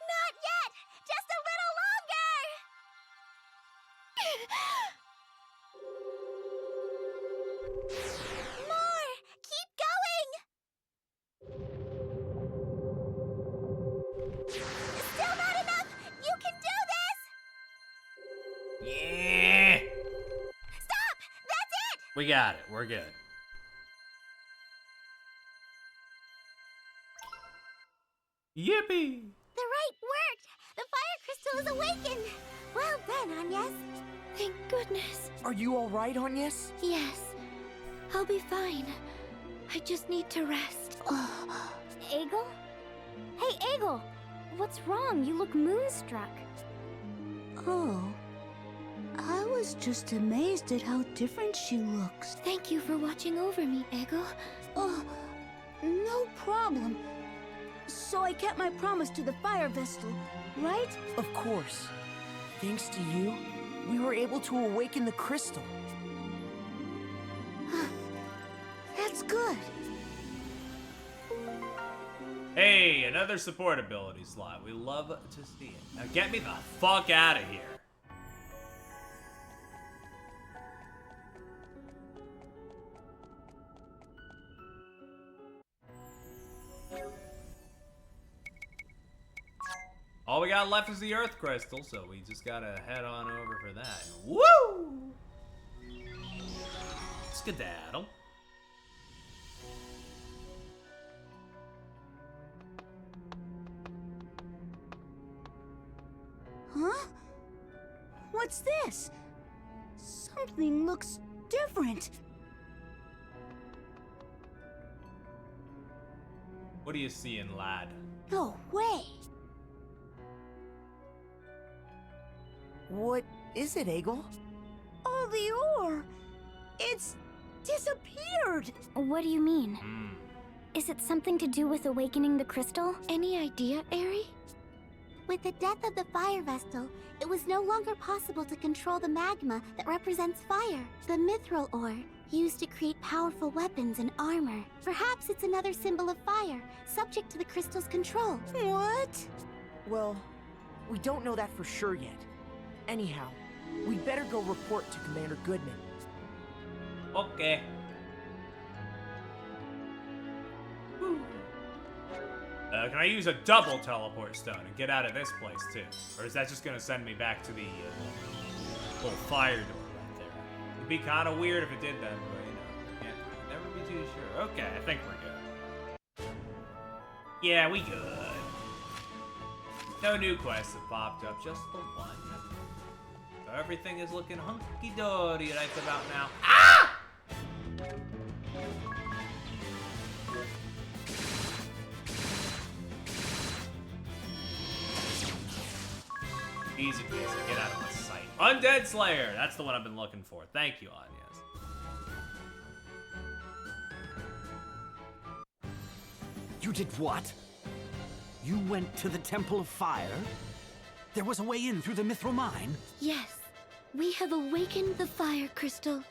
Not yet! Just a little longer! More! Keep going! Still not enough! You can do this! Yeah! Stop! That's it! We got it. We're good. Yippee! The rite worked! The fire crystal is awakened! Well done, Agnes. Thank goodness. Are you all right, Agnes? Yes. I'll be fine. I just need to rest. Egel? Hey, Egel! What's wrong? You look moonstruck. Oh. I was just amazed at how different she looks. Thank you for watching over me, Egel. Oh, no problem. So I kept my promise to the fire vestal, right? Of course. Thanks to you, we were able to awaken the crystal. That's good. another support ability slot. We love to see it. Now get me the fuck out of here. All we got left is the Earth Crystal, so we just gotta head on over for that. Woo! Skedaddle. Huh? What's this? Something looks different. What are you seeing, lad? No way. What is it, Egel? Oh, the ore! It's disappeared! What do you mean? Is it something to do with awakening the crystal? Any idea, Aerie? With the death of the fire vestal, it was no longer possible to control the magma that represents fire. The mithril ore, used to create powerful weapons and armor. Perhaps it's another symbol of fire, subject to the crystal's control. What? Well, we don't know that for sure yet. Anyhow, we'd better go report to Commander Goodman. Okay. Can I use a double teleport stone and get out of this place too? Or is that just gonna send me back to the little fire door right there? It'd be kind of weird if it did that, but you know, can't never be too sure. Okay, I think we're good. Yeah, we good. No new quests have popped up, just the one. So everything is looking hunky-dory right about now. Ah! Easy peasy, get out of my sight. Undead Slayer, that's the one I've been looking for. Thank you, Anyas. You did what? You went to the Temple of Fire? There was a way in through the Mithril Mine? Yes. We have awakened the fire crystal.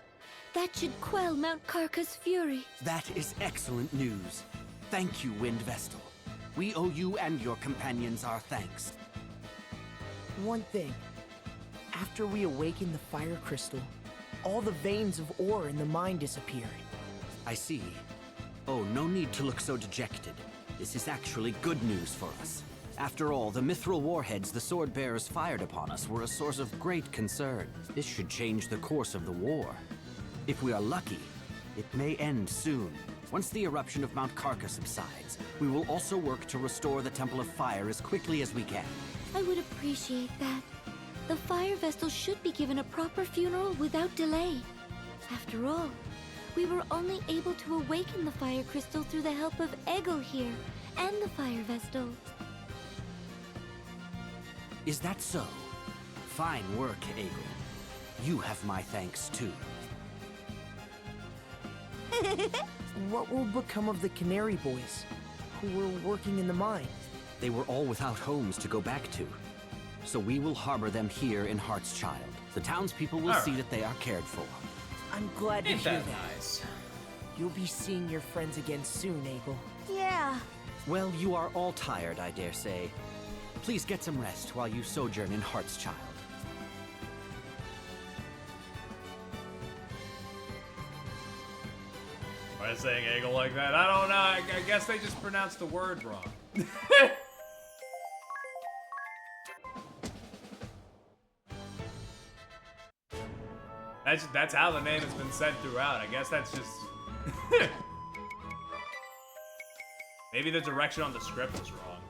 That should quell Mount Karka's fury. That is excellent news. Thank you, Wind Vestal. We owe you and your companions our thanks. One thing. After we awakened the fire crystal, all the veins of ore in the mine disappeared. I see. Oh, no need to look so dejected. This is actually good news for us. After all, the mithril warheads the sword bearers fired upon us were a source of great concern. This should change the course of the war. If we are lucky, it may end soon. Once the eruption of Mount Karka subsides, we will also work to restore the Temple of Fire as quickly as we can. I would appreciate that. The fire vestal should be given a proper funeral without delay. After all, we were only able to awaken the fire crystal through the help of Egel here and the fire vestal. Is that so? Fine work, Egel. You have my thanks, too. What will become of the Canary Boys, who were working in the mine? They were all without homes to go back to. So we will harbor them here in Heartschild. The townspeople will see that they are cared for. I'm glad to Ain't hear that that. nice? You'll be seeing your friends again soon, Egel. Yeah. Well, you are all tired, I dare say. Please get some rest while you sojourn in Heartschild. Why is saying Egel like that? I don't know. I guess they just pronounced the word wrong. That's how the name has been said throughout. I guess that's just... Maybe the direction on the script was wrong.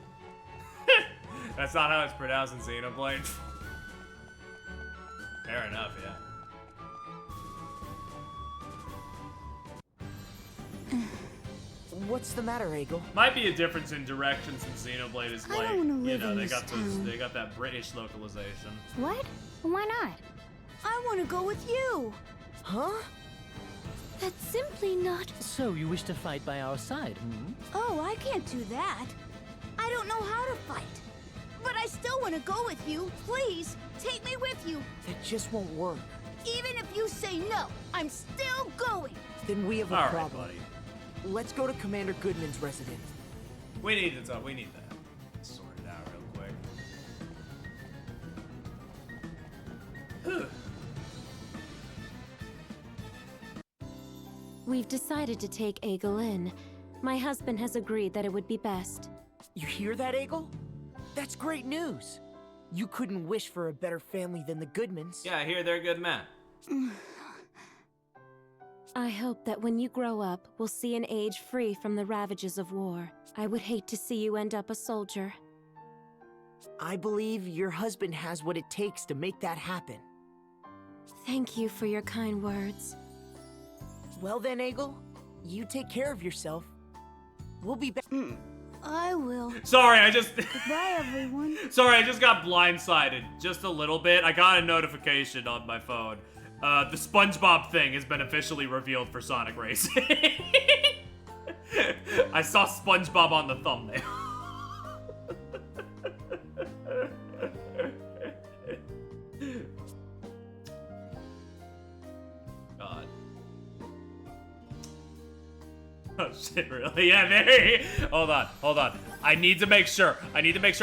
That's not how it's pronounced in Xenoblade. Fair enough, yeah. What's the matter, Egel? Might be a difference in direction since Xenoblade is like, don't wanna you live know, in they this got town. they got that British localization. What? Why not? I want to go with you. Huh? That's simply not... So you wish to fight by our side, hmm? Oh, I can't do that. I don't know how to fight. But I still want to go with you. Please, take me with you. That just won't work. Even if you say no, I'm still going. Then we have a All right, problem. buddy. Let's go to Commander Goodman's residence. We need to talk. We need that sorted out real quick. We've decided to take Egel in. My husband has agreed that it would be best. You hear that, Egel? That's great news. You couldn't wish for a better family than the Goodmans. Yeah, I hear they're good men. I hope that when you grow up, we'll see an age free from the ravages of war. I would hate to see you end up a soldier. I believe your husband has what it takes to make that happen. Thank you for your kind words. Well then, Egel, you take care of yourself. We'll be back. I will. Sorry, I just... Goodbye, everyone. Sorry, I just got blindsided just a little bit. I got a notification on my phone. The SpongeBob thing has been officially revealed for Sonic Racing. I saw SpongeBob on the thumbnail. God. Oh shit, really? Yeah, there. Hold on. I need to make sure I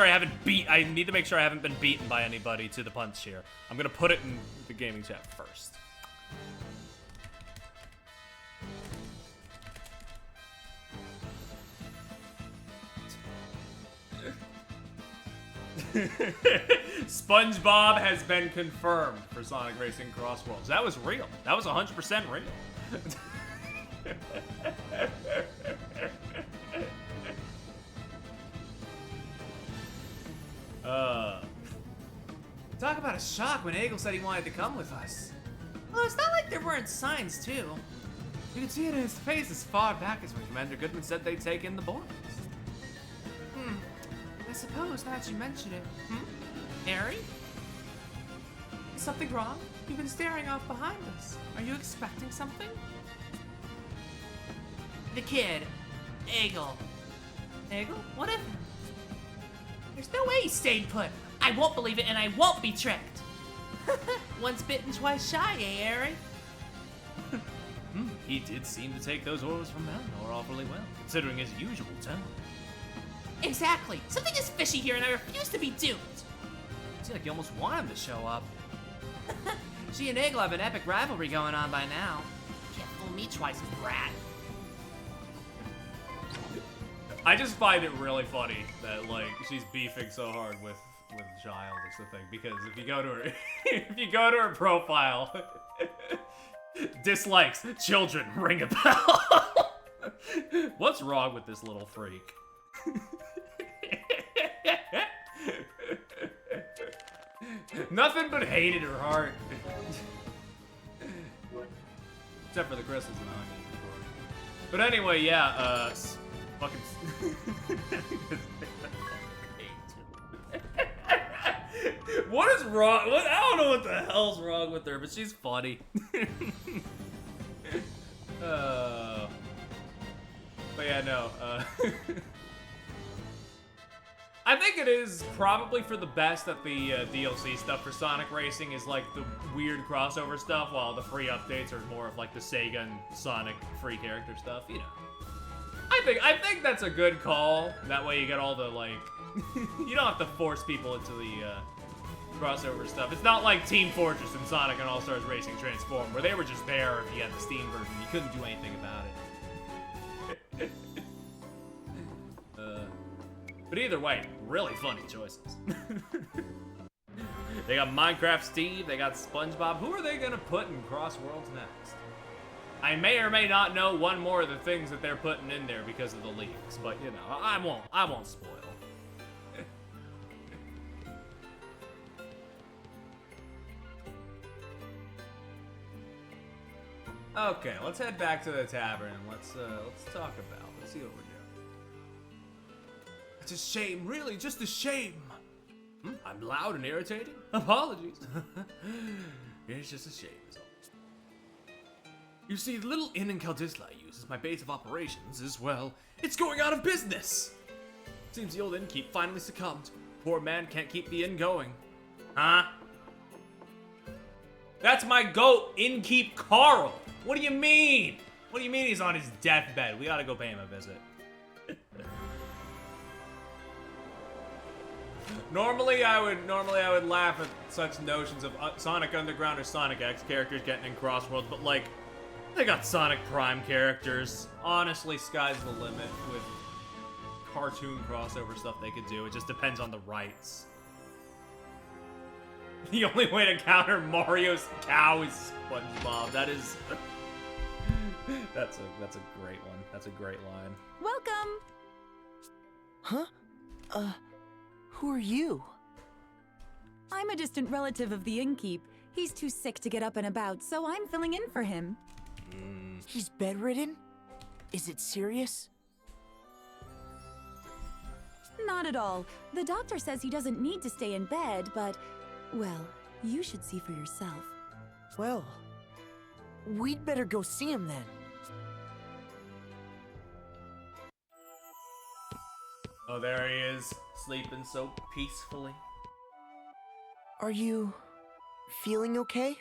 haven't been beaten by anybody to the punch here. I'm gonna put it in the gaming chat first. SpongeBob has been confirmed for Sonic Racing Cross Worlds. That was real. That was 100% real. Talk about a shock when Egel said he wanted to come with us. Well, it's not like there weren't signs, too. You could see it in his face as far back as when Commander Goodman said they'd take in the boys. I suppose, now that you mention it. Harry? Is something wrong? You've been staring off behind us. Are you expecting something? The kid. Egel. Egel? What if... There's no way he stayed put. I won't believe it and I won't be tricked. Once bitten, twice shy, eh, Harry? He did seem to take those orders from Malnor awfully well, considering his usual tone. Exactly. Something is fishy here and I refuse to be duped. Seems like you almost want him to show up. She and Egel have an epic rivalry going on by now. Can't fool me twice, brat. I just find it really funny that, like, she's beefing so hard with Child is the thing, because if you go to her profile, dislikes, children, ring a bell. What's wrong with this little freak? Nothing but hate in her heart. Except for the crystals and onions. But anyway, yeah, fucking... What is wrong? I don't know what the hell's wrong with her, but she's funny. But yeah, no. I think it is probably for the best that the DLC stuff for Sonic Racing is like the weird crossover stuff, while the free updates are more of like the Sega and Sonic free character stuff, you know. I think that's a good call. That way you get all the, like, you don't have to force people into the crossover stuff. It's not like Team Fortress and Sonic and All-Stars Racing Transform, where they were just there if you had the Steam version. You couldn't do anything about it. But either way, really funny choices. They got Minecraft Steve, they got SpongeBob. Who are they gonna put in Cross Worlds next? I may or may not know one more of the things that they're putting in there because of the leaks, but you know, I won't spoil. Okay, let's head back to the tavern and let's talk about. Let's see what we're doing. It's a shame, really, just a shame. I'm loud and irritating. Apologies. It's just a shame. You see, the little inn in Kaldisla I use as my base of operations is, well, it's going out of business. Seems the old innkeep finally succumbed. Poor man can't keep the inn going. Huh? That's my goat, Innkeep Carl. What do you mean? What do you mean he's on his deathbed? We gotta go pay him a visit. Normally I would laugh at such notions of Sonic Underground or Sonic X characters getting in Crossworlds, but like, they got Sonic Prime characters. Honestly, sky's the limit with cartoon crossover stuff they could do. It just depends on the rights. The only way to counter Mario's cow is SpongeBob. That is... that's a great one. That's a great line. Welcome! Huh? Who are you? I'm a distant relative of the innkeep. He's too sick to get up and about, so I'm filling in for him. He's bedridden? Is it serious? Not at all. The doctor says he doesn't need to stay in bed, but... well, you should see for yourself. Well, we'd better go see him then. Oh, there he is, sleeping so peacefully. Are you feeling okay?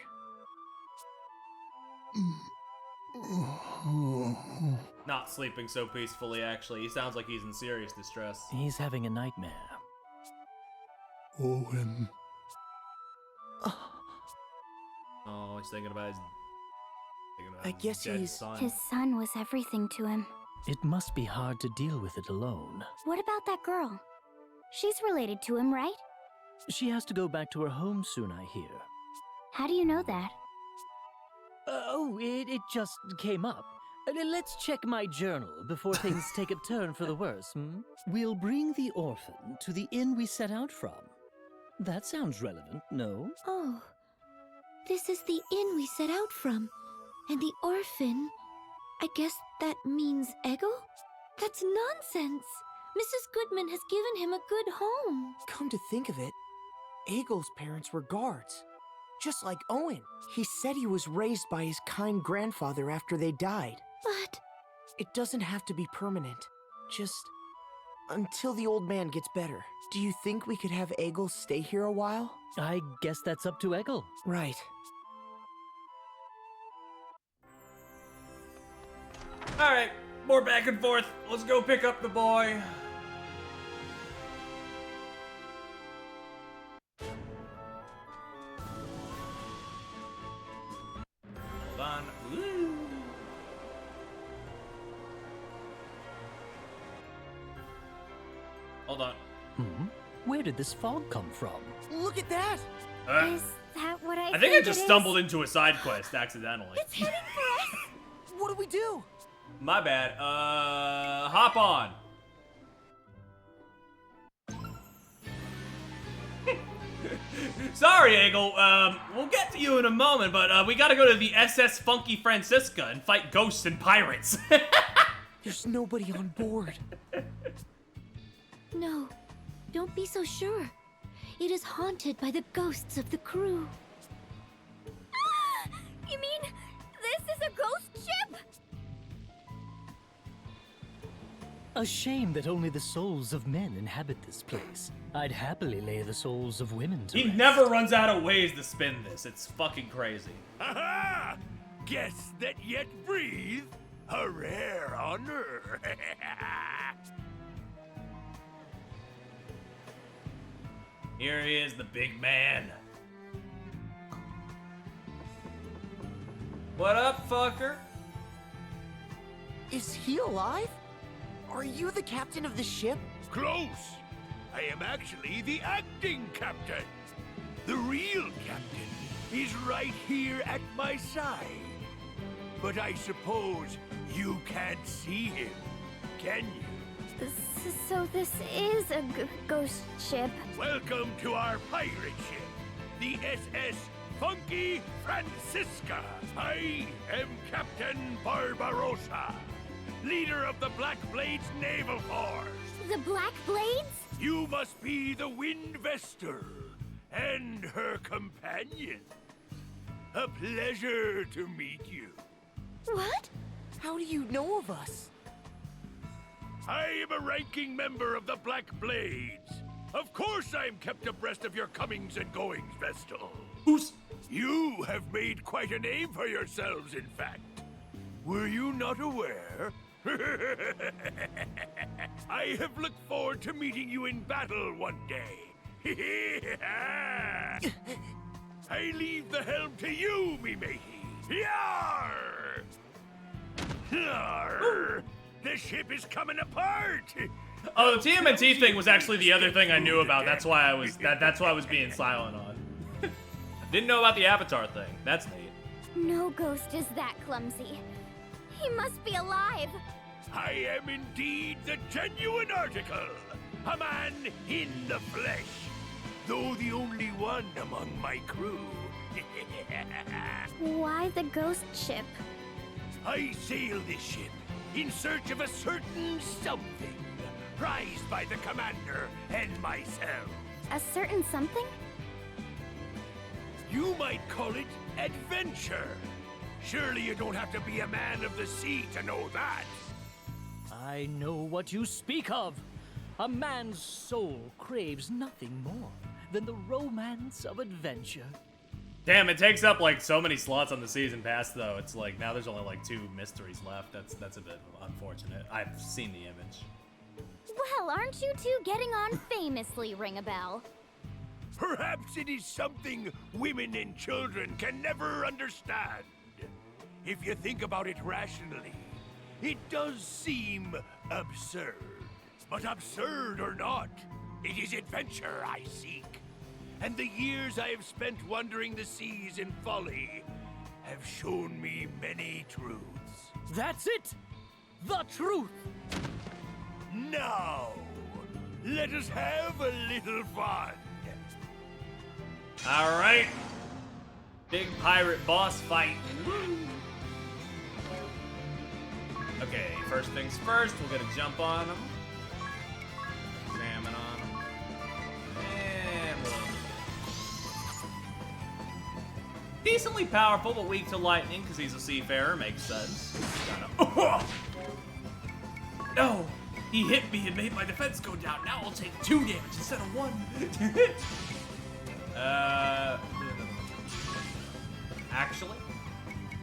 Not sleeping so peacefully, actually. He sounds like he's in serious distress. He's having a nightmare. Owen. Oh, he's thinking about his... I guess dead he's... son. His son was everything to him. It must be hard to deal with it alone. What about that girl? She's related to him, right? She has to go back to her home soon, I hear. How do you know that? It just came up. Let's check my journal before things take a turn for the worse, hmm? We'll bring the orphan to the inn we set out from. That sounds relevant, no? Oh, this is the inn we set out from. And the orphan, I guess that means Ego? That's nonsense. Mrs. Goodman has given him a good home. Come to think of it, Egel's parents were guards. Just like Owen. He said he was raised by his kind grandfather after they died. But... it doesn't have to be permanent. Just until the old man gets better. Do you think we could have Egel stay here a while? I guess that's up to Egel. Right. Alright, more back and forth. Let's go pick up the boy. Hold on. Woo. Hold on. Where did this fog come from? Look at that! Is that what I think I just stumbled into a side quest accidentally. It's heading for us! What do we do? My bad. Hop on. Sorry, Egel. We'll get to you in a moment, but we gotta go to the SS Funky Francisca and fight ghosts and pirates. There's nobody on board. No, don't be so sure. It is haunted by the ghosts of the crew. You mean this is a ghost ship? A shame that only the souls of men inhabit this place. I'd happily lay the souls of women to He rest. never runs out of ways to spin this. It's fucking crazy. Aha! Guests that yet breathe, a rare honor. Here he is, the big man. What up, fucker? Is he alive? Are you the captain of the ship? Close! I am actually the acting captain. The real captain is right here at my side. But I suppose you can't see him, can you? So this is a ghost ship. Welcome to our pirate ship, the SS Funky Francisca. I am Captain Barbarossa, leader of the Black Blades Naval Force. The Black Blades? You must be the Wind Vestal and her companion. A pleasure to meet you. What? How do you know of us? I am a ranking member of the Black Blades. Of course I am kept abreast of your comings and goings, Vestal. You have made quite a name for yourselves, in fact. Were you not aware? I have looked forward to meeting you in battle one day, I leave the helm to you, me matey. Yarr! Yarr! The ship is coming apart. Oh, the TMNT thing was actually the other thing I knew about. That's why I was that's why I was being silent on. Didn't know about the Avatar thing. That's neat. No ghost is that clumsy. He must be alive. I am indeed the genuine article. A man in the flesh. Though the only one among my crew. Why the ghost ship? I sail this ship in search of a certain something, prized by the commander and myself. A certain something? You might call it adventure. Surely you don't have to be a man of the sea to know that. I know what you speak of. A man's soul craves nothing more than the romance of adventure. Damn, it takes up like so many slots on the season pass though. It's like now there's only like 2 mysteries left. That's a bit unfortunate. I've seen the image. Well, aren't you two getting on famously, ring a bell? Perhaps it is something women and children can never understand. If you think about it rationally, it does seem absurd. But absurd or not, it is adventure I seek. And the years I have spent wandering the seas in folly have shown me many truths. That's it! The truth! Now, let us have a little fun. Alright. Big pirate boss fight. Okay, first things first, we'll get a jump on him. Examine on him. And we'll... Decently powerful, but weak to lightning, because he's a seafarer, makes sense. No! He hit me and made my defense go down. Now I'll take 2 damage instead of 1. Actually,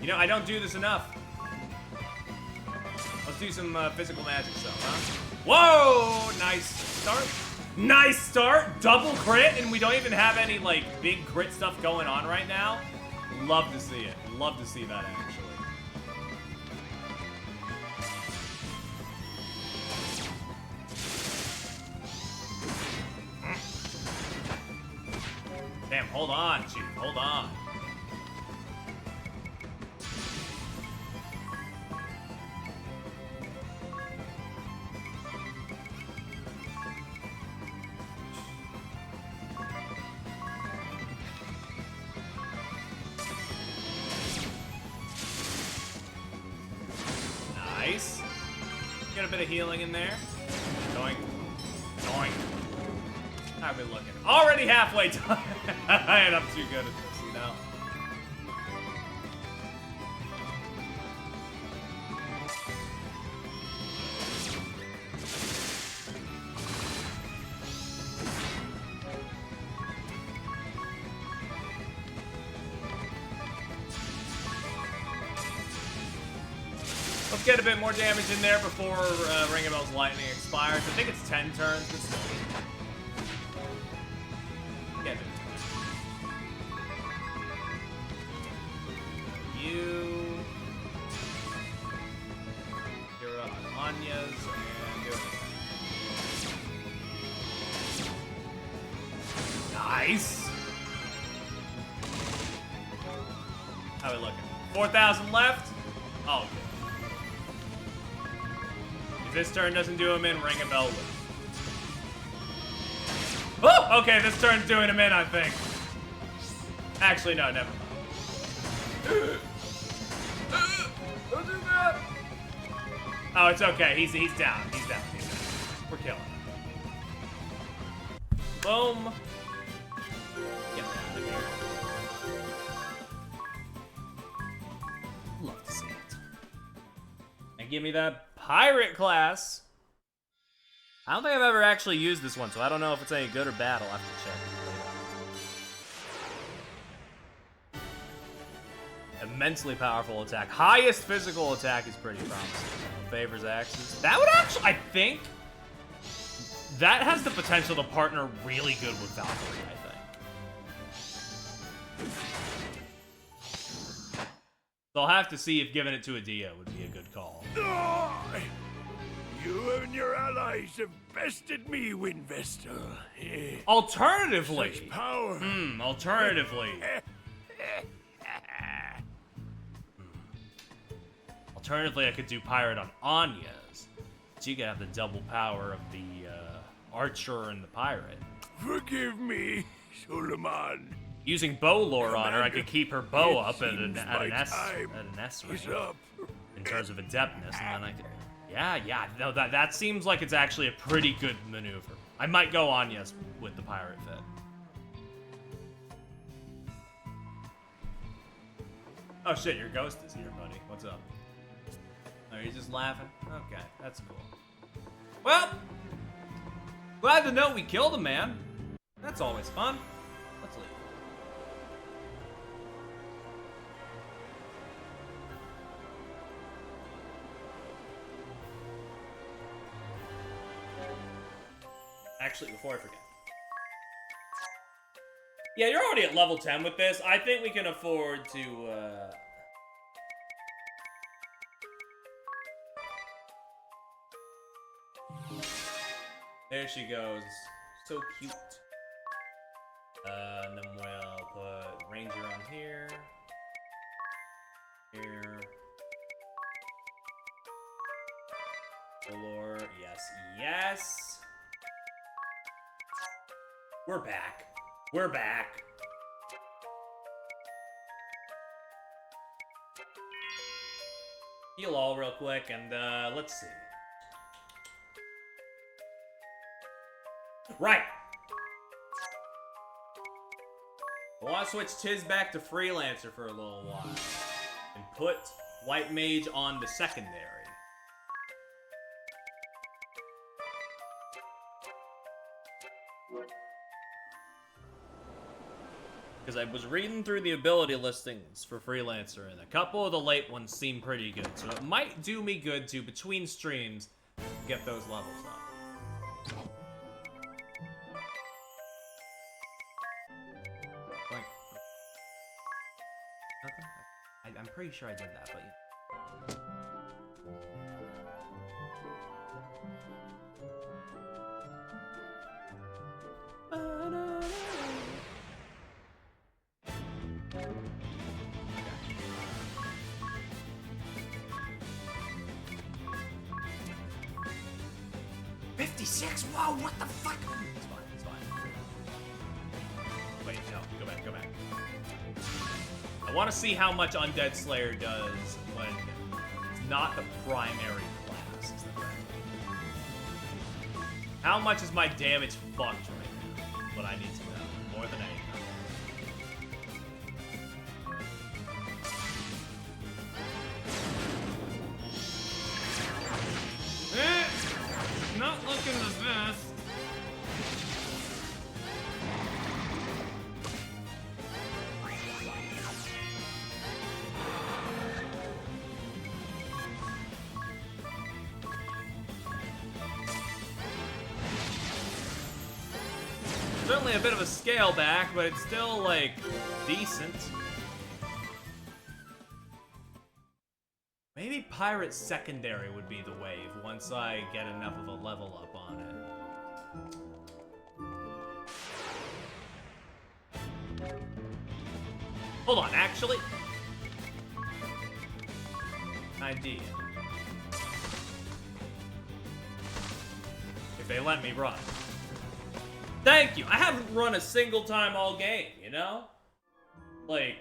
you know, I don't do this enough. Let's do some physical magic stuff, huh? Whoa! Nice start. Nice start. Double crit, and we don't even have any, like, big crit stuff going on right now. Love to see it. Love to see that, actually. Damn, hold on, Chief. Hold on. Nice. Get a bit of healing in there. Doink. Doink. How we looking? Already halfway done. And I'm too good at this, you know? Let's get a bit more damage in there before Ring of Bell's lightning expires. I think it's 10 turns, but still. Get it. You. You're up on Anya's and do it. Nice. How we looking? 4,000 left? Oh, good. If this turn doesn't do him in, Ring a Bell will. Oh, okay, this turn's doing him in, I think. Actually, no, never mind. Don't do that. Oh, it's okay. He's down. He's down. He's down. We're killing him. Boom. Get out of here. Love to see it. And give me that pirate class. I don't think I've ever actually used this one, so I don't know if it's any good or bad. I'll have to check. Immensely powerful attack. Highest physical attack is pretty promising. Favors axes. That would actually, I think, That has the potential to partner really good with Valkyrie, I think. So I'll have to see if giving it to a Dio would be a good call. You and your allies have bested me, Windvestal. Alternatively. Such power. Alternatively. Alternatively, I could do Pirate on Anya's. So you could have the double power of the Archer and the Pirate. Forgive me, Suleiman. Using bow lore on her, I could keep her bow It up at an seems my S time rank is up. in terms of adeptness, and then I could. Yeah. No, that seems like it's actually a pretty good maneuver. I might go Anya's with the Pirate fit. Oh shit, your ghost is here, buddy. What's up? Are you just laughing? Okay, that's cool. Well, glad to know we killed a man. That's always fun. Let's leave. Actually, before I forget. Yeah, you're already at level 10 with this. I think we can afford to, There she goes. So cute. And then we'll put Ranger on here. Here. Galore. Yes. We're back. We're back. Heal all real quick, and let's see. Right. I want to switch Tiz back to Freelancer for a little while. And put White Mage on the secondary. Because I was reading through the ability listings for Freelancer, and a couple of the late ones seem pretty good. So it might do me good to, between streams, get those levels up. Nothing? I'm pretty sure I did that, but yeah. Whoa, what the fuck? It's fine. Wait, no, go back. I want to see how much Undead Slayer does when it's not the primary class. Is the thing. How much is my damage fucked right now? What I need to know, more than anything. Not looking the best. Certainly a bit of a scale back, but it's still, like, decent. Maybe Pirate Secondary would be the wave once I get enough of a level up on it. Hold on, actually. Idea. If they let me run. Thank you! I haven't run a single time all game, you know? Like,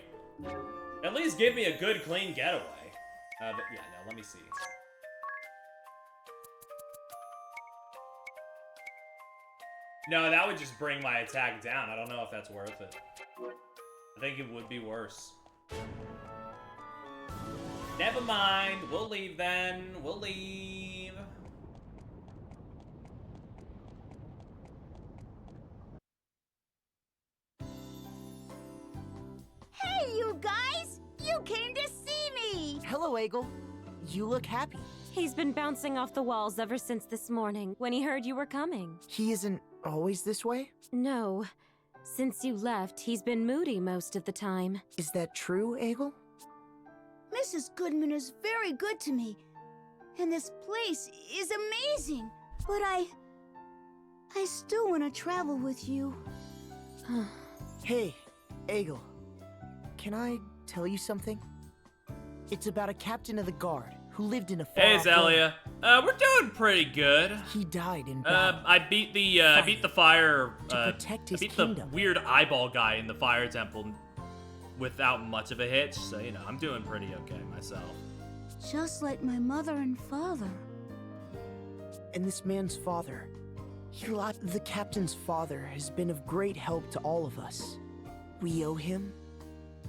at least give me a good, clean getaway. But yeah, no, let me see. No, that would just bring my attack down. I don't know if that's worth it. I think it would be worse. Never mind. We'll leave then. We'll leave. Hey, you guys! You came to see me! Hello, Egel. You look happy. He's been bouncing off the walls ever since this morning, when he heard you were coming. He isn't always this way? No. Since you left, he's been moody most of the time. Is that true, Egil? Mrs. Goodman is very good to me, and this place is amazing. But I still want to travel with you. Hey, Egil. Can I tell you something? It's about a captain of the guard who lived in a Hey, far-off Zelia. We're doing pretty good. He died in battle. I beat the fire. To protect his I beat kingdom. the weird eyeball guy in the fire temple without much of a hitch. So you know, I'm doing pretty okay myself. Just like my mother and father. And this man's father, the captain's father, has been of great help to all of us. We owe him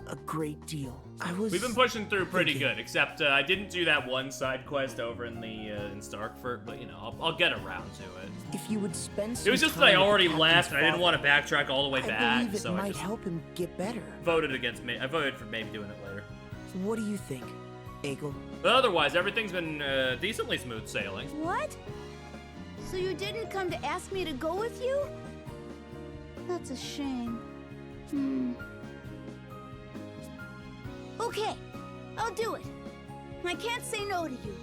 a great deal. We've been pushing through pretty good, except I didn't do that one side quest over in the in Starkfurt, but you know, I'll get around to it. If you would spend some It was just that I already left, and I didn't want to backtrack all the way I back, believe it so I might just help him get better. voted against me. I voted for maybe doing it later. What do you think, Egil? But otherwise, everything's been decently smooth sailing. What? So you didn't come to ask me to go with you? That's a shame. Okay, I'll do it. I can't say no to you.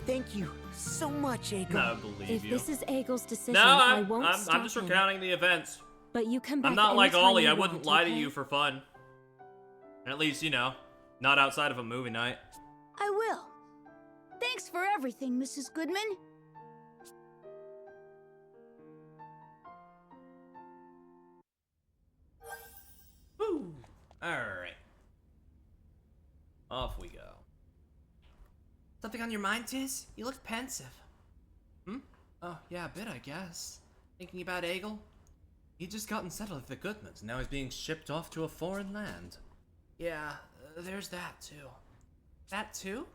Thank you so much, Egil. No, I believe If you. this is Egil's decision, No, I won't I'm stop just him. recounting the events. But you come back. I'm not like anytime Ollie. you I wouldn't want, lie to okay? you for fun. At least, you know, not outside of a movie night. I will. Thanks for everything, Mrs. Goodman. Woo! Alright. Off we go. Something on your mind, Tiz? You look pensive. Oh, yeah, a bit, I guess. Thinking about Egil? He'd just gotten settled with the Goodmans, and now he's being shipped off to a foreign land. Yeah, there's that too. That too?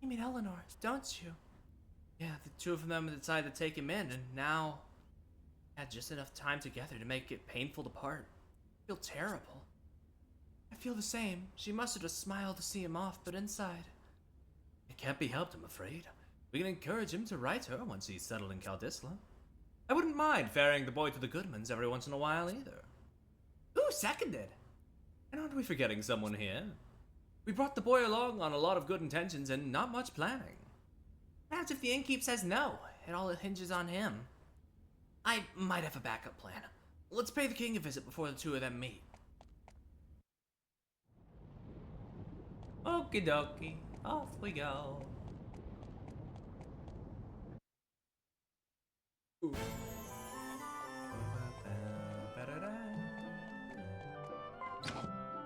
You mean Eleanor, don't you? Yeah, the two of them decided to take him in, and now had just enough time together to make it painful to part. I feel terrible. I feel the same. She must have just smiled to see him off, but inside, it can't be helped, I'm afraid. We can encourage him to write her once he's settled in Caldisla. I wouldn't mind ferrying the boy to the Goodmans every once in a while either. Ooh, seconded. And aren't we forgetting someone here? We brought the boy along on a lot of good intentions and not much planning. Perhaps if the innkeep says no, it all hinges on him. I might have a backup plan. Let's pay the king a visit before the two of them meet. Okie dokie, off we go. Ooh.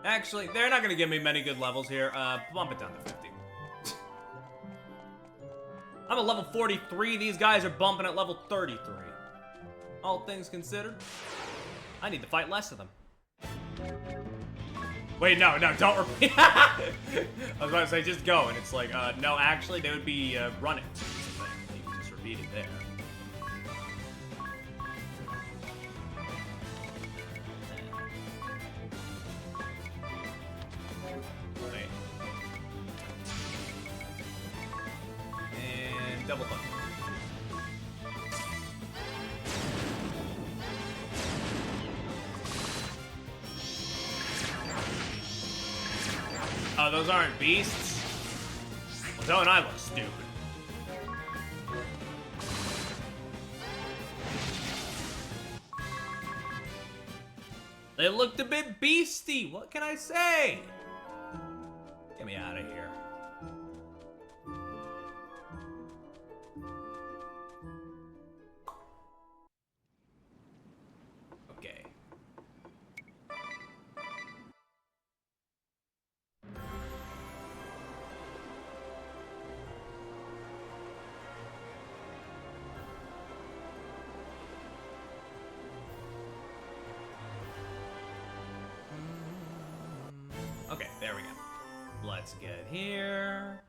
Actually, they're not gonna give me many good levels here. Bump it down to 50. I'm at level 43, these guys are bumping at level 33. All things considered, I need to fight less of them. Wait, no, don't repeat. I was about to say, just go, and it's like, no, actually, they would be running. You can just repeat it there. Wait. And double bump. Oh, those aren't beasts? Well, don't I look stupid? They looked a bit beasty, what can I say? Get me out of here. Okay. Okay, there we go. Let's get here.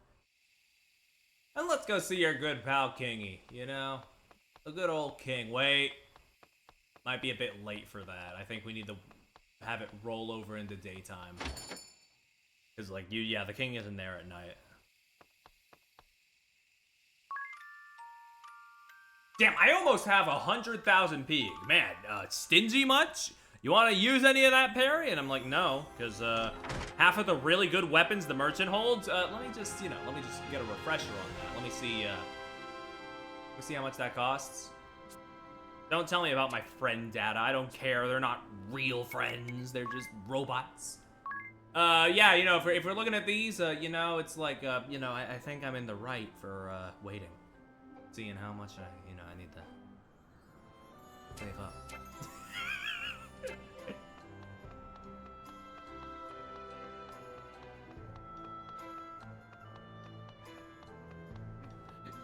And let's go see your good pal Kingy, you know? The good old king. Wait. Might be a bit late for that. I think we need to have it roll over into daytime. Because, like, yeah, the king isn't there at night. Damn, I almost have 100,000 pig. Man, stingy much? You want to use any of that parry? And I'm like, no, because half of the really good weapons the merchant holds. Let me just get a refresher on that. Let me see how much that costs. Don't tell me about my friend data. I don't care. They're not real friends. They're just robots. Yeah, you know, if we're looking at these, you know, it's like, you know, I think I'm in the right for waiting, seeing how much I need to save up.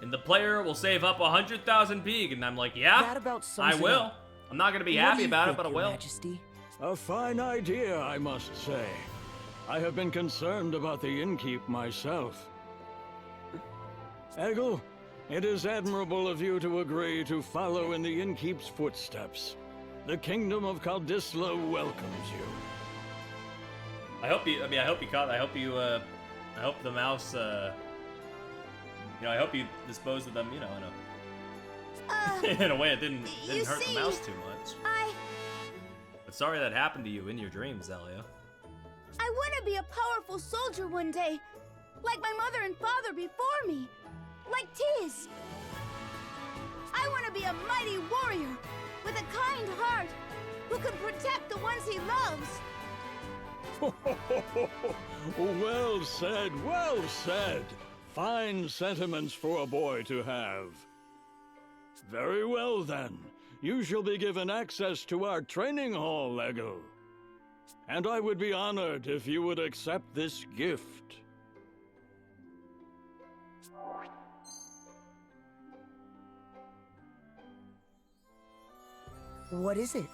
And the player will save up 100,000 pig, and I'm like, yeah, That about I sums it will. up. I'm not gonna be What do happy you about it, think, but I Your will. Majesty? A fine idea, I must say. I have been concerned about the innkeep myself. Eggle, it is admirable of you to agree to follow in the innkeep's footsteps. The kingdom of Kaldisla welcomes you. I hope you caught. I hope the mouse. You know, I hope you disposed of them. You know, in a way it didn't hurt the mouse too much. But sorry that happened to you in your dreams, Zelia. I want to be a powerful soldier one day, like my mother and father before me, like Tiz. I want to be a mighty warrior with a kind heart who can protect the ones he loves. Well said, well said. Fine sentiments for a boy to have. Very well then. You shall be given access to our training hall, Eggle. And I would be honored if you would accept this gift. What is it?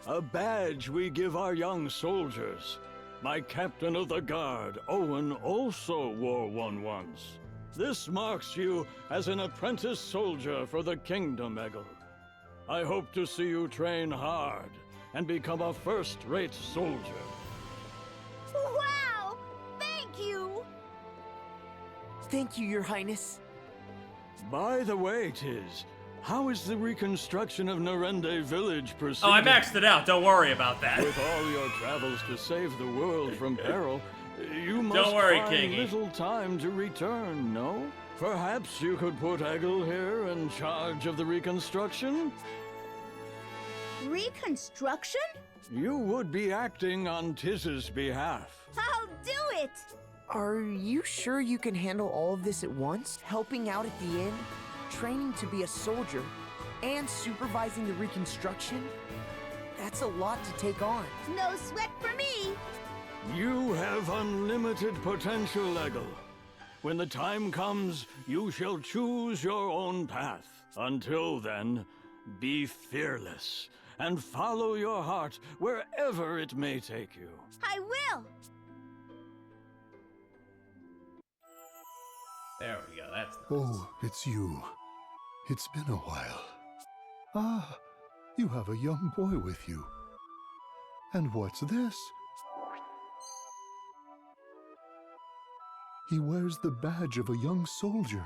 A badge we give our young soldiers. My captain of the guard, Owen, also wore one once. This marks you as an apprentice soldier for the kingdom, Eggle. I hope to see you train hard and become a first-rate soldier. Wow! Thank you! Thank you, Your Highness. By the way, Tiz, how is the reconstruction of Narende village proceeding? Oh, I maxed it out. Don't worry about that. With all your travels to save the world from peril, you must Don't worry, find Kingy. little time to return, no? Perhaps you could put Eggle here in charge of the reconstruction? Reconstruction? You would be acting on Tiz's behalf. I'll do it! Are you sure you can handle all of this at once? Helping out at the inn, training to be a soldier, and supervising the reconstruction? That's a lot to take on. No sweat for me! You have unlimited potential, Eggle. When the time comes, you shall choose your own path. Until then, be fearless and follow your heart wherever it may take you. I will! There we go. That's nice. Oh, it's you. It's been a while. Ah, you have a young boy with you. And what's this? He wears the badge of a young soldier.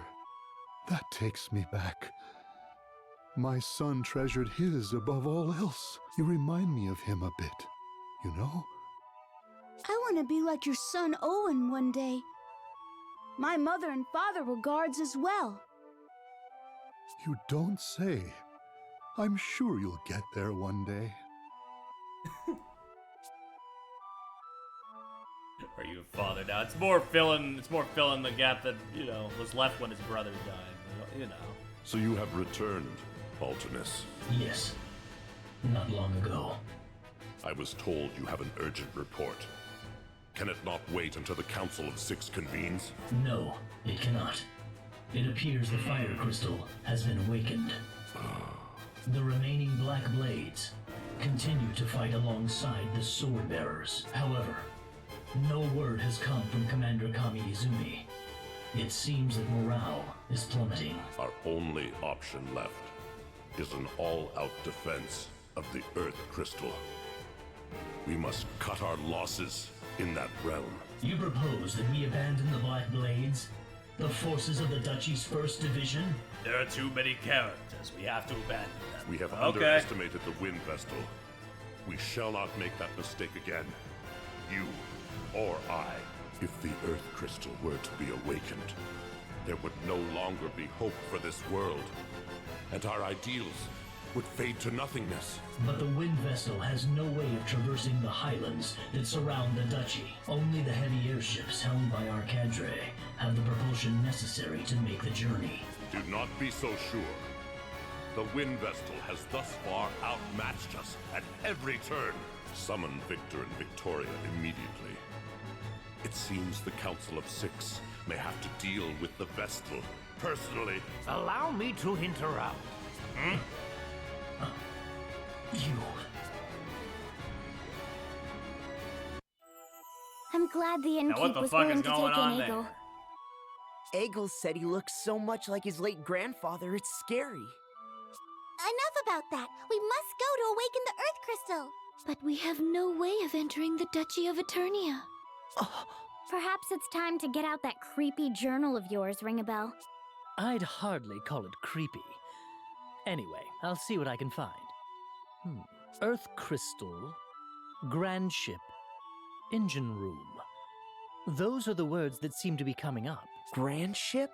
That takes me back. My son treasured his above all else. You remind me of him a bit, you know? I want to be like your son Owen one day. My mother and father were guards as well. You don't say. I'm sure you'll get there one day. Are you a father now? It's more filling the gap that, you know, was left when his brother died. You know. So you have returned, Baltinus. Yes. Not long ago. I was told you have an urgent report. Can it not wait until the Council of Six convenes? No, it cannot. It appears the fire crystal has been awakened. The remaining Black Blades continue to fight alongside the Sword Bearers. However, no word has come from Commander Kami Izumi. It seems that morale is plummeting. Our only option left is an all-out defense of the Earth Crystal. We must cut our losses in that realm. You propose that we abandon the Black Blades The forces of the Duchy's 1st Division? There are too many characters. We have to abandon them. We have Okay. underestimated the Wind Vestal. We shall not make that mistake again. You or I. If the Earth Crystal were to be awakened, there would no longer be hope for this world, and our ideals would fade to nothingness. But the Wind Vessel has no way of traversing the highlands that surround the Duchy. Only the heavy airships helmed by our cadre have the propulsion necessary to make the journey. Do not be so sure. The Wind Vestal has thus far outmatched us at every turn. Summon Victor and Victoria immediately. It seems the Council of Six may have to deal with the Vestal personally. Allow me to interrupt. I'm glad the Now what innkeep the was fuck willing is to going take on in there? Eagle. Egil said he looks so much like his late grandfather, it's scary. Enough about that. We must go to awaken the Earth Crystal. But we have no way of entering the Duchy of Eternia. Perhaps it's time to get out that creepy journal of yours, Ring-a-Bell. I'd hardly call it creepy. Anyway, I'll see what I can find. Earth Crystal, Grand Ship, Engine Room. Those are the words that seem to be coming up. Grand Ship?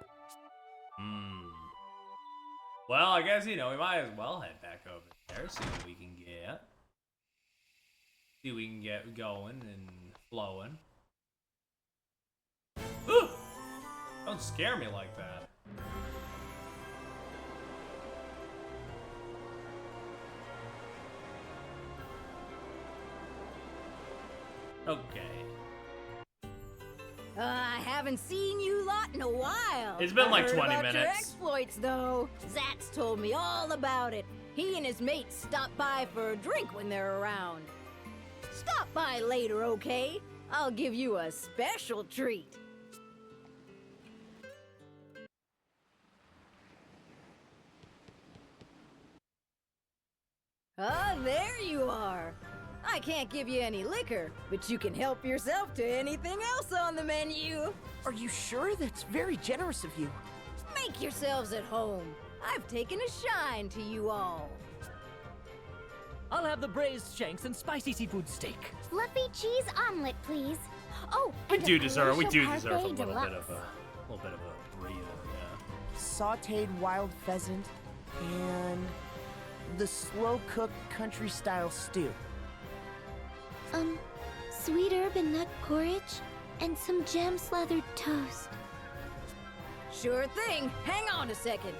Well, I guess, we might as well head back over there, see what we can get. See what we can get going and flowing. Ooh! Don't scare me like that. Okay. I haven't seen you lot in a while. It's been like I heard 20 about your minutes. exploits, though. Zat's told me all about it. He and his mates stop by for a drink when they're around. Stop by later, okay? I'll give you a special treat. Ah, there you are. I can't give you any liquor, but you can help yourself to anything else on the menu. Are you sure? That's very generous of you. Make yourselves at home. I've taken a shine to you all. I'll have the braised shanks and spicy seafood steak. Fluffy cheese omelet, please. Oh, We and do a deserve a glacial little parfait bit of deluxe. a breather, yeah. Sautéed wild pheasant and the slow-cooked country-style stew. Sweet herb and nut porridge, and some jam-slathered toast. Sure thing. Hang on a second.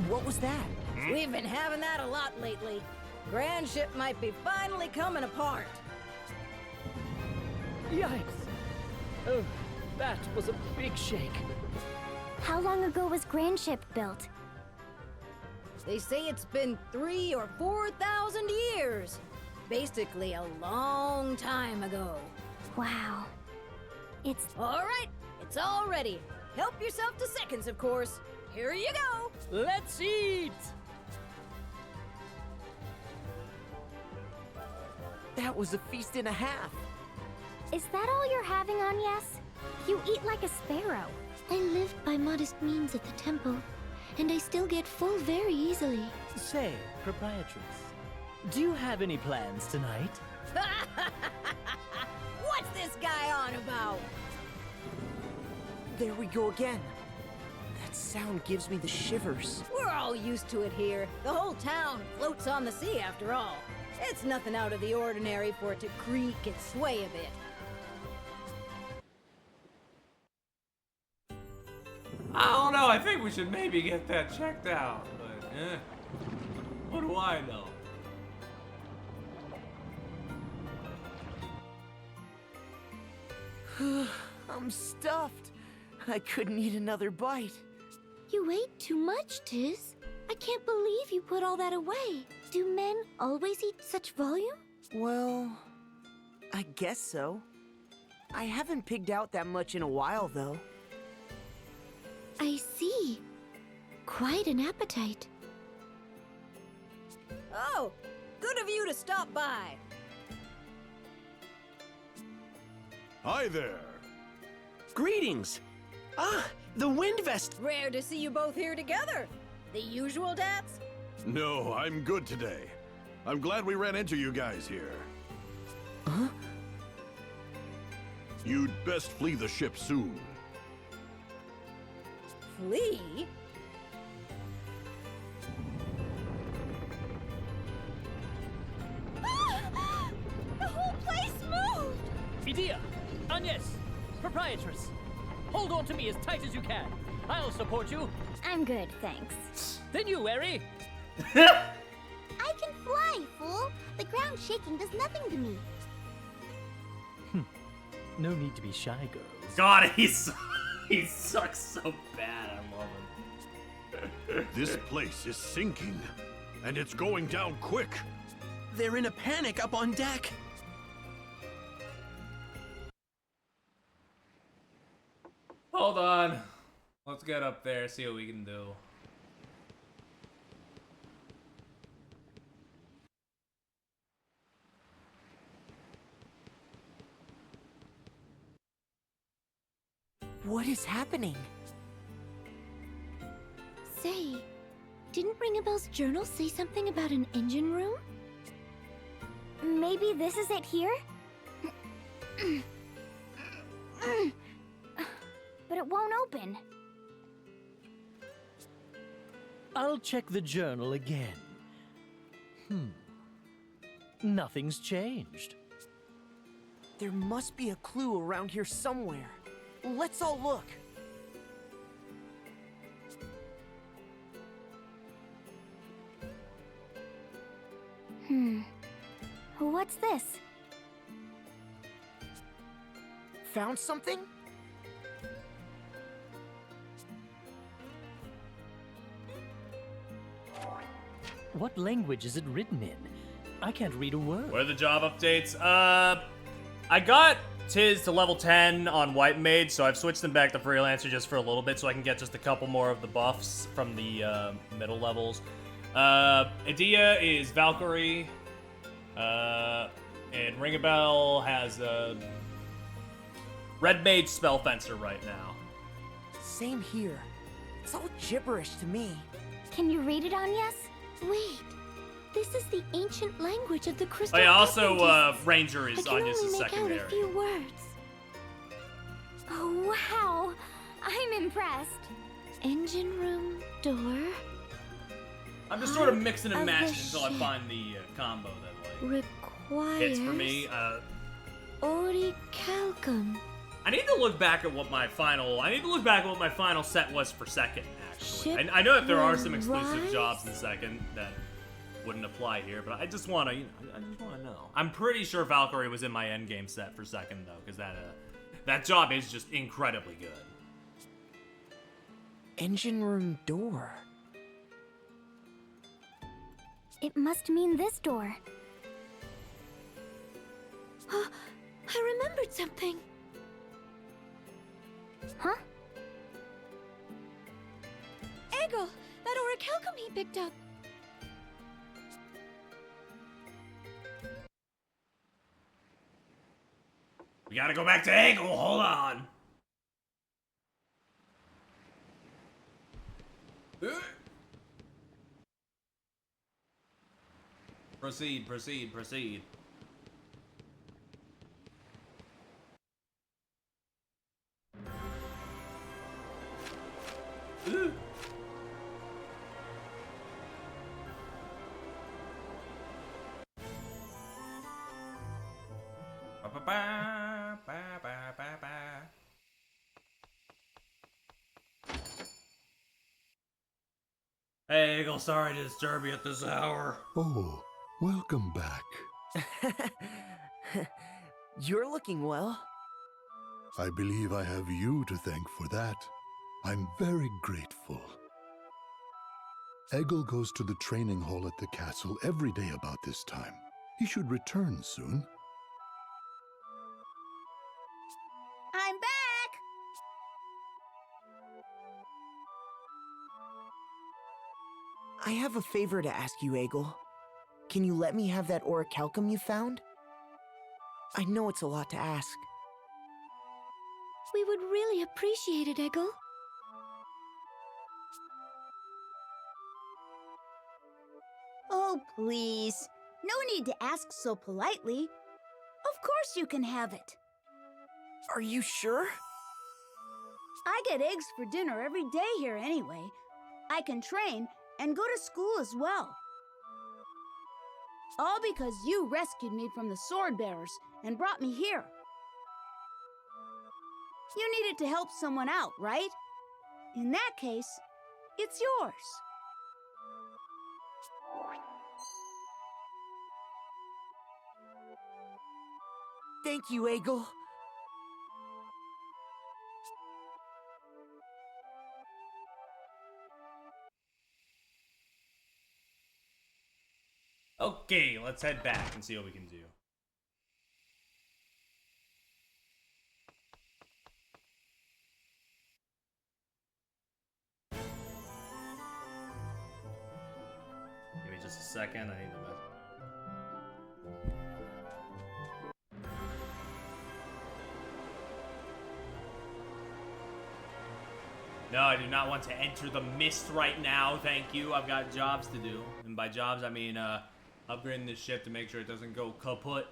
What was that? We've been having that a lot lately. Grand Ship might be finally coming apart. Yikes! Oh, that was a big shake. How long ago was Grand Ship built? They say it's been 3,000 or 4,000 years. Basically a long time ago. Wow. It's... All right, it's all ready. Help yourself to seconds, of course. Here you go. Let's eat! That was a feast and a half. Is that all you're having, Agnes? You eat like a sparrow. I lived by modest means at the temple, and I still get full very easily. Say, proprietress, do you have any plans tonight? What's this guy on about? There we go again. That sound gives me the shivers. We're all used to it here. The whole town floats on the sea after all. It's nothing out of the ordinary for it to creak and sway a bit. I don't know, I think we should maybe get that checked out, but what do I know? I'm stuffed. I couldn't eat another bite. You ate too much, Tiz. I can't believe you put all that away. Do men always eat such volume? Well, I guess so. I haven't pigged out that much in a while, though. I see. Quite an appetite. Oh, good of you to stop by. Hi there. Greetings. Ah, the Wind Vest. Rare to see you both here together. The usual daps? No, I'm good today. I'm glad we ran into you guys here. Huh? You'd best flee the ship soon. Flee? The whole place moved! Idea! Agnes! Proprietress! Hold on to me as tight as you can. I'll support you. I'm good, thanks. Then you, Eri. I can fly, fool! The ground shaking does nothing to me. No need to be shy, girls. God, he sucks so bad. I love him. This place is sinking, and it's going down quick. They're in a panic up on deck. Hold on. Let's get up there, see what we can do. What is happening? Say, didn't Ringabel's journal say something about an engine room? Maybe this is it here? But it won't open. I'll check the journal again. Nothing's changed. There must be a clue around here somewhere. Let's all look. What's this? Found something? What language is it written in? I can't read a word. What are the job updates? I got Tiz to level 10 on White Mage, so I've switched them back to Freelancer just for a little bit so I can get just a couple more of the buffs from the middle levels. Idea is Valkyrie, and Ringabel has Red Mage Spell Fencer right now. Same here. It's all gibberish to me. Can you read it, Agnes? Wait, this is the ancient language of the Crystal Oh yeah, also Adventists. Ranger is I can Agnes' only make out secondary. a few words. Oh, wow. I'm impressed. Engine room door. I'm just sort of mixing and Of the matching until I ship. find the combo that like Requires hits for me. orichalcum. I need to look back at what my final. I need to look back at what my final set was for second. Actually, Ship I know that there are some will exclusive rise. jobs in second that wouldn't apply here, but I just want to. I just want to know. I'm pretty sure Valkyrie was in my endgame set for second though, because that job is just incredibly good. Engine room door. It must mean this door. I remembered something. Huh? Eggle, that orichalcum he picked up. We gotta go back to Eggle. Hold on. Proceed, proceed, proceed. Hey, Eagle, sorry to disturb you at this hour. Oh, welcome back. You're looking well. I believe I have you to thank for that. I'm very grateful. Eggle goes to the training hall at the castle every day about this time. He should return soon. I'm back! I have a favor to ask you, Eggle. Can you let me have that orichalcum you found? I know it's a lot to ask. We would really appreciate it, Eggle. Oh, please. No need to ask so politely. Of course you can have it. Are you sure? I get eggs for dinner every day here anyway. I can train and go to school as well. All because you rescued me from the sword bearers and brought me here. You needed to help someone out, right? In that case, it's yours. Thank you, Eggle. Okay, let's head back and see what we can do. Give me just a second, I need the message. No, I do not want to enter the mist right now, thank you. I've got jobs to do. And by jobs, I mean, upgrading this ship to make sure it doesn't go kaput.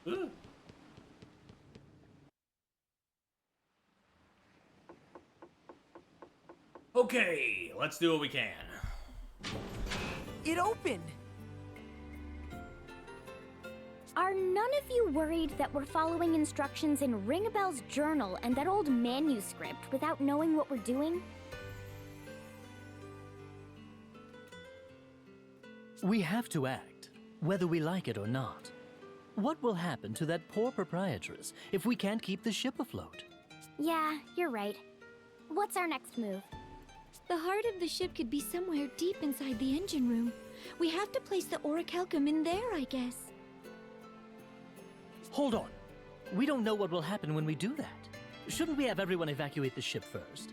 Ooh. Okay, let's do what we can. It opened! Are none of you worried that we're following instructions in Ringabel's journal and that old manuscript without knowing what we're doing? We have to act, whether we like it or not. What will happen to that poor proprietress if we can't keep the ship afloat? Yeah, you're right. What's our next move? The heart of the ship could be somewhere deep inside the engine room. We have to place the orichalcum in there, I guess. Hold on. We don't know what will happen when we do that. Shouldn't we have everyone evacuate the ship first?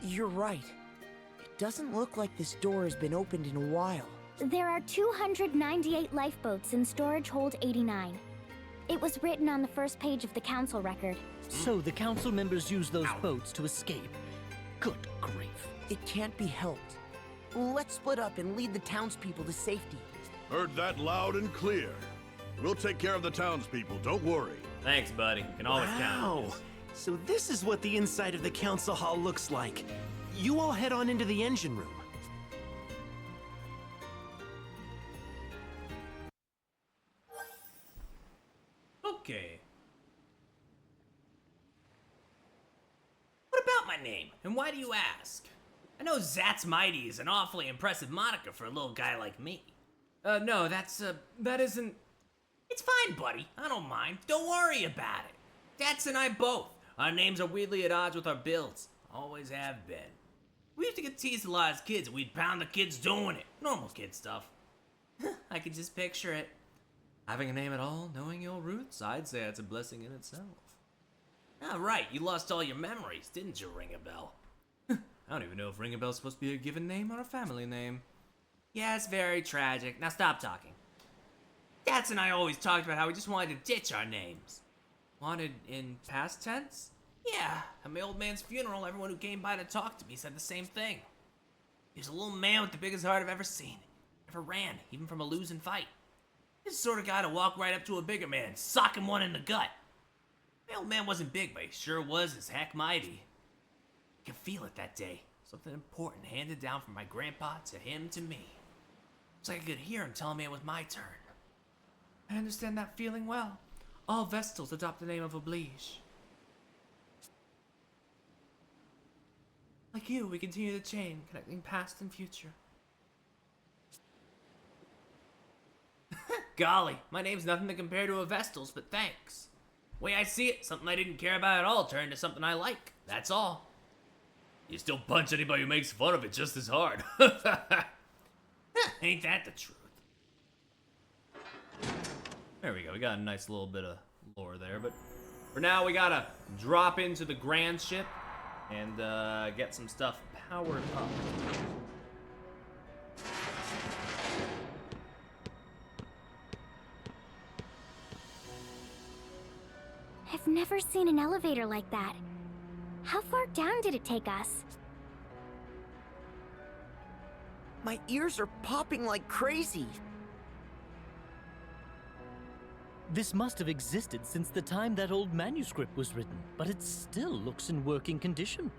You're right. It doesn't look like this door has been opened in a while. There are 298 lifeboats in storage hold 89. It was written on the first page of the council record. So the council members use those boats to escape. Good grief. It can't be helped. Let's split up and lead the townspeople to safety. Heard that loud and clear. We'll take care of the townspeople, don't worry. Thanks, buddy. You can always count on us. So this is what the inside of the council hall looks like. You all head on into the engine room. Okay. What about my name? And why do you ask? I know Zat's Mighty is an awfully impressive moniker for a little guy like me. No, that isn't... It's fine, buddy. I don't mind. Don't worry about it. Dats and I both. Our names are weirdly at odds with our builds. Always have been. We used to get teased a lot as kids, and we'd pound the kids doing it. Normal kid stuff. I could just picture it. Having a name at all, knowing your roots, I'd say it's a blessing in itself. Ah, right, you lost all your memories, didn't you, Ringabel? I don't even know if Ringabel's supposed to be a given name or a family name. Yeah, it's very tragic. Now stop talking. Dats and I always talked about how we just wanted to ditch our names. Wanted in past tense? Yeah, at my old man's funeral, everyone who came by to talk to me said the same thing. He was a little man with the biggest heart I've ever seen. Never ran, even from a losing fight. He's the sort of guy to walk right up to a bigger man and sock him one in the gut. My old man wasn't big, but he sure was as heck mighty. I could feel it that day. Something important handed down from my grandpa to him to me. It's like I could hear him telling me it was my turn. I understand that feeling well. All Vestals adopt the name of Oblige. Like you, we continue the chain, connecting past and future. Golly, my name's nothing to compare to a Vestal's, but thanks. Way I see it, something I didn't care about at all turned to something I like. That's all. You still punch anybody who makes fun of it just as hard. Ain't that the truth? There we go. We got a nice little bit of lore there, but for now we gotta drop into the grand ship and get some stuff powered up. I've never seen an elevator like that. How far down did it take us? My ears are popping like crazy. This must have existed since the time that old manuscript was written, but it still looks in working condition.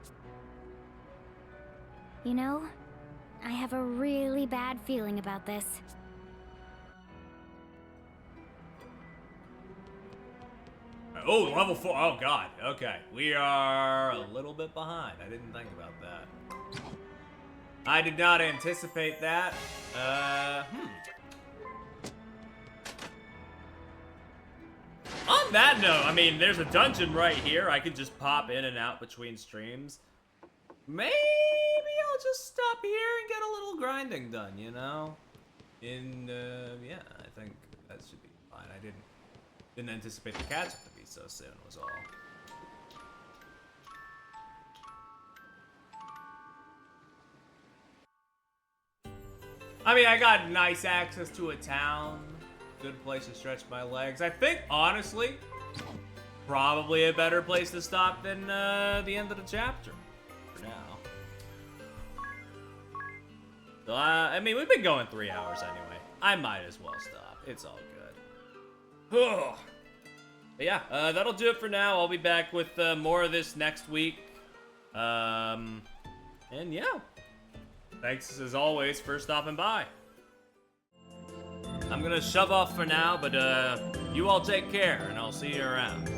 You know, I have a really bad feeling about this. Oh, level 4. Oh, God. Okay. We are a little bit behind. I didn't think about that. I did not anticipate that. On that note, I mean, there's a dungeon right here. I could just pop in and out between streams. Maybe I'll just stop here and get a little grinding done, you know? Yeah, I think that should be fine. I didn't anticipate the catch-up to be so soon, was all. I mean, I got nice access to a town. Good place to stretch my legs. I think, honestly, probably a better place to stop than the end of the chapter. For now. So, I mean, we've been going 3 hours anyway. I might as well stop. It's all good. Ugh. But yeah, that'll do it for now. I'll be back with more of this next week. And yeah. Thanks, as always, for stopping by. I'm gonna shove off for now, but you all take care, and I'll see you around.